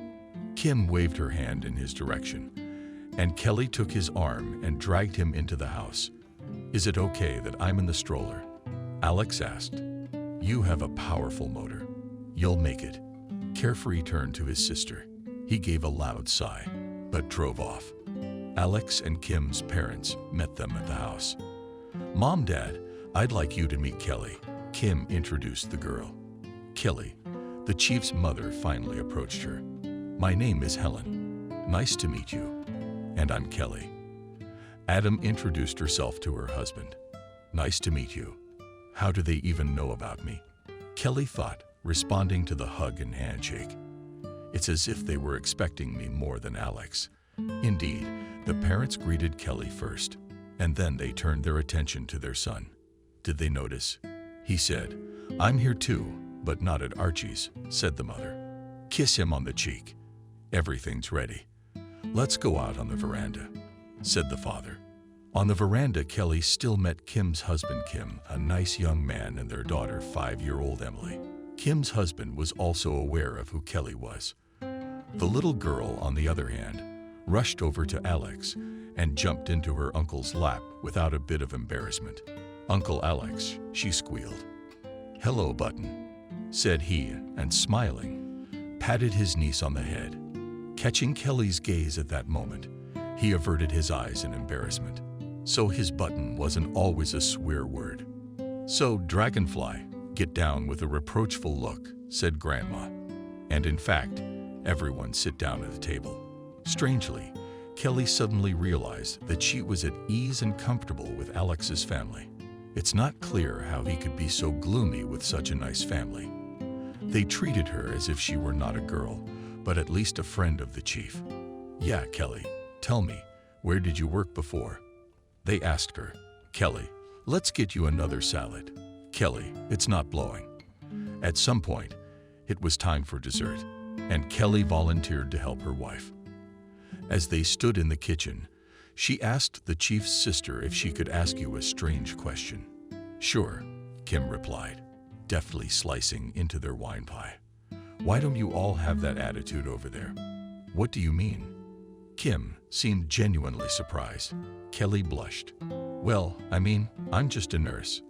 Kim waved her hand in his direction, and Kelly took his arm and dragged him into the house. "Is it okay that I'm in the stroller?" Alex asked. "You have a powerful motor. You'll make it." Carefree turned to his sister. He gave a loud sigh, but drove off. Alex and Kim's parents met them at the house. "Mom, Dad, I'd like you to meet Kelly," Kim introduced the girl. Kelly, the chief's mother, finally approached her. "My name is Helen. Nice to meet you." "And I'm Kelly." Adam introduced herself to her husband. "Nice to meet you. How do they even know about me?" Kelly thought, responding to the hug and handshake. "It's as if they were expecting me more than Alex." Indeed, the parents greeted Kelly first, and then they turned their attention to their son. "Did they notice?" He said. "I'm here too, but not at Archie's," said the mother. "Kiss him on the cheek. Everything's ready. Let's go out on the veranda," said the father. On the veranda, Kelly still met Kim's husband, Kim, a nice young man, and their daughter, 5-year-old Emily. Kim's husband was also aware of who Kelly was. The little girl, on the other hand, rushed over to Alex and jumped into her uncle's lap without a bit of embarrassment. "Uncle Alex," she squealed. "Hello, Button," said he, and smiling, patted his niece on the head. Catching Kelly's gaze at that moment, he averted his eyes in embarrassment. So his Button wasn't always a swear word. "So, Dragonfly, get down," with a reproachful look, said Grandma. And in fact, everyone sit down at the table. Strangely, Kelly suddenly realized that she was at ease and comfortable with Alex's family. It's not clear how he could be so gloomy with such a nice family. They treated her as if she were not a girl, but at least a friend of the chief. "Yeah, Kelly, tell me, where did you work before?" They asked her. "Kelly, let's get you another salad." "Kelly, it's not blowing." At some point, it was time for dessert, and Kelly volunteered to help her wife. As they stood in the kitchen, she asked the chief's sister if she could ask you a strange question. "Sure," Kim replied, deftly slicing into their wine pie. "Why don't you all have that attitude over there?" "What do you mean?" Kim seemed genuinely surprised. Kelly blushed. "Well, I mean, I'm just a nurse."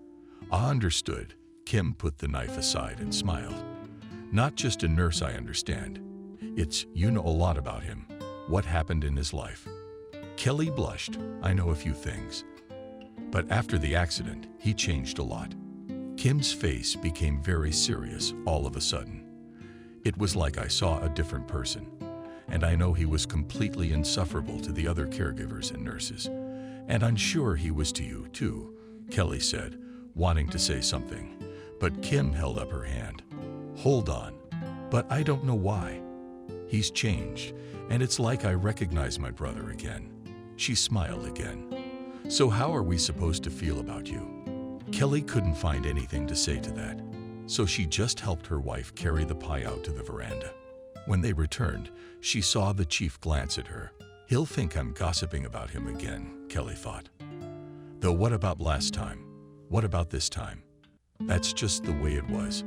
"Ah, understood." Kim put the knife aside and smiled. "Not just a nurse, I understand. It's, you know a lot about him. What happened in his life?" Kelly blushed. "I know a few things. But after the accident, he changed a lot." Kim's face became very serious all of a sudden. "It was like I saw a different person. And I know he was completely insufferable to the other caregivers and nurses. And I'm sure he was to you, too," Kelly said, wanting to say something. But Kim held up her hand. "Hold on. But I don't know why. He's changed, and it's like I recognize my brother again." She smiled again. "So how are we supposed to feel about you?" Kelly couldn't find anything to say to that, so she just helped her wife carry the pie out to the veranda. When they returned, she saw the chief glance at her. He'll think I'm gossiping about him again, Kelly thought. Though what about last time? What about this time? That's just the way it was.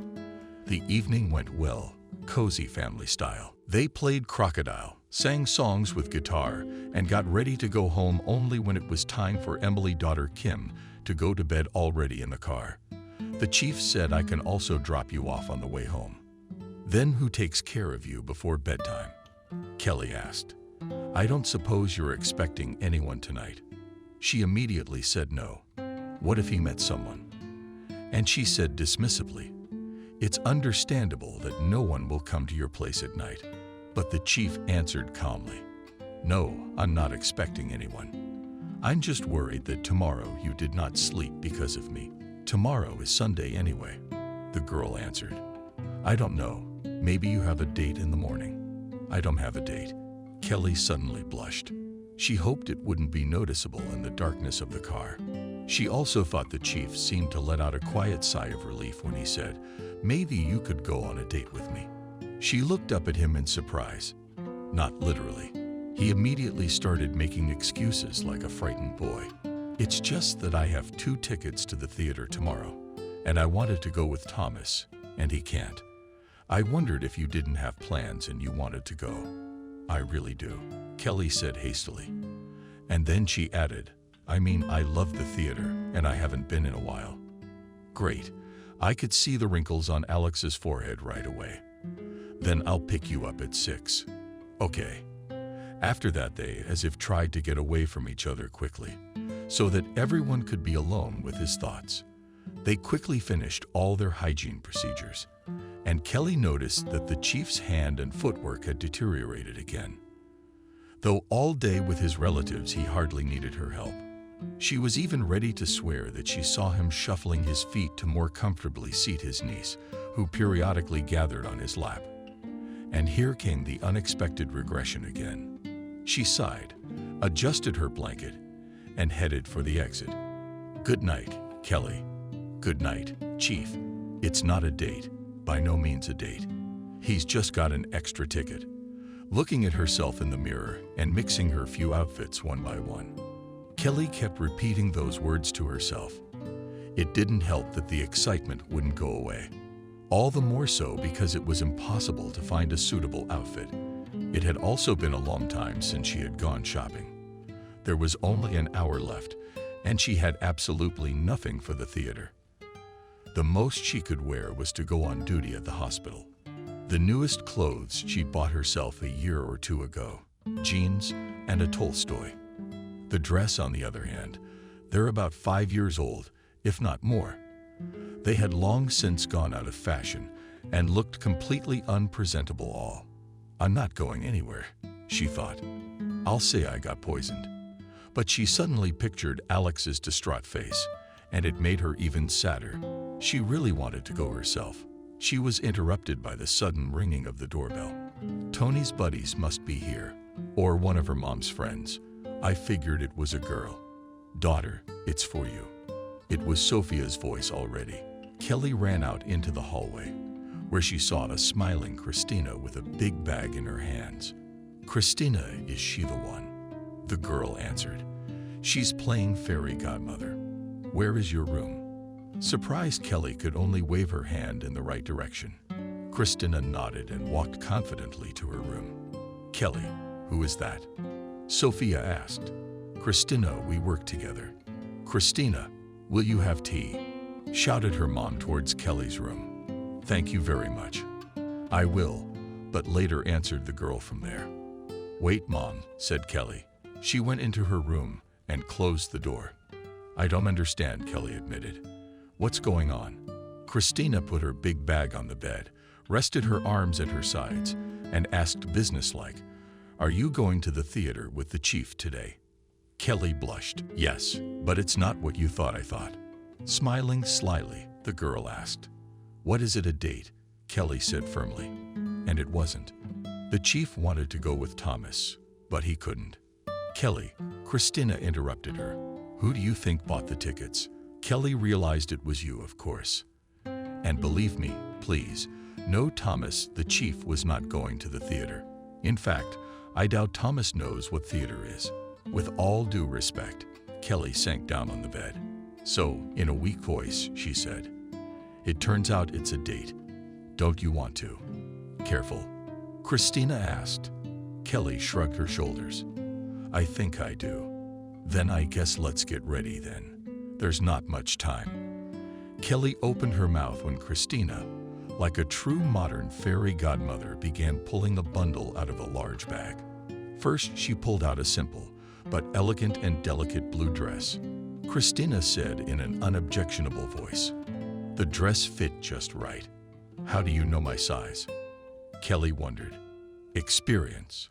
The evening went well, cozy family style. They played crocodile, sang songs with guitar, and got ready to go home only when it was time for Emily's daughter Kim to go to bed already in the car. The chief said I can also drop you off on the way home. Then who takes care of you before bedtime? Kelly asked. I don't suppose you're expecting anyone tonight. She immediately said no. What if he met someone? And she said dismissively, it's understandable that no one will come to your place at night. But the chief answered calmly, no, I'm not expecting anyone. I'm just worried that tomorrow you did not sleep because of me. Tomorrow is Sunday anyway, the girl answered. I don't know. Maybe you have a date in the morning. I don't have a date. Kelly suddenly blushed. She hoped it wouldn't be noticeable in the darkness of the car. She also thought the chief seemed to let out a quiet sigh of relief when he said, maybe you could go on a date with me. She looked up at him in surprise. Not literally. He immediately started making excuses like a frightened boy. It's just that I have 2 tickets to the theater tomorrow, and I wanted to go with Thomas, and he can't. I wondered if you didn't have plans and you wanted to go. I really do, Kelly said hastily. And then she added, I mean, I love the theater, and I haven't been in a while. Great. I could see the wrinkles on Alex's forehead right away. Then I'll pick you up at 6. Okay. After that, they, as if tried to get away from each other quickly, so that everyone could be alone with his thoughts. They quickly finished all their hygiene procedures, and Kelly noticed that the chief's hand and footwork had deteriorated again. Though all day with his relatives, he hardly needed her help. She was even ready to swear that she saw him shuffling his feet to more comfortably seat his niece, who periodically gathered on his lap. And here came the unexpected regression again. She sighed, adjusted her blanket, and headed for the exit. Good night, Kelly. Good night, Chief. It's not a date. By no means a date. He's just got an extra ticket. Looking at herself in the mirror and mixing her few outfits one by one, Kelly kept repeating those words to herself. It didn't help that the excitement wouldn't go away. All the more so because it was impossible to find a suitable outfit. It had also been a long time since she had gone shopping. There was only an hour left, and she had absolutely nothing for the theater. The most she could wear was to go on duty at the hospital. The newest clothes she'd bought herself a year or 2 ago, jeans and a Tolstoy. The dress, on the other hand, they're about 5 years old, if not more. They had long since gone out of fashion and looked completely unpresentable all. I'm not going anywhere, she thought. I'll say I got poisoned. But she suddenly pictured Alex's distraught face, and it made her even sadder. She really wanted to go herself. She was interrupted by the sudden ringing of the doorbell. Tony's buddies must be here, or one of her mom's friends. I figured it was a girl. Daughter, it's for you. It was Sophia's voice already. Kelly ran out into the hallway, where she saw a smiling Christina with a big bag in her hands. Christina, is she the one? The girl answered. She's playing fairy godmother. Where is your room? Surprised, Kelly could only wave her hand in the right direction. Christina nodded and walked confidently to her room. Kelly, who is that? Sophia asked. Christina, we work together. Christina, will you have tea? Shouted her mom towards Kelly's room. Thank you very much. I will, but later, answered the girl from there. Wait, Mom, said Kelly. She went into her room and closed the door. I don't understand, Kelly admitted. What's going on? Christina put her big bag on the bed, rested her arms at her sides, and asked businesslike, Are you going to the theater with the chief today? Kelly blushed. Yes, but it's not what you thought I thought. Smiling slyly, the girl asked. What is it, a date? Kelly said firmly. And it wasn't. The chief wanted to go with Thomas, but he couldn't. Kelly, Christina interrupted her. Who do you think bought the tickets? Kelly realized it was you, of course. And believe me, please, no, Thomas, the chief, was not going to the theater. In fact, I doubt Thomas knows what theater is. With all due respect, Kelly sank down on the bed. So, in a weak voice, she said, "It turns out it's a date. Don't you want to?" "Careful?" Christina asked. Kelly shrugged her shoulders. "I think I do." "Then I guess let's get ready then. There's not much time." Kelly opened her mouth when Christina, like a true modern fairy godmother, began pulling a bundle out of a large bag. First, she pulled out a simple, but elegant and delicate blue dress. Christina said in an unobjectionable voice, "The dress fit just right. How do you know my size?" Kelly wondered. "Experience.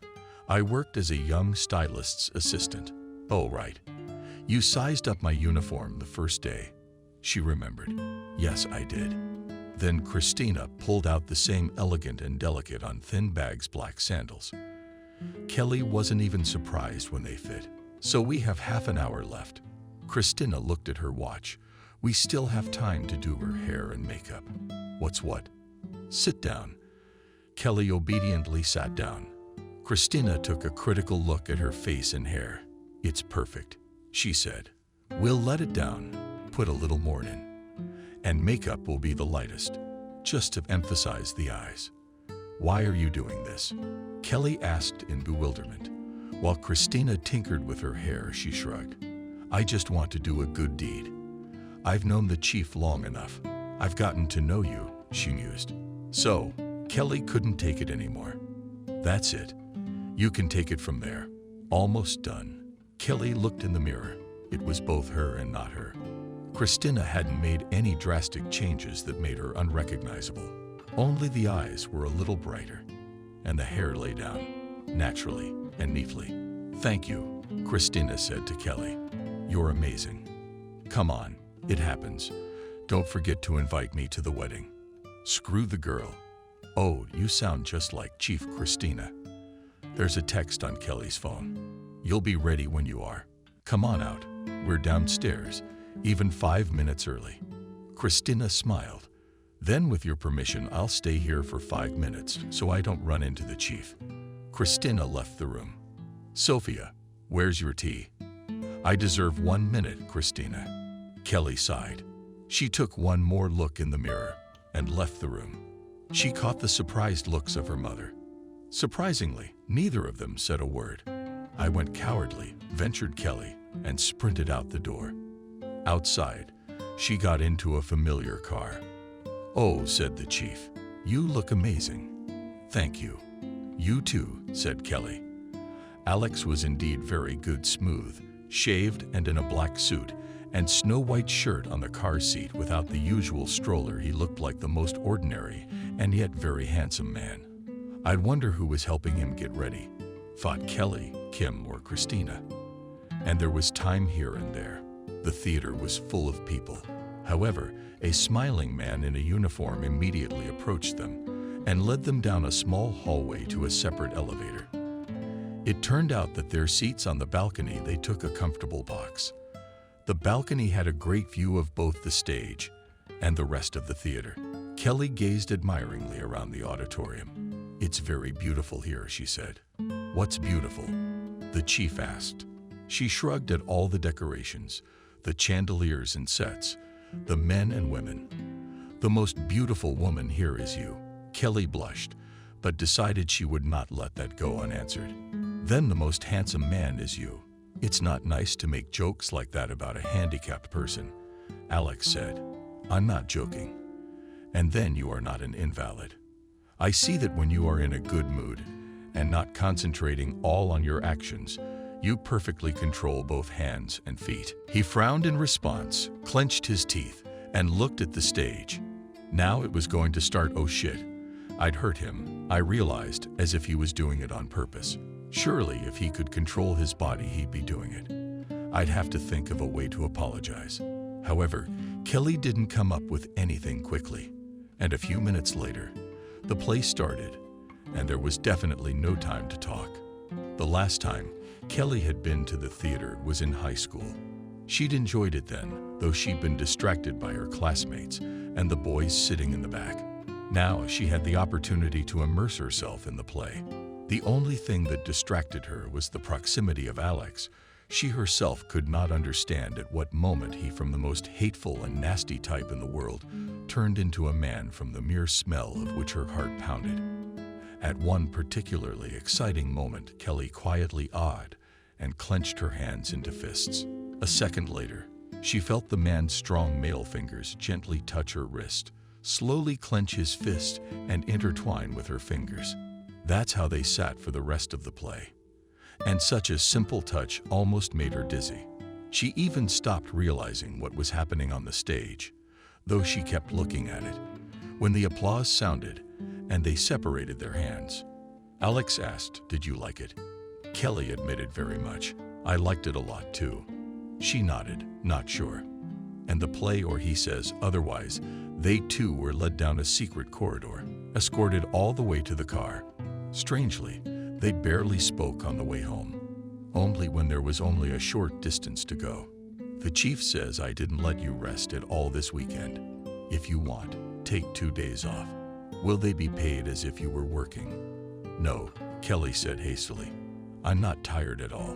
I worked as a young stylist's assistant." "Oh, right. You sized up my uniform the first day." She remembered. "Yes, I did." Then Christina pulled out the same elegant and delicate on thin bags black sandals. Kelly wasn't even surprised when they fit. "So we have half an hour left." Christina looked at her watch. "We still have time to do her hair and makeup." "What's what?" "Sit down." Kelly obediently sat down. Christina took a critical look at her face and hair. "It's perfect," she said. "We'll let it down, put a little more in. And makeup will be the lightest, just to emphasize the eyes." "Why are you doing this?" Kelly asked in bewilderment. While Christina tinkered with her hair, she shrugged. "I just want to do a good deed. I've known the chief long enough. I've gotten to know you," she mused. "So," Kelly couldn't take it anymore. "That's it. You can take it from there. Almost done." Kelly looked in the mirror. It was both her and not her. Christina hadn't made any drastic changes that made her unrecognizable. Only the eyes were a little brighter, and the hair lay down, naturally and neatly. "Thank you," Christina said to Kelly. "You're amazing. Come on, it happens. Don't forget to invite me to the wedding." "Screw the girl." "Oh, you sound just like Chief Christina." There's a text on Kelly's phone. "You'll be ready when you are. Come on out. We're downstairs, even 5 minutes early." Christina smiled. "Then with your permission, I'll stay here for 5 minutes so I don't run into the chief." Christina left the room. "Sophia, where's your tea?" "I deserve 1 minute, Christina." Kelly sighed. She took one more look in the mirror and left the room. She caught the surprised looks of her mother. Surprisingly, neither of them said a word. "I went cowardly," ventured Kelly, and sprinted out the door. Outside, she got into a familiar car. "Oh," said the chief, "you look amazing." "Thank you." "You too," said Kelly. Alex was indeed very good, smooth, shaved and in a black suit, and snow-white shirt on the car seat. Without the usual stroller, he looked like the most ordinary and yet very handsome man. I'd wonder who was helping him get ready, thought Kelly, Kim, or Christina. And there was time here and there. The theater was full of people. However, a smiling man in a uniform immediately approached them and led them down a small hallway to a separate elevator. It turned out that their seats on the balcony, they took a comfortable box. The balcony had a great view of both the stage and the rest of the theater. Kelly gazed admiringly around the auditorium. "It's very beautiful here," she said. "What's beautiful?" the chief asked. She shrugged at all the decorations, the chandeliers and sets, the men and women. "The most beautiful woman here is you." Kelly blushed, but decided she would not let that go unanswered. "Then the most handsome man is you." "It's not nice to make jokes like that about a handicapped person," Alex said. "I'm not joking. And then you are not an invalid. I see that when you are in a good mood and not concentrating all on your actions, you perfectly control both hands and feet." He frowned in response, clenched his teeth, and looked at the stage. Now it was going to start. Oh shit. I'd hurt him, I realized, as if he was doing it on purpose. Surely if he could control his body, he'd be doing it. I'd have to think of a way to apologize. However, Kelly didn't come up with anything quickly. And a few minutes later, the play started, and there was definitely no time to talk. The last time Kelly had been to the theater was in high school. She'd enjoyed it then, though she'd been distracted by her classmates and the boys sitting in the back. Now she had the opportunity to immerse herself in the play. The only thing that distracted her was the proximity of Alex. She herself could not understand at what moment he, from the most hateful and nasty type in the world, turned into a man from the mere smell of which her heart pounded. At one particularly exciting moment, Kelly quietly awed and clenched her hands into fists. A second later, she felt the man's strong male fingers gently touch her wrist, slowly clench his fist, and intertwine with her fingers. That's how they sat for the rest of the play. And such a simple touch almost made her dizzy. She even stopped realizing what was happening on the stage, though she kept looking at it. When the applause sounded and they separated their hands, Alex asked, "Did you like it?" Kelly admitted, "Very much. I liked it a lot too." She nodded, not sure. And the play, or he says otherwise, they too were led down a secret corridor, escorted all the way to the car. Strangely, they barely spoke on the way home, only when there was only a short distance to go. "The chief says I didn't let you rest at all this weekend. If you want, take 2 days off. Will they be paid as if you were working?" "No," Kelly said hastily. "I'm not tired at all."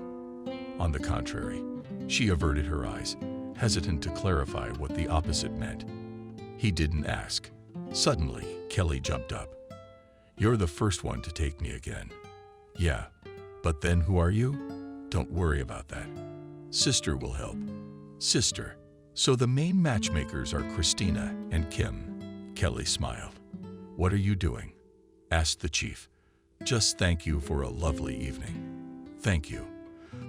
On the contrary, she averted her eyes, hesitant to clarify what the opposite meant. He didn't ask. Suddenly, Kelly jumped up. "You're the first one to take me again." "Yeah, but then who are you?" "Don't worry about that. Sister will help." "Sister." "So the main matchmakers are Christina and Kim." Kelly smiled. "What are you doing?" asked the chief. "Just thank you for a lovely evening." "Thank you."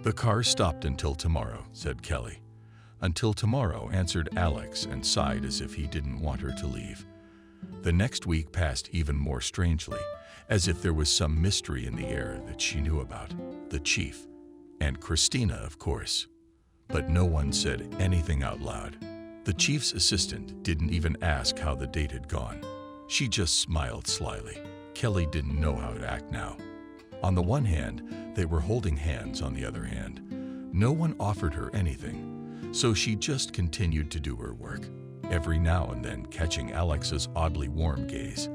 "The car stopped until tomorrow," said Kelly. "Until tomorrow," answered Alex and sighed as if he didn't want her to leave. The next week passed even more strangely, as if there was some mystery in the air that she knew about. The chief, and Christina, of course. But no one said anything out loud. The chief's assistant didn't even ask how the date had gone. She just smiled slyly. Kelly didn't know how to act now. On the one hand, they were holding hands. On the other hand, no one offered her anything, so she just continued to do her work, every now and then catching Alex's oddly warm gaze.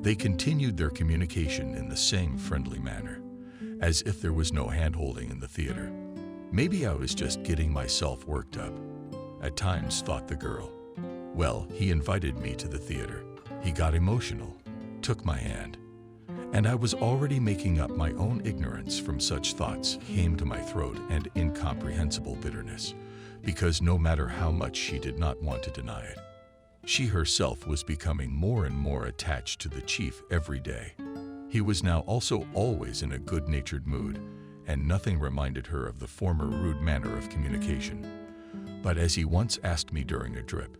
They continued their communication in the same friendly manner, as if there was no hand-holding in the theater. Maybe I was just getting myself worked up, at times thought the girl. Well, he invited me to the theater. He got emotional, took my hand, and I was already making up my own ignorance from such thoughts came to my throat and incomprehensible bitterness, because no matter how much she did not want to deny it, she herself was becoming more and more attached to the chief every day. He was now also always in a good-natured mood, and nothing reminded her of the former rude manner of communication. But as he once asked me during a trip,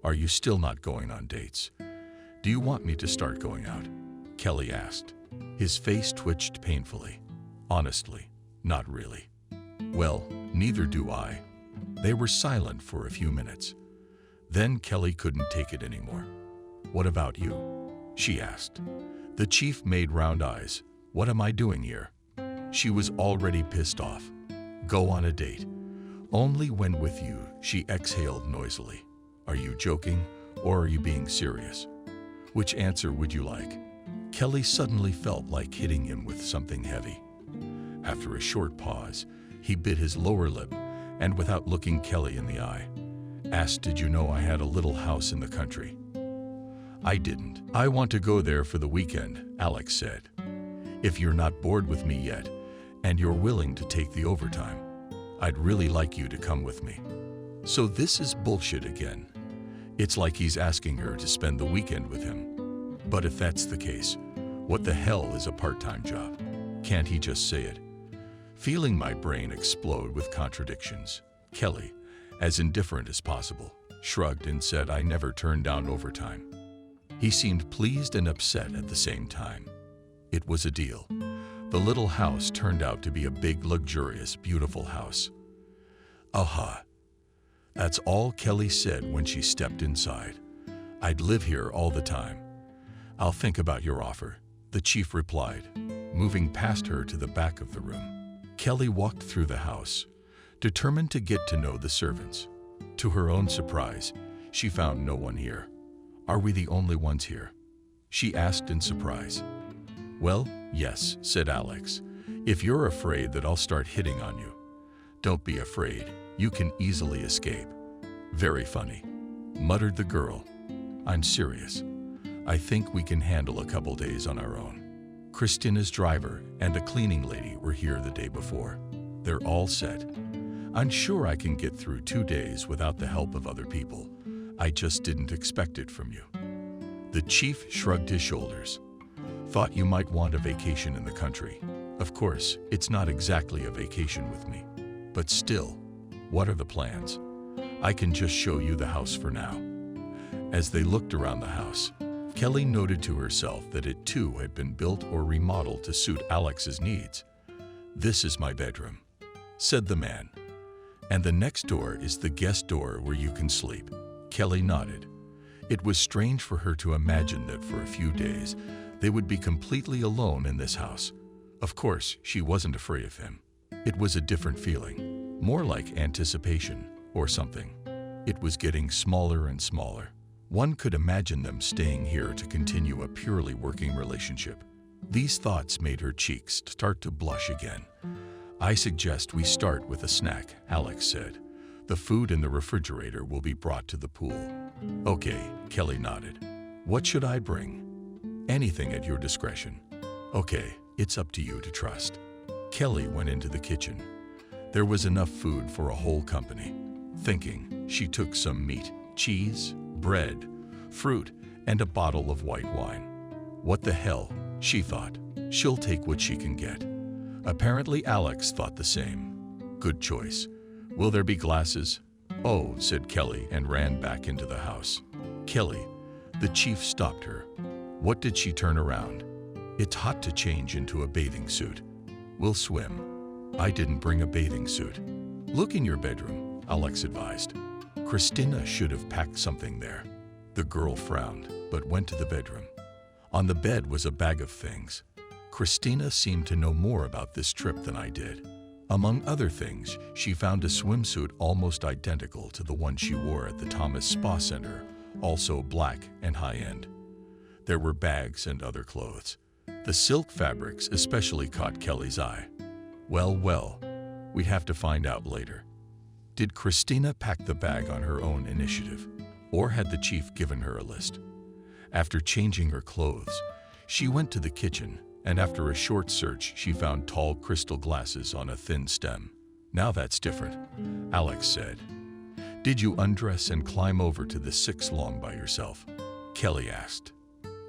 "Are you still not going on dates? Do you want me to start going out?" Kelly asked. His face twitched painfully. "Honestly, not really." "Well, neither do I." They were silent for a few minutes. Then Kelly couldn't take it anymore. "What about you?" she asked. The chief made round eyes. "What am I doing here?" She was already pissed off. "Go on a date. Only when with you," she exhaled noisily. "Are you joking, or are you being serious? Which answer would you like?" Kelly suddenly felt like hitting him with something heavy. After a short pause, he bit his lower lip and, without looking Kelly in the eye, asked, "Did you know I had a little house in the country?" "I didn't. I want to go there for the weekend," Alex said. "If you're not bored with me yet, and you're willing to take the overtime, I'd really like you to come with me." So this is bullshit again. It's like he's asking her to spend the weekend with him. But if that's the case, what the hell is a part-time job? Can't he just say it? Feeling my brain explode with contradictions, Kelly, as indifferent as possible, shrugged and said, "I never turned down overtime." He seemed pleased and upset at the same time. It was a deal. The little house turned out to be a big, luxurious, beautiful house. "Aha." That's all Kelly said when she stepped inside. "I'd live here all the time." "I'll think about your offer," the chief replied, moving past her to the back of the room. Kelly walked through the house, determined to get to know the servants. To her own surprise, she found no one here. "Are we the only ones here?" she asked in surprise. "Well, yes," said Alex. "If you're afraid that I'll start hitting on you." "Don't be afraid. You can easily escape." "Very funny," muttered the girl. "I'm serious. I think we can handle a couple days on our own." Christina's driver and a cleaning lady were here the day before. They're all set. "I'm sure I can get through 2 days without the help of other people. I just didn't expect it from you." The chief shrugged his shoulders. "Thought you might want a vacation in the country. Of course, it's not exactly a vacation with me. But still, what are the plans? I can just show you the house for now." As they looked around the house, Kelly noted to herself that it too had been built or remodeled to suit Alex's needs. "This is my bedroom," said the man. "And the next door is the guest door where you can sleep." Kelly nodded. It was strange for her to imagine that for a few days they would be completely alone in this house. Of course, she wasn't afraid of him. It was a different feeling, more like anticipation or something. It was getting smaller and smaller. One could imagine them staying here to continue a purely working relationship. These thoughts made her cheeks start to blush again. "I suggest we start with a snack," Alex said. "The food in the refrigerator will be brought to the pool." "Okay," Kelly nodded. "What should I bring?" "Anything at your discretion." "Okay, it's up to you to trust." Kelly went into the kitchen. There was enough food for a whole company. Thinking, she took some meat, cheese, bread, fruit, and a bottle of white wine. "What the hell," she thought. "She'll take what she can get." Apparently Alex thought the same. Good choice. "Will there be glasses?" "Oh," said Kelly and ran back into the house. "Kelly," the chief stopped her. What did she turn around? "It's hot to change into a bathing suit." "We'll swim." "I didn't bring a bathing suit." "Look in your bedroom," Alex advised. Christina should have packed something there. The girl frowned, but went to the bedroom. On the bed was a bag of things. Christina seemed to know more about this trip than I did. Among other things, she found a swimsuit almost identical to the one she wore at the Thomas Spa Center, also black and high-end. There were bags and other clothes. The silk fabrics especially caught Kelly's eye. Well, we'd have to find out later. Did Christina pack the bag on her own initiative, or had the chief given her a list? After changing her clothes, she went to the kitchen, and after a short search, she found tall crystal glasses on a thin stem. "Now that's different," Alex said. "Did you undress and climb over to the 6 long by yourself?" Kelly asked.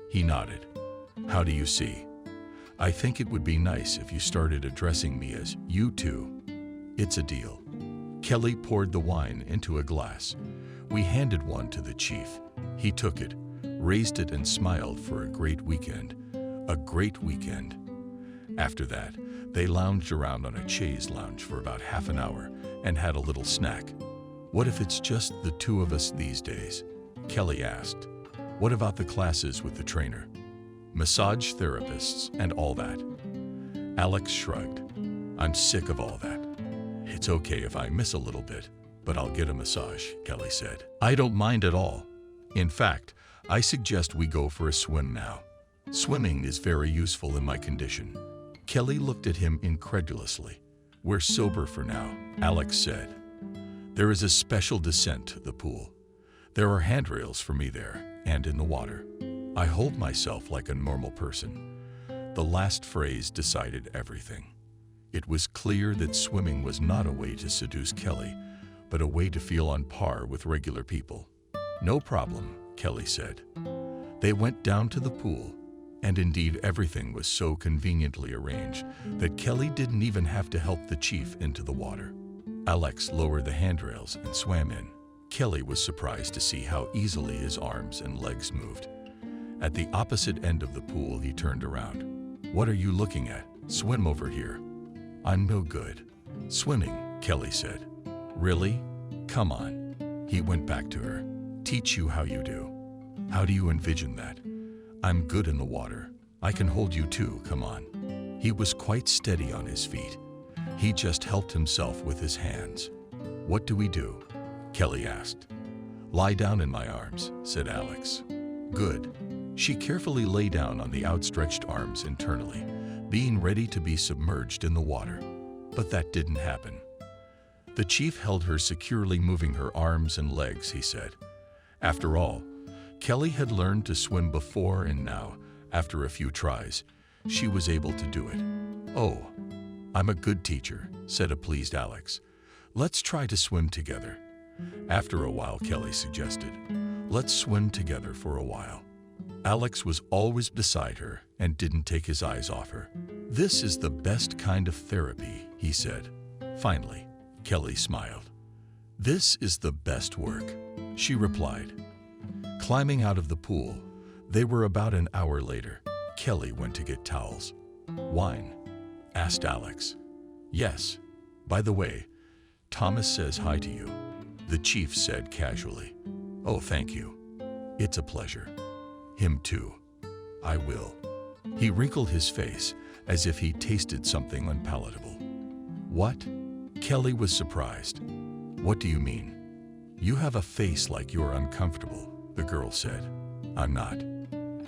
He nodded. "How do you see? I think it would be nice if you started addressing me as you two." "It's a deal." Kelly poured the wine into a glass. We handed one to the chief. He took it, raised it, and smiled for a great weekend. A great weekend. After that, they lounged around on a chaise lounge for about half an hour and had a little snack. "What if it's just the two of us these days?" Kelly asked. "What about the classes with the trainer? Massage therapists and all that?" Alex shrugged. "I'm sick of all that." "It's okay if I miss a little bit, but I'll get a massage," Kelly said. "I don't mind at all. In fact, I suggest we go for a swim now. Swimming is very useful in my condition." Kelly looked at him incredulously. "We're sober for now," Alex said. "There is a special descent to the pool. There are handrails for me there and in the water. I hold myself like a normal person." The last phrase decided everything. It was clear that swimming was not a way to seduce Kelly, but a way to feel on par with regular people. "No problem," Kelly said. They went down to the pool, and indeed everything was so conveniently arranged that Kelly didn't even have to help the chief into the water. Alex lowered the handrails and swam in. Kelly was surprised to see how easily his arms and legs moved. At the opposite end of the pool, he turned around. "What are you looking at? Swim over here." "I'm no good." "Swimming," Kelly said. "Really? Come on." He went back to her. "Teach you how you do." "How do you envision that?" "I'm good in the water. I can hold you too, come on." He was quite steady on his feet. He just helped himself with his hands. What do we do? Kelly asked. Lie down in my arms, said Alex. Good. She carefully lay down on the outstretched arms internally, being ready to be submerged in the water. But that didn't happen. The chief held her securely, moving her arms and legs, he said. After all, Kelly had learned to swim before, and now, after a few tries, she was able to do it. Oh, I'm a good teacher, said a pleased Alex. Let's try to swim together. After a while, Kelly suggested, let's swim together for a while. Alex was always beside her and didn't take his eyes off her. This is the best kind of therapy, he said. Finally, Kelly smiled. This is the best work, she replied. Climbing out of the pool, they were about an hour later. Kelly went to get towels. Wine? Asked Alex. Yes. By the way, Thomas says hi to you, the chief said casually. Oh, thank you. It's a pleasure. Him too. I will. He wrinkled his face as if he tasted something unpalatable. What? Kelly was surprised. What do you mean? You have a face like you're uncomfortable, the girl said. I'm not.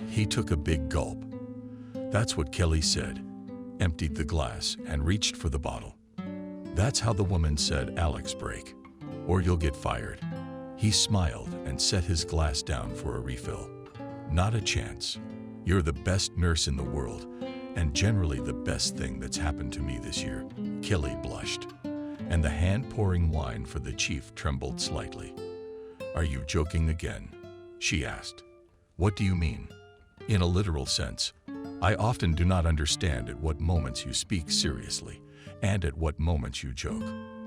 He took a big gulp. That's what Kelly said, emptied the glass, and reached for the bottle. That's how the woman said, Alex, break, or you'll get fired. He smiled and set his glass down for a refill. Not a chance. You're the best nurse in the world, and generally the best thing that's happened to me this year. Kelly blushed, and the hand pouring wine for the chief trembled slightly. Are you joking again? She asked. What do you mean? In a literal sense, I often do not understand at what moments you speak seriously and at what moments you joke.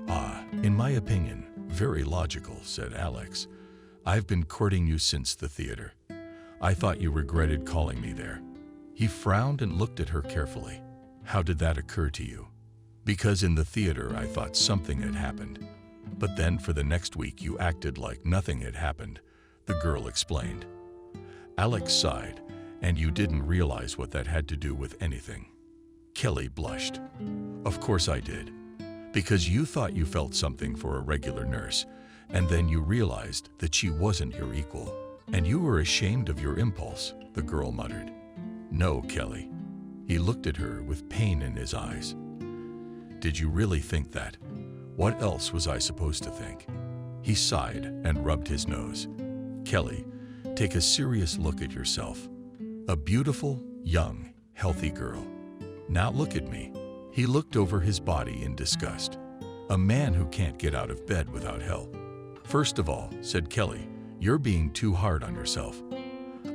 Ah, in my opinion, very logical, said Alex. I've been courting you since the theater. I thought you regretted calling me there. He frowned and looked at her carefully. How did that occur to you? Because in the theater I thought something had happened. But then for the next week you acted like nothing had happened, the girl explained. Alex sighed, and you didn't realize what that had to do with anything. Kelly blushed. Of course I did. Because you thought you felt something for a regular nurse, and then you realized that she wasn't your equal. And you were ashamed of your impulse, the girl muttered. No, Kelly. He looked at her with pain in his eyes. Did you really think that? What else was I supposed to think? He sighed and rubbed his nose. Kelly, take a serious look at yourself. A beautiful, young, healthy girl. Now look at me. He looked over his body in disgust. A man who can't get out of bed without help. First of all, said Kelly, you're being too hard on yourself.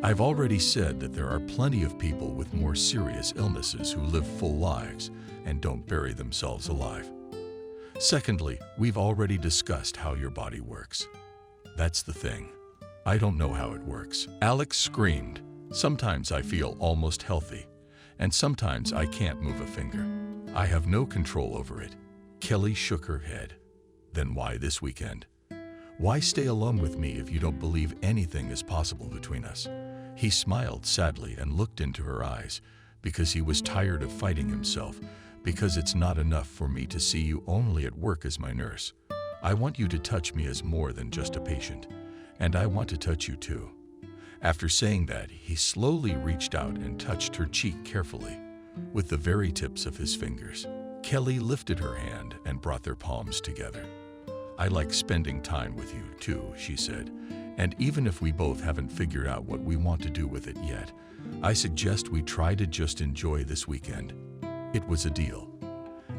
I've already said that there are plenty of people with more serious illnesses who live full lives and don't bury themselves alive. Secondly, we've already discussed how your body works. That's the thing. I don't know how it works. Alex screamed. Sometimes I feel almost healthy, and sometimes I can't move a finger. I have no control over it. Kelly shook her head. Then why this weekend? Why stay alone with me if you don't believe anything is possible between us? He smiled sadly and looked into her eyes, because he was tired of fighting himself, because it's not enough for me to see you only at work as my nurse. I want you to touch me as more than just a patient, and I want to touch you too. After saying that, he slowly reached out and touched her cheek carefully, with the very tips of his fingers. Kelly lifted her hand and brought their palms together. I like spending time with you too, she said, and even if we both haven't figured out what we want to do with it yet, I suggest we try to just enjoy this weekend. It was a deal.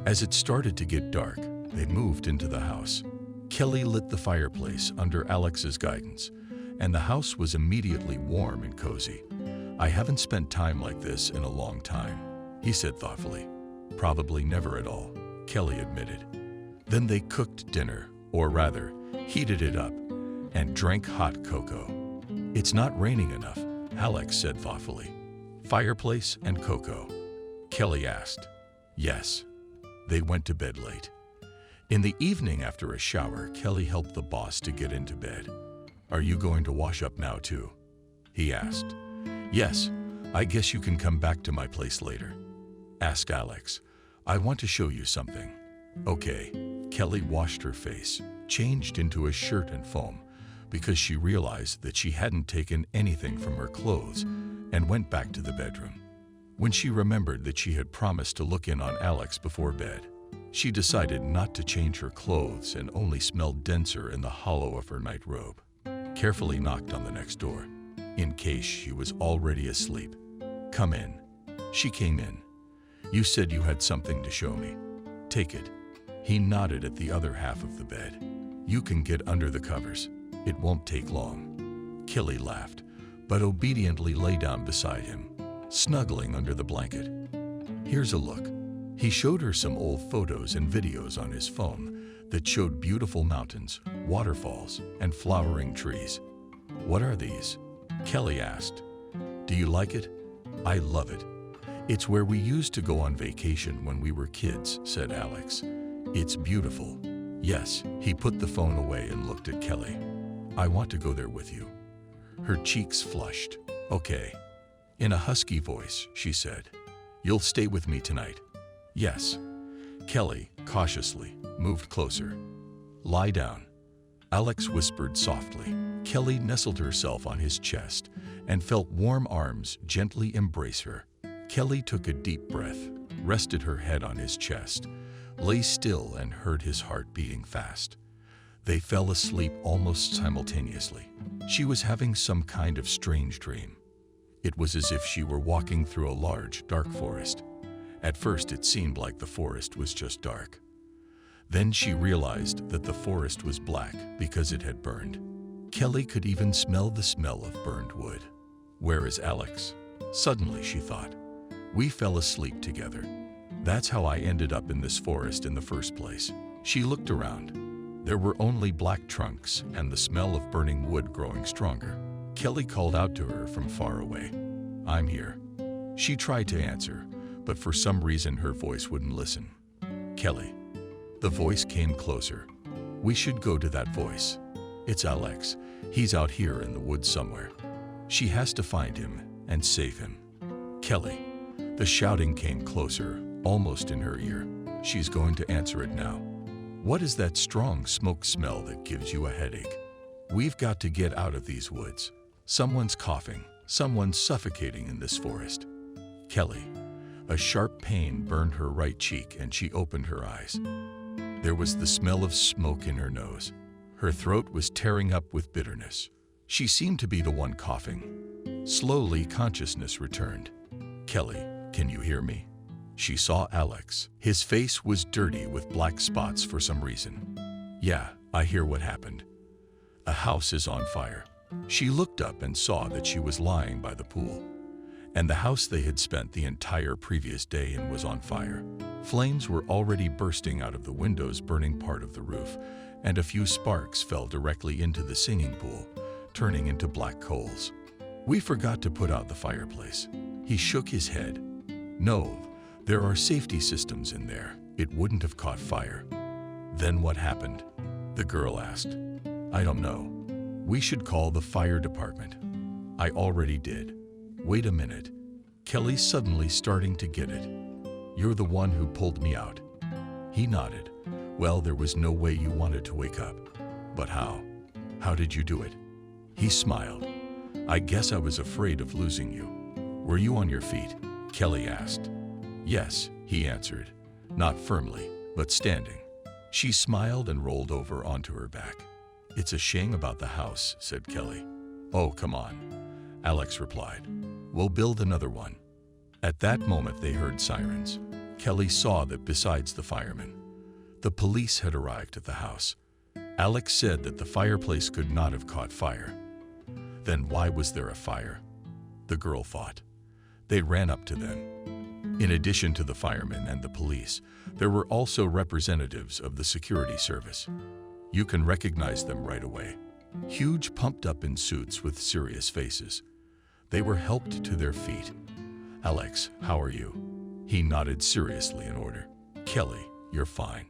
As it started to get dark, they moved into the house. Kelly lit the fireplace under Alex's guidance, and the house was immediately warm and cozy. I haven't spent time like this in a long time, he said thoughtfully. Probably never at all, Kelly admitted. Then they cooked dinner, or rather, heated it up, and drank hot cocoa. It's not raining enough, Alex said thoughtfully. Fireplace and cocoa? Kelly asked. Yes. They went to bed late. In the evening after a shower, Kelly helped the boss to get into bed. Are you going to wash up now too? He asked. Yes, I guess you can come back to my place later. Asked Alex. I want to show you something. Okay, Kelly washed her face, changed into a shirt and foam, because she realized that she hadn't taken anything from her clothes, and went back to the bedroom. When she remembered that she had promised to look in on Alex before bed, she decided not to change her clothes and only smelled denser in the hollow of her night robe. Carefully knocked on the next door, in case she was already asleep. "Come in." She came in. "You said you had something to show me. Take it." He nodded at the other half of the bed. "You can get under the covers. It won't take long." Kelly laughed, but obediently lay down beside him, snuggling under the blanket. "Here's a look." He showed her some old photos and videos on his phone that showed beautiful mountains, waterfalls, and flowering trees. "What are these?" Kelly asked. "Do you like it?" "I love it. It's where we used to go on vacation when we were kids," said Alex. "It's beautiful." "Yes." He put the phone away and looked at Kelly. "I want to go there with you." Her cheeks flushed. "Okay." In a husky voice, she said, "You'll stay with me tonight?" "Yes." Kelly, cautiously, moved closer. "Lie down." Alex whispered softly. Kelly nestled herself on his chest and felt warm arms gently embrace her. Kelly took a deep breath, rested her head on his chest, lay still and heard his heart beating fast. They fell asleep almost simultaneously. She was having some kind of strange dream. It was as if she were walking through a large, dark forest. At first it seemed like the forest was just dark. Then she realized that the forest was black because it had burned. Kelly could even smell the smell of burned wood. "Where is Alex?" Suddenly she thought. "We fell asleep together. That's how I ended up in this forest in the first place." She looked around. There were only black trunks and the smell of burning wood growing stronger. Kelly called out to her from far away. "I'm here." She tried to answer, but for some reason her voice wouldn't listen. "Kelly." The voice came closer. "We should go to that voice. It's Alex. He's out here in the woods somewhere. She has to find him and save him." "Kelly." The shouting came closer, almost in her ear. "She's going to answer it now." "What is that strong smoke smell that gives you a headache?" "We've got to get out of these woods. Someone's coughing. Someone's suffocating in this forest." "Kelly." A sharp pain burned her right cheek and she opened her eyes. There was the smell of smoke in her nose. Her throat was tearing up with bitterness. She seemed to be the one coughing. Slowly, consciousness returned. "Kelly, can you hear me?" She saw Alex. His face was dirty with black spots for some reason. "Yeah, I hear what happened. A house is on fire." She looked up and saw that she was lying by the pool, and the house they had spent the entire previous day in was on fire. Flames were already bursting out of the windows, burning part of the roof, and a few sparks fell directly into the singing pool, turning into black coals. "We forgot to put out the fireplace." He shook his head. "No, there are safety systems in there. It wouldn't have caught fire." "Then what happened?" the girl asked. "I don't know. We should call the fire department." "I already did." "Wait a minute." Kelly suddenly starting to get it. "You're the one who pulled me out." He nodded. "Well, there was no way you wanted to wake up. But how? How did you do it?" He smiled. "I guess I was afraid of losing you." "Were you on your feet?" Kelly asked. "Yes," he answered, not firmly, but standing. She smiled and rolled over onto her back. "It's a shame about the house," said Kelly. "Oh, come on," Alex replied. "We'll build another one." At that moment they heard sirens. Kelly saw that besides the firemen, the police had arrived at the house. Alex said that the fireplace could not have caught fire. Then why was there a fire? The girl thought. They ran up to them. In addition to the firemen and the police, there were also representatives of the security service. You can recognize them right away. Huge, pumped up in suits with serious faces. They were helped to their feet. "Alex, how are you?" He nodded seriously in order. "Kelly, you're fine."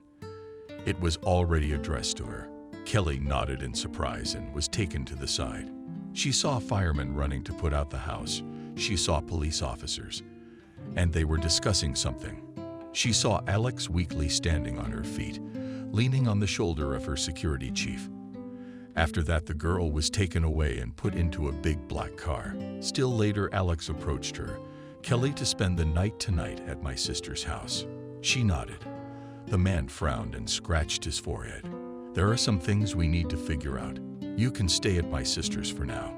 It was already addressed to her. Kelly nodded in surprise and was taken to the side. She saw firemen running to put out the house. She saw police officers, and they were discussing something. She saw Alex weakly standing on her feet, leaning on the shoulder of her security chief. After that, the girl was taken away and put into a big black car. Still later, Alex approached her, "Kelly, to spend the night tonight at my sister's house." She nodded. The man frowned and scratched his forehead. "There are some things we need to figure out. You can stay at my sister's for now.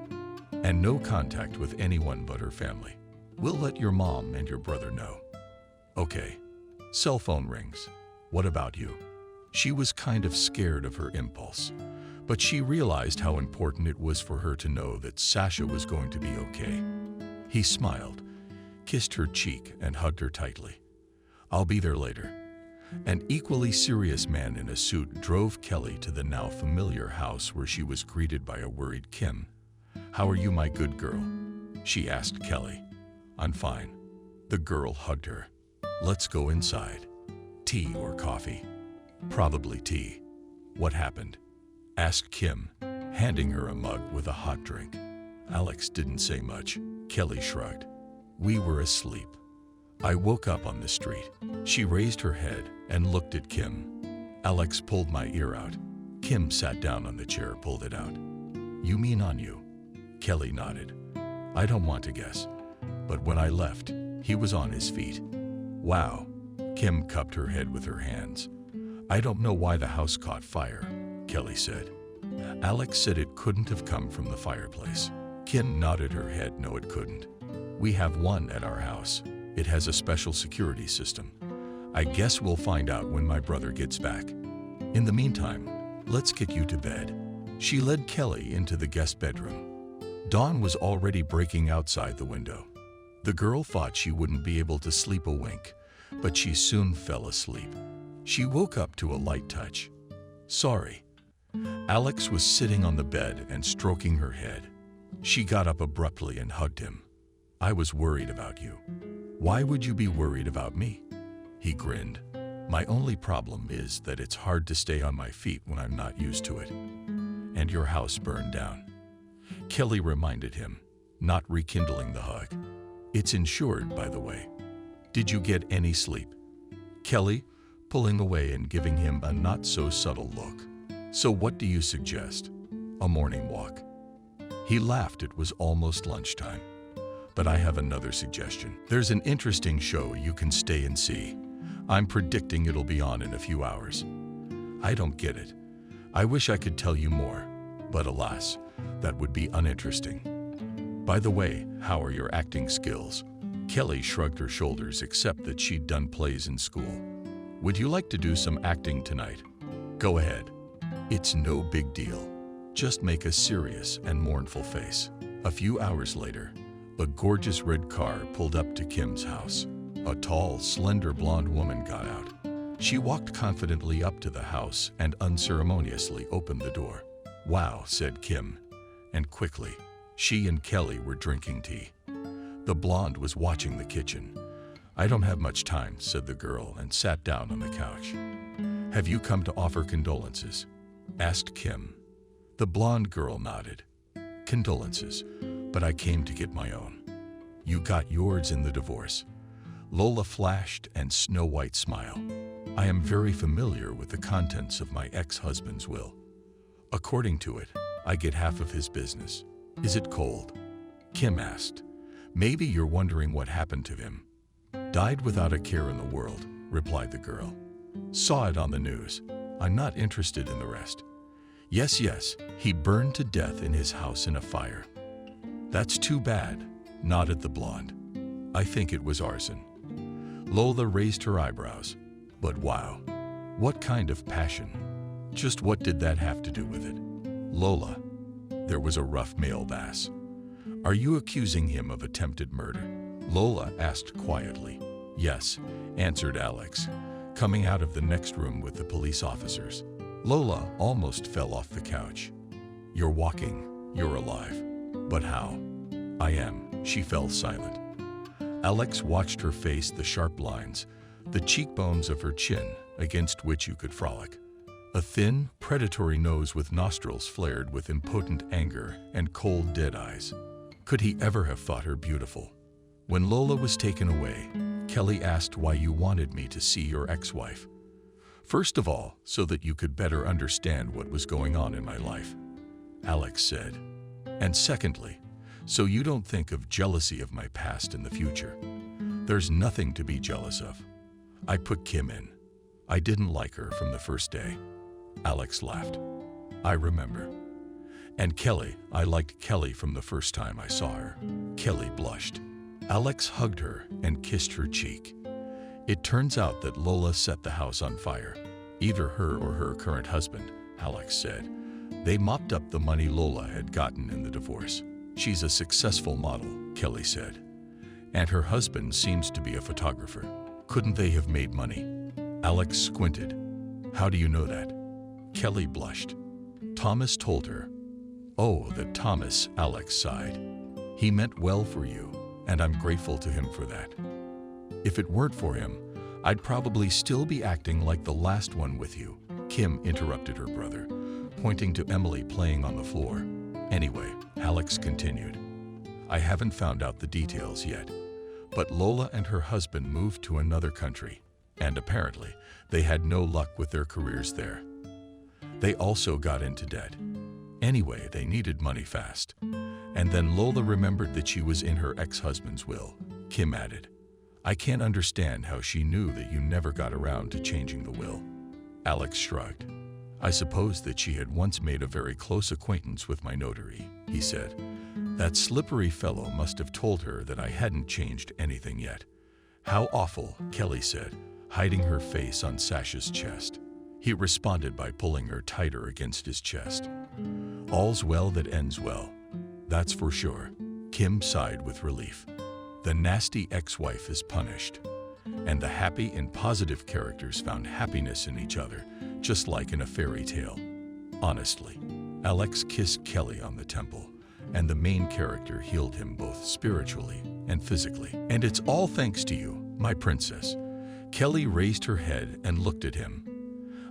And no contact with anyone but her family. We'll let your mom and your brother know." "Okay." Cell phone rings. "What about you?" She was kind of scared of her impulse, but she realized how important it was for her to know that Sasha was going to be okay. He smiled, kissed her cheek, and hugged her tightly. "I'll be there later." An equally serious man in a suit drove Kelly to the now familiar house where she was greeted by a worried Kim. "How are you, my good girl?" she asked Kelly. "I'm fine." The girl hugged her. "Let's go inside. Tea or coffee?" "Probably tea." "What happened?" asked Kim, handing her a mug with a hot drink. Alex didn't say much. Kelly shrugged. "We were asleep. I woke up on the street." She raised her head and looked at Kim. "Alex pulled my ear out." Kim sat down on the chair, pulled it out. "You mean on you?" Kelly nodded. "I don't want to guess, but when I left, he was on his feet." "Wow." Kim cupped her head with her hands. "I don't know why the house caught fire," Kelly said. "Alex said it couldn't have come from the fireplace." Kim nodded her head. "No, it couldn't. We have one at our house. It has a special security system. I guess we'll find out when my brother gets back. In the meantime, let's get you to bed." She led Kelly into the guest bedroom. Dawn was already breaking outside the window. The girl thought she wouldn't be able to sleep a wink, but she soon fell asleep. She woke up to a light touch. "Sorry." Alex was sitting on the bed and stroking her head. She got up abruptly and hugged him. "I was worried about you." "Why would you be worried about me?" He grinned. "My only problem is that it's hard to stay on my feet when I'm not used to it." "And your house burned down," Kelly reminded him, not rekindling the hug. "It's insured, by the way. Did you get any sleep?" Kelly, pulling away and giving him a not-so-subtle look. "So what do you suggest?" "A morning walk." He laughed. It was almost lunchtime. "But I have another suggestion. There's an interesting show you can stay and see. I'm predicting it'll be on in a few hours." "I don't get it. I wish I could tell you more, but alas, that would be uninteresting." "By the way, how are your acting skills?" Kelly shrugged her shoulders, except that she'd done plays in school. "Would you like to do some acting tonight?" "Go ahead. It's no big deal. Just make a serious and mournful face." A few hours later, a gorgeous red car pulled up to Kim's house. A tall, slender blonde woman got out. She walked confidently up to the house and unceremoniously opened the door. "Wow," said Kim, and quickly, she and Kelly were drinking tea. The blonde was watching the kitchen. "I don't have much time," said the girl and sat down on the couch. "Have you come to offer condolences?" asked Kim. The blonde girl nodded. "Condolences, but I came to get my own." "You got yours in the divorce." Lola flashed and Snow White smile. "I am very familiar with the contents of my ex-husband's will. According to it, I get half of his business." "Is it cold?" Kim asked. "Maybe you're wondering what happened to him." "Died without a care in the world," replied the girl. "Saw it on the news. I'm not interested in the rest." Yes, he burned to death in his house in a fire." "That's too bad," nodded the blonde. "I think it was arson." Lola raised her eyebrows. "But wow, what kind of passion? Just what did that have to do with it?" "Lola," there was a rough male bass. "Are you accusing him of attempted murder?" Lola asked quietly. "Yes," answered Alex, coming out of the next room with the police officers. Lola almost fell off the couch. "You're walking, you're alive." "But how?" "I am." She fell silent. Alex watched her face, the sharp lines, the cheekbones of her chin against which you could frolic. A thin, predatory nose with nostrils flared with impotent anger and cold, dead eyes. Could he ever have thought her beautiful? When Lola was taken away, Kelly asked why you wanted me to see your ex-wife. First of all, so that you could better understand what was going on in my life, Alex said. And secondly, so you don't think of jealousy of my past in the future. There's nothing to be jealous of. I put Kim in. I didn't like her from the first day. Alex laughed. I remember. And Kelly, I liked Kelly from the first time I saw her. Kelly blushed. Alex hugged her and kissed her cheek. It turns out that Lola set the house on fire. Either her or her current husband, Alex said. They mopped up the money Lola had gotten in the divorce. She's a successful model, Kelly said. And her husband seems to be a photographer. Couldn't they have made money? Alex squinted. How do you know that? Kelly blushed. Thomas told her. Oh, that Thomas, Alex sighed. He meant well for you, and I'm grateful to him for that. If it weren't for him, I'd probably still be acting like the last one with you, Kim interrupted her brother, pointing to Emily playing on the floor. Anyway, Alex continued. I haven't found out the details yet, but Lola and her husband moved to another country, and apparently they had no luck with their careers there. They also got into debt. Anyway, they needed money fast. And then Lola remembered that she was in her ex-husband's will, Kim added. I can't understand how she knew that you never got around to changing the will. Alex shrugged. I suppose that she had once made a very close acquaintance with my notary, he said. That slippery fellow must have told her that I hadn't changed anything yet. How awful, Kelly said, hiding her face on Sasha's chest. He responded by pulling her tighter against his chest. All's well that ends well. That's for sure. Kim sighed with relief. The nasty ex-wife is punished, and the happy and positive characters found happiness in each other, just like in a fairy tale. Honestly, Alex kissed Kelly on the temple, and the main character healed him both spiritually and physically. And it's all thanks to you, my princess. Kelly raised her head and looked at him.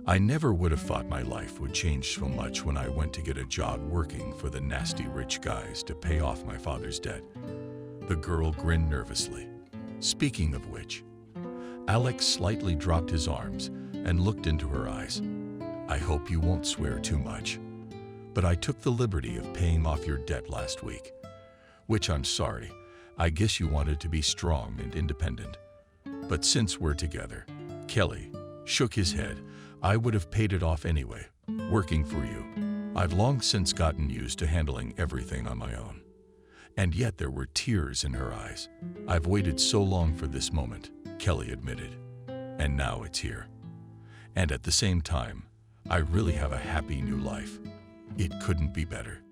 I never would have thought my life would change so much when I went to get a job working for the nasty rich guys to pay off my father's debt. The girl grinned nervously. Speaking of which, Alex slightly dropped his arms and looked into her eyes. I hope you won't swear too much, but I took the liberty of paying off your debt last week. Which I'm sorry, I guess you wanted to be strong and independent. But since we're together, Kelly shook his head. I would have paid it off anyway, working for you. I've long since gotten used to handling everything on my own. And yet there were tears in her eyes. I've waited so long for this moment, Kelly admitted. And now it's here. And at the same time, I really have a happy new life. It couldn't be better.